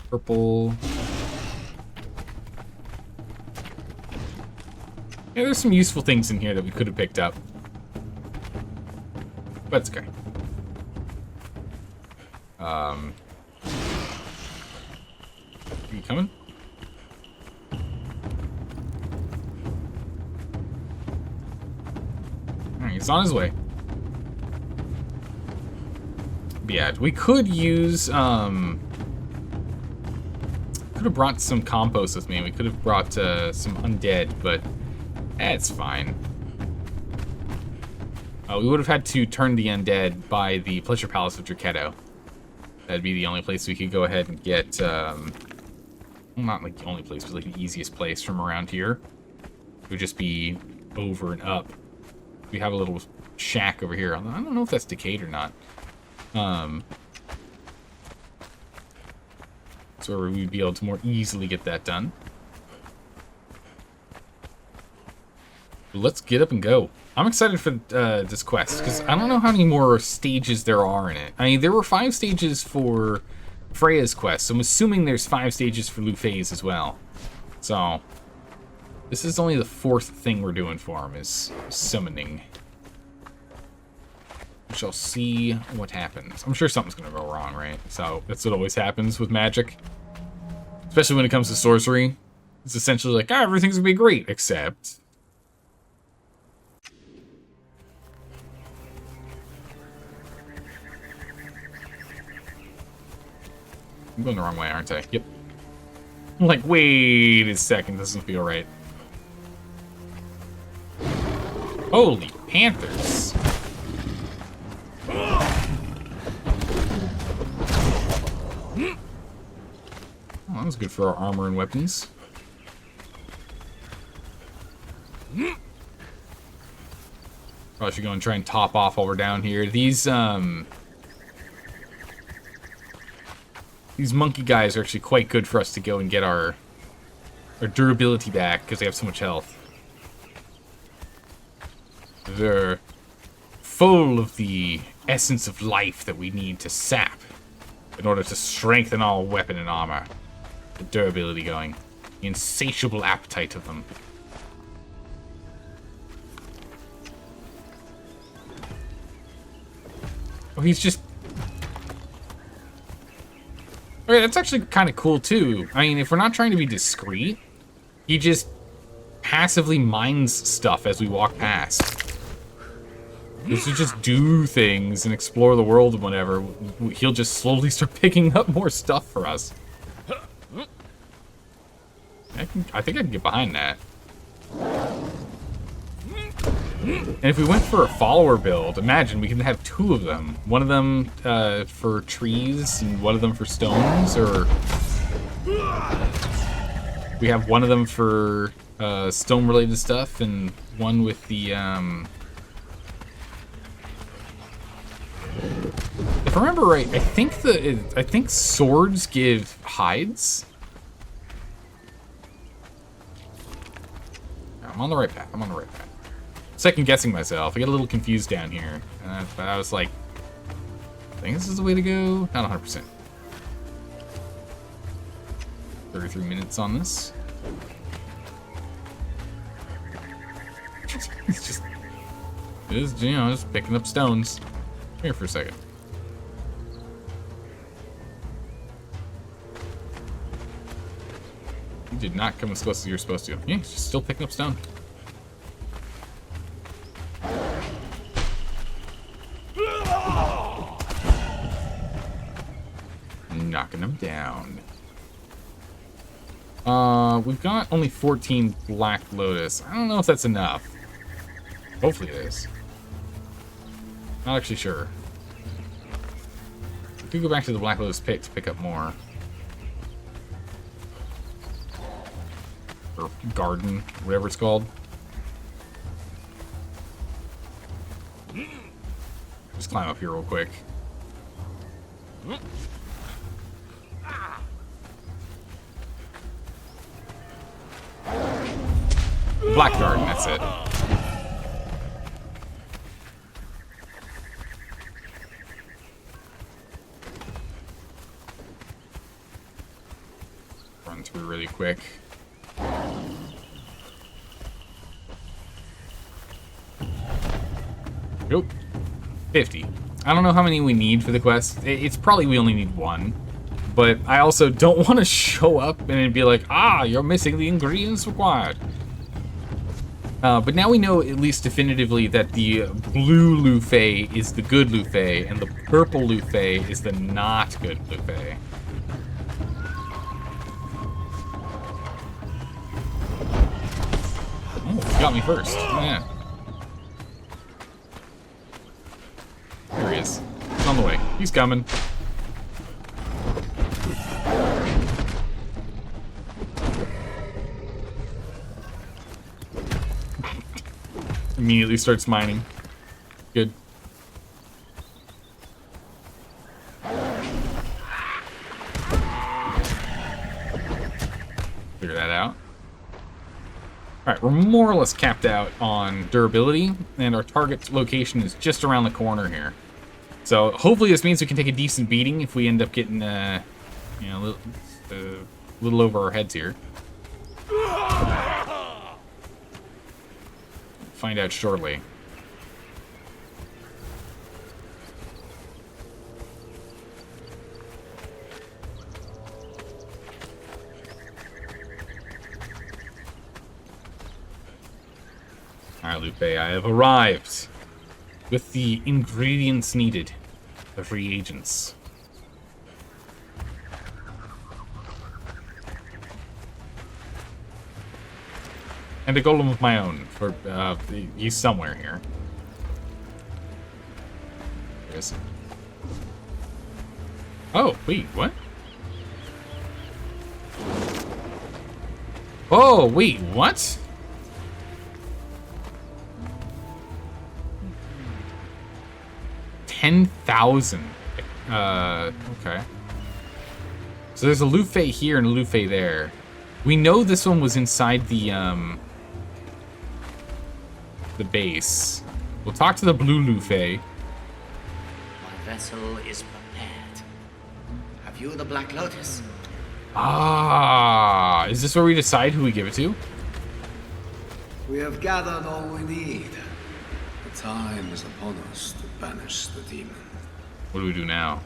Purple. Yeah, there's some useful things in here that we could have picked up. But it's okay. Are you coming? Alright, he's on his way. But yeah, we could use, could have brought some compost with me. We could have brought some undead, but it's fine. We would have had to turn the undead by the Pleasure Palace of Draketo. That'd be the only place we could go ahead and get, well, not like the only place, but like the easiest place from around here. It would just be over and up. We have a little shack over here. I don't know if that's decayed or not. So we'd be able to more easily get that done. Let's get up and go. I'm excited for this quest, because I don't know how many more stages there are in it. I mean, there were 5 stages for Freya's quest, so I'm assuming there's 5 stages for Lu-Fei's as well. So, this is only the 4th thing we're doing for him, is summoning. We shall see what happens. I'm sure something's going to go wrong, right? So, that's what always happens with magic. Especially when it comes to sorcery. It's essentially like, everything's going to be great, except... I'm going the wrong way, aren't I? Yep. I'm like, wait a second, this doesn't feel right. Holy panthers. Oh, that was good for our armor and weapons. Probably should go and try and top off while we're down here. These monkey guys are actually quite good for us to go and get our durability back, because they have so much health. They're full of the essence of life that we need to sap in order to strengthen our weapon and armor. The durability going. The insatiable appetite of them. Oh, he's just... Okay, that's actually kind of cool, too. I mean, if we're not trying to be discreet, he just passively mines stuff as we walk past. We should just do things and explore the world and whatever. He'll just slowly start picking up more stuff for us. I think I can get behind that. And if we went for a follower build, imagine we can have 2 of them. One of them for trees and one of them for stones, or... We have one of them for stone-related stuff, and one with the. If I remember right, I think swords give hides. I'm on the right path. I'm on the right path. Second guessing myself. I get a little confused down here, but I was like, I think this is the way to go. Not 100%. 33 minutes on this. It's just, just picking up stones. Come here for a second. You did not come as close as you're supposed to. Yeah, he's just still picking up stone. Knocking them down. We've got only 14 Black Lotus. I don't know if that's enough. Hopefully it is. Not actually sure. We could go back to the Black Lotus pit to pick up more. Or garden, whatever it's called. Just climb up here real quick. Black garden, that's it. Run through really quick. Nope. 50. I don't know how many we need for the quest. It's probably we only need one. But I also don't want to show up and it'd be like, ah, you're missing the ingredients required. But now we know at least definitively that the blue Lufei is the good Lufei and the purple Lufei is the not good Lufei. Oh, you got me first. Oh, yeah. There he is. He's on the way. He's coming. Immediately starts mining. Good. Figure that out. Alright, we're more or less capped out on durability, and our target location is just around the corner here. So hopefully this means we can take a decent beating if we end up getting, a little over our heads here. Find out shortly. Alright, Lupe, I have arrived with the ingredients needed, the reagents. And a golem of my own for use somewhere here. There is. Oh, wait, what? Oh, wait, what? $10,000. Okay. So there's a Lufei here and a Lufei there. We know this one was inside the base. We'll talk to the blue Lufei. My vessel is prepared. Have you the Black Lotus? Ah, is this where we decide who we give it to? We have gathered all we need. The time is upon us to banish the demon. What do we do now?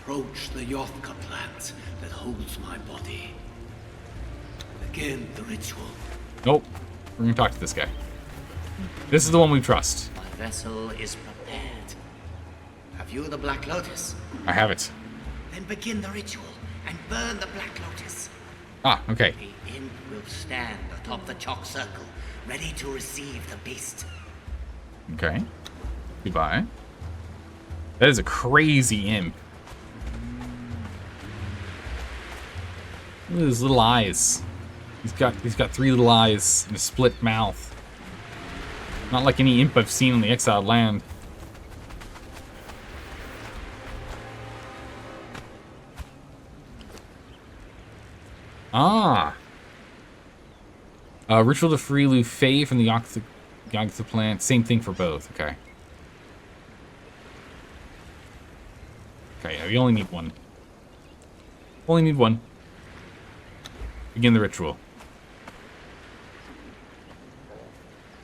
Approach the Yothka plant that holds my body. Begin the ritual. Nope. We're gonna talk to this guy. This is the one we trust. My vessel is prepared. Have you the Black Lotus? I have it. Then begin the ritual and burn the Black Lotus. Ah, okay. The imp will stand atop the chalk circle, ready to receive the beast. Okay. Goodbye. That is a crazy imp. Look at his little eyes. He's got 3 little eyes and a split mouth. Not like any imp I've seen on the exiled land. Ah. Ritual to free Lu Fei from the Yogg-Sothoth plant. Same thing for both. Okay. Okay, yeah, we only need one. Only need one. Begin the ritual.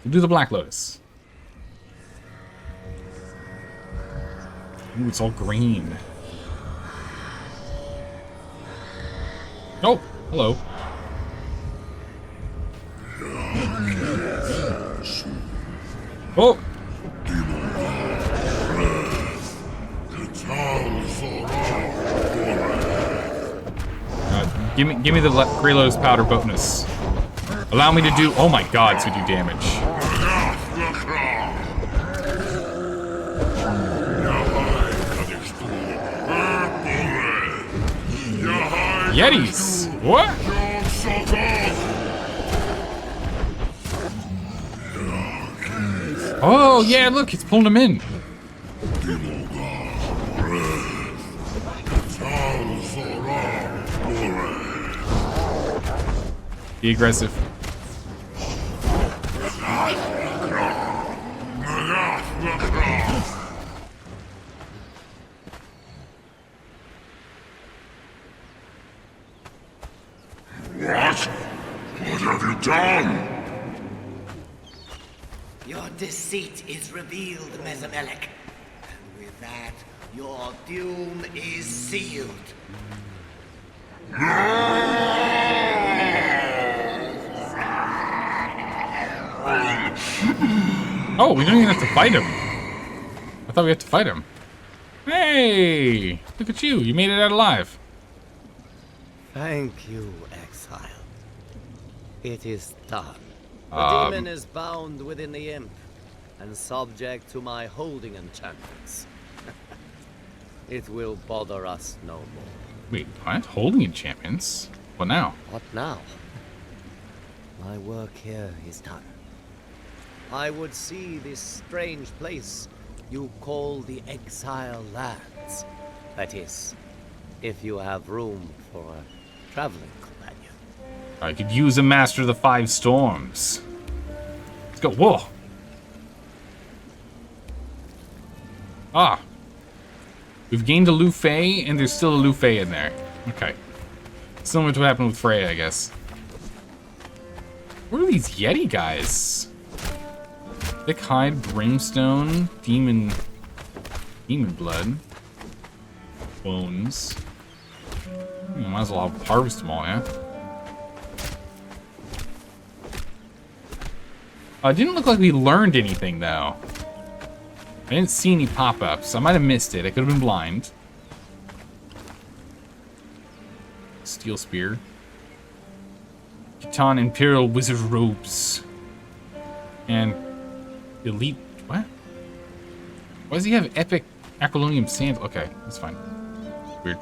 We'll do the Black Lotus. Ooh, it's all green. Oh, hello. Oh! Give me the Grey Lotus powder bonus. Allow me to do. Oh my God, to do damage. Yetis! What? Oh yeah, look, it's pulling them in. Be aggressive. What have you done? Your deceit is revealed, Mesomelech. And with that, your doom is sealed. Oh, we don't even have to fight him. I thought we had to fight him. Hey! Look at you. You made it out alive. Thank you, Exile. It is done. The demon is bound within the imp and subject to my holding enchantments. It will bother us no more. Wait, what? Holding enchantments? What now? What now? My work here is done. I would see this strange place you call the Exile Lands. That is, if you have room for a traveling companion. I could use a master of the 5 storms. Let's go. Whoa. Ah. We've gained a Lu Fei, and there's still a Lu Fei in there. Okay. Similar to what happened with Freya, I guess. What are these Yeti guys? Thick hide, brimstone, demon blood, bones. Might as well harvest them all, yeah? It didn't look like we learned anything, though. I didn't see any pop-ups. I might have missed it. I could have been blind. Steel spear. Khitan Imperial Wizard robes. And elite. What? Why does he have epic Aquilonium sand? Okay, that's fine. Weird.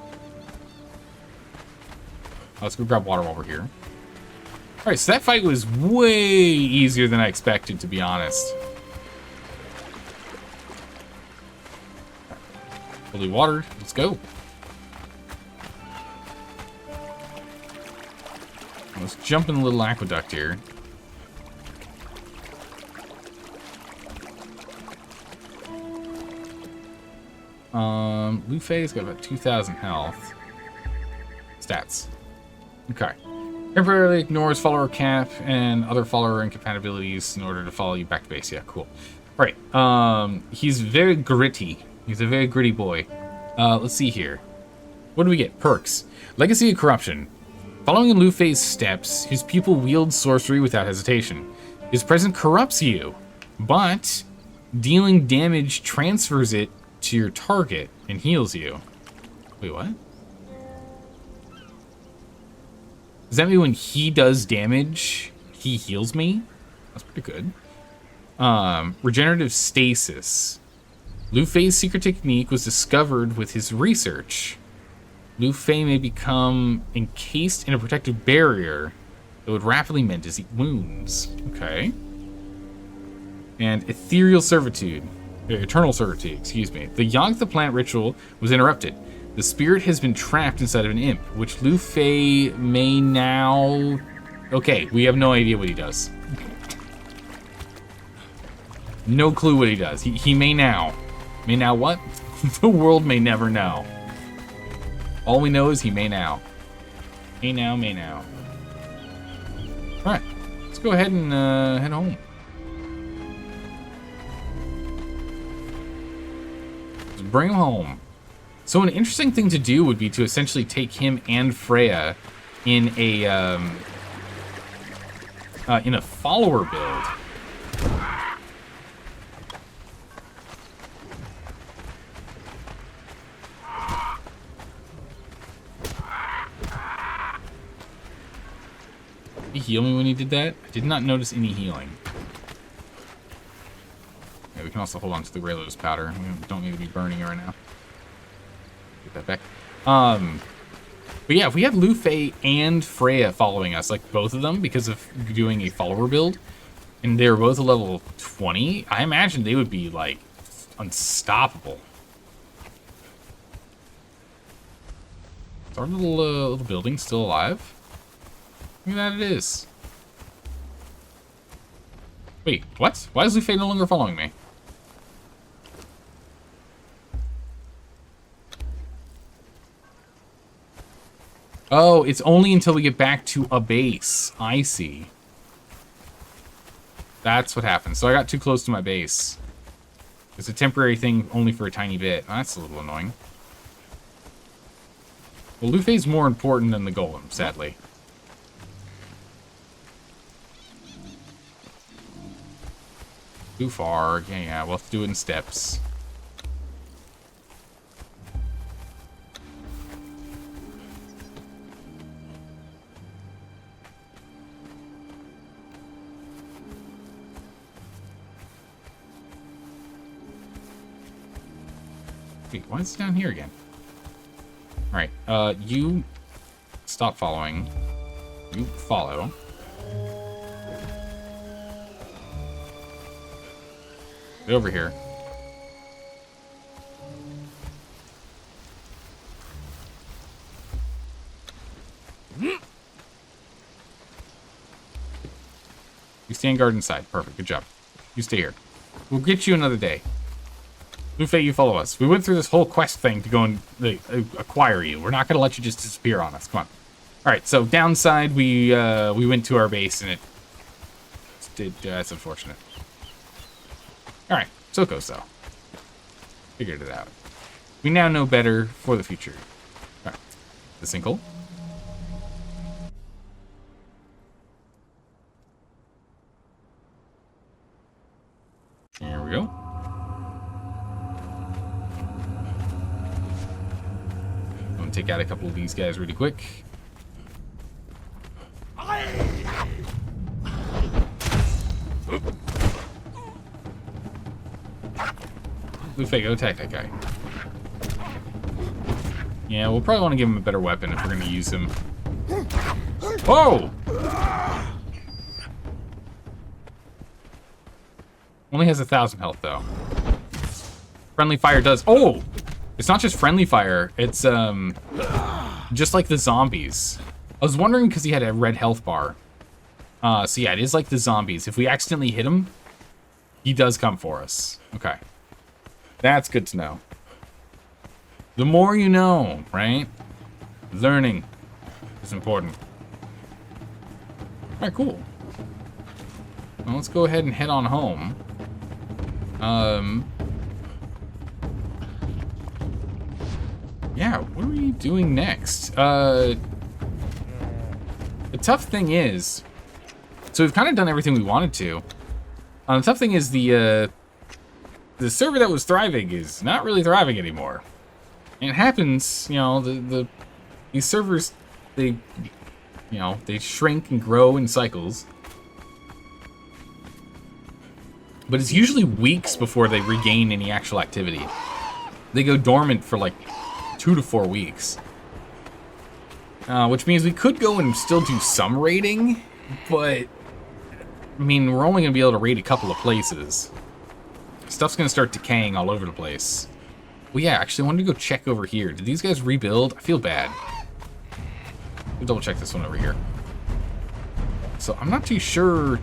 Let's go grab water while we're here. Alright, so that fight was way easier than I expected, to be honest. Holy water, let's go. Let's jump in the little aqueduct here. Lu Fei's got about 2,000 health. Stats. Okay. Temporarily ignores follower cap and other follower incompatibilities in order to follow you back to base. Yeah, cool. Alright. He's very gritty. He's a very gritty boy. Let's see here. What do we get? Perks. Legacy of Corruption. Following in Lu Fei's steps, his pupil wields sorcery without hesitation. His presence corrupts you, but dealing damage transfers it to your target and heals you. Wait, what? Does that mean when he does damage, he heals me? That's pretty good. Regenerative stasis. Lu Fei's secret technique was discovered with his research. Lu Fei may become encased in a protective barrier It would rapidly mend his wounds. Okay. And ethereal servitude. Eternal servitude, excuse me. The Yogg the plant ritual was interrupted. The spirit has been trapped inside of an imp, which Lu Fei may now... Okay, we have no idea what he does. No clue what he does. He may now. May now what? The world may never know. All we know is he may now. May now, may now. Alright, let's go ahead and head home. Let's bring him home. So an interesting thing to do would be to essentially take him and Freya in a follower build. Did he heal me when he did that? I did not notice any healing. Yeah, we can also hold on to the Raylos powder. We don't need to be burning it right now. Get that back. But yeah, if we had Lu Fei and Freya following us, like both of them, because of doing a follower build, and they were both a level 20, I imagine they would be like unstoppable. Is our little building still alive? Look at that, it is. Wait, what? Why is Lu Fei no longer following me? Oh, it's only until we get back to a base. I see. That's what happened. So I got too close to my base. It's a temporary thing only for a tiny bit. That's a little annoying. Well, Lu Fei's more important than the golem, sadly. Too far. Yeah, we'll have to do it in steps. Wait, why is it down here again? Alright, you stop following. You follow. Get over here. You stand guard inside. Perfect. Good job. You stay here. We'll get you another day. Lu Fei, you follow us. We went through this whole quest thing to go and acquire you. We're not going to let you just disappear on us. Come on. All right. So downside, we went to our base and it did. That's unfortunate. All right. So it goes though. Figured it out. We now know better for the future. All right. The sinkhole. Here we go. I'm gonna take out a couple of these guys really quick. Lu Fei, go attack that guy. Yeah, we'll probably want to give him a better weapon if we're gonna use him. Whoa! Only has 1,000 health though. Friendly fire does. Oh! It's not just friendly fire, it's just like the zombies. I was wondering because he had a red health bar. So yeah, it is like the zombies. If we accidentally hit him, he does come for us. Okay. That's good to know. The more you know, right? Learning is important. Alright, cool. Well, let's go ahead and head on home. Yeah, what are we doing next? The tough thing is, so we've kind of done everything we wanted to. The tough thing is the server that was thriving is not really thriving anymore. And it happens, you know, these servers, they shrink and grow in cycles. But it's usually weeks before they regain any actual activity. They go dormant for like 2 to 4 weeks. Which means we could go and still do some raiding but I mean, we're only gonna be able to raid a couple of places. Stuff's gonna start decaying all over the place. Well, yeah, actually, I wanted to go check over here. Did these guys rebuild? I feel bad. We'll double check this one over here. So I'm not too sure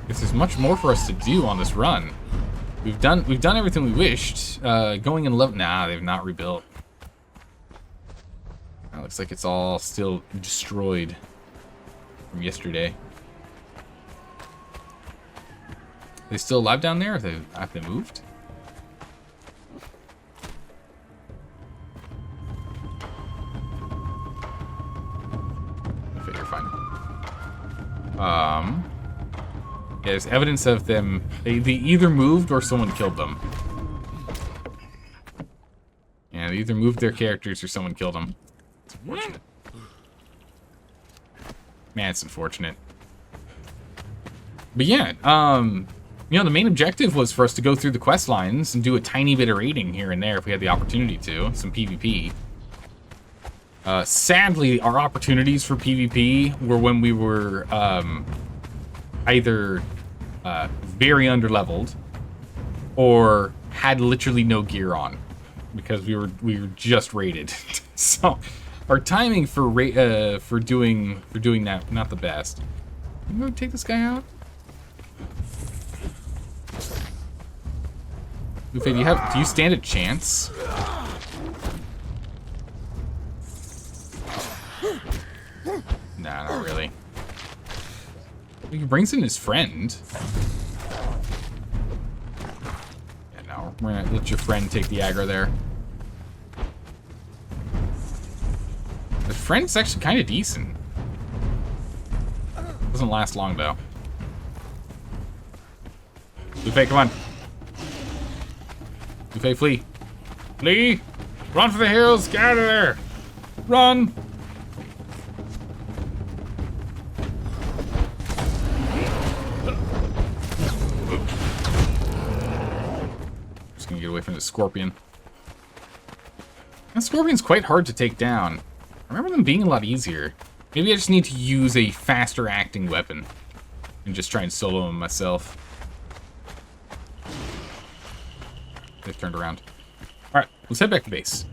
if there's much more for us to do on this run. We've done everything we wished. Going in level, nah, they've not rebuilt. It looks like it's all still destroyed from yesterday. Are they still alive down there? Have they moved? Okay, you're fine. Yeah, there's evidence of them. They either moved or someone killed them. Yeah, they either moved their characters or someone killed them. It's unfortunate. Man, it's unfortunate. But yeah, you know, the main objective was for us to go through the quest lines and do a tiny bit of raiding here and there if we had the opportunity to. Some PvP. Sadly, our opportunities for PvP were when we were either very underleveled or had literally no gear on because we were just raided. So our timing for doing that not the best. I'm gonna take this guy out. Luffy, do you stand a chance? Nah, not really. He brings in his friend. Yeah, no, we're gonna let your friend take the aggro there. The friend's actually kind of decent. Doesn't last long though. Luffy, come on. Luffy, flee. Flee! Run for the hills! Get out of there! Run! Just gonna get away from the scorpion. That scorpion's quite hard to take down. I remember them being a lot easier. Maybe I just need to use a faster acting weapon and just try and solo him myself. They've turned around. Alright, let's head back to base.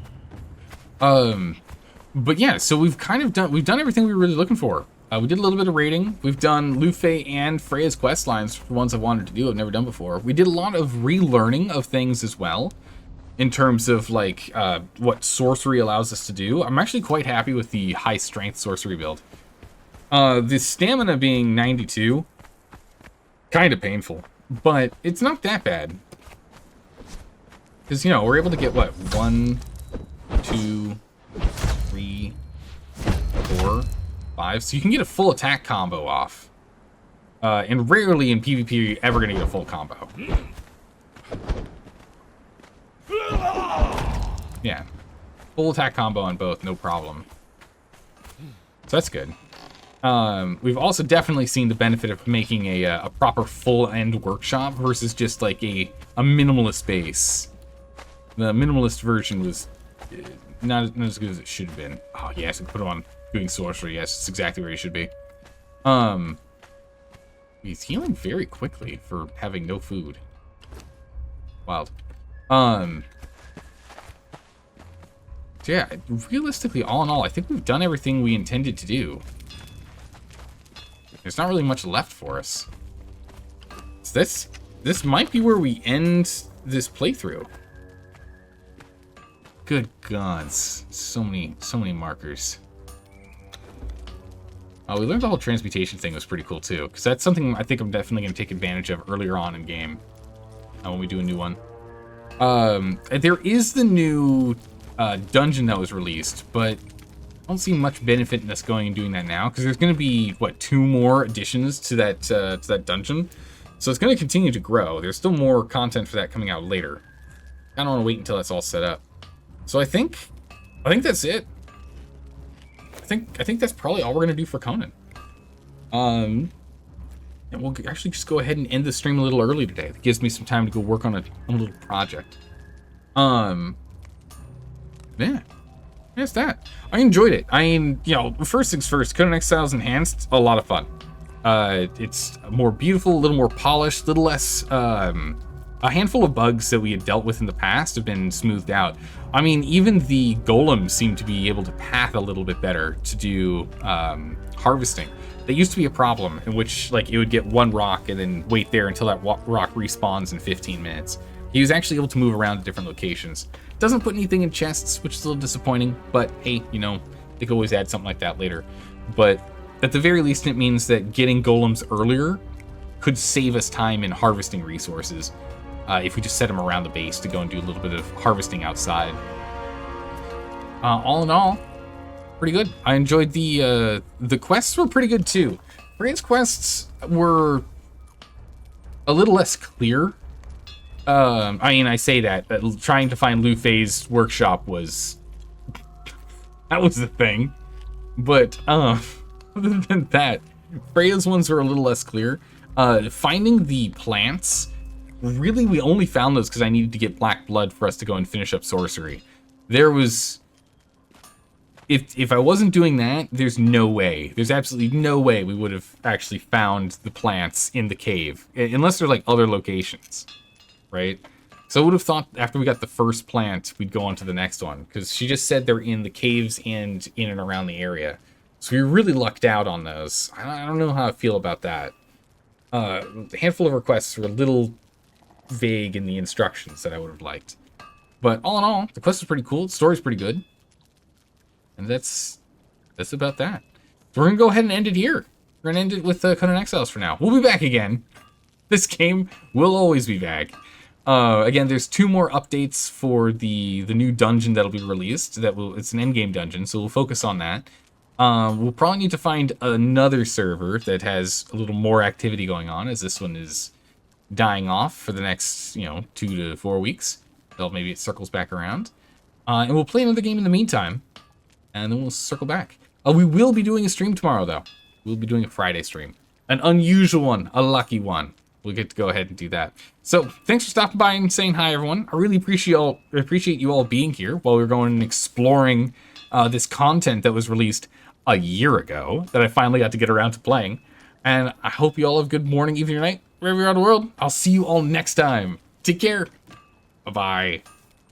But yeah, so we've done everything we were really looking for. We did a little bit of raiding. We've done Luffy and Freya's quest lines for ones I've wanted to do, I've never done before. We did a lot of relearning of things as well, in terms of like what sorcery allows us to do. I'm actually quite happy with the high strength sorcery build. The stamina being 92, kind of painful, but it's not that bad. Because, you know, we're able to get, what, 1, 2, 3, 4, 5. So you can get a full attack combo off. And rarely in PvP are you ever going to get a full combo. Yeah. Full attack combo on both, no problem. So that's good. We've also definitely seen the benefit of making a proper full-end workshop versus just like a minimalist base. The minimalist version was not as good as it should have been. Oh, yes, I put him on doing sorcery. Yes, it's exactly where he should be. He's healing very quickly for having no food. Wild. So yeah, realistically, all in all, I think we've done everything we intended to do. There's not really much left for us. So this might be where we end this playthrough. Good gods, so many markers. We learned the whole transmutation thing was pretty cool too, because that's something I think I'm definitely going to take advantage of earlier on in game when we do a new one. There is the new dungeon that was released, but I don't see much benefit in us going and doing that now, because there's going to be, what, 2 more additions to that dungeon, so it's going to continue to grow. There's still more content for that coming out later. I don't want to wait until that's all set up. So I think that's it. I think that's probably all we're gonna do for Conan. And we'll actually just go ahead and end the stream a little early today. It gives me some time to go work on a little project. Yeah, that's that. I enjoyed it. I mean, you know, first things first, Conan Exiles Enhanced, a lot of fun. It's more beautiful, a little more polished, a little less... a handful of bugs that we had dealt with in the past have been smoothed out. I mean, even the golems seem to be able to path a little bit better to do harvesting. That used to be a problem in which, like, it would get one rock and then wait there until that rock respawns in 15 minutes. He was actually able to move around to different locations. Doesn't put anything in chests, which is a little disappointing, but hey, you know, they could always add something like that later. But at the very least, it means that getting golems earlier could save us time in harvesting resources. If we just set them around the base to go and do a little bit of harvesting outside. All in all, pretty good. I enjoyed the quests were pretty good too. Freya's quests were a little less clear. I mean, I say that trying to find Lu Fei's workshop was that was the thing. But other than that, Freya's ones were a little less clear. Finding the plants. Really, we only found those because I needed to get black blood for us to go and finish up sorcery. There was... If I wasn't doing that, there's no way. There's absolutely no way we would have actually found the plants in the cave. Unless they're like other locations. Right? So I would have thought after we got the first plant, we'd go on to the next one. Because she just said they're in the caves and in and around the area. So we really lucked out on those. I don't know how I feel about that. A handful of requests were a little... vague in the instructions that I would have liked. But all in all, the quest is pretty cool. The story's pretty good. And that's about that. So we're going to go ahead and end it here. We're going to end it with Conan Exiles for now. We'll be back again. This game will always be back. Again, there's 2 more updates for the new dungeon that'll be released. It's an endgame dungeon, so we'll focus on that. We'll probably need to find another server that has a little more activity going on, as this one is dying off for the next, 2 to 4 weeks. Until maybe it circles back around. And we'll play another game in the meantime. And then we'll circle back. We will be doing a stream tomorrow, though. We'll be doing a Friday stream. An unusual one. A lucky one. We'll get to go ahead and do that. So, thanks for stopping by and saying hi, everyone. I really appreciate you all being here while we're going and exploring this content that was released a year ago that I finally got to get around to playing. And I hope you all have a good morning, evening, or night, wherever you're in the world. I'll see you all next time. Take care. Bye-bye.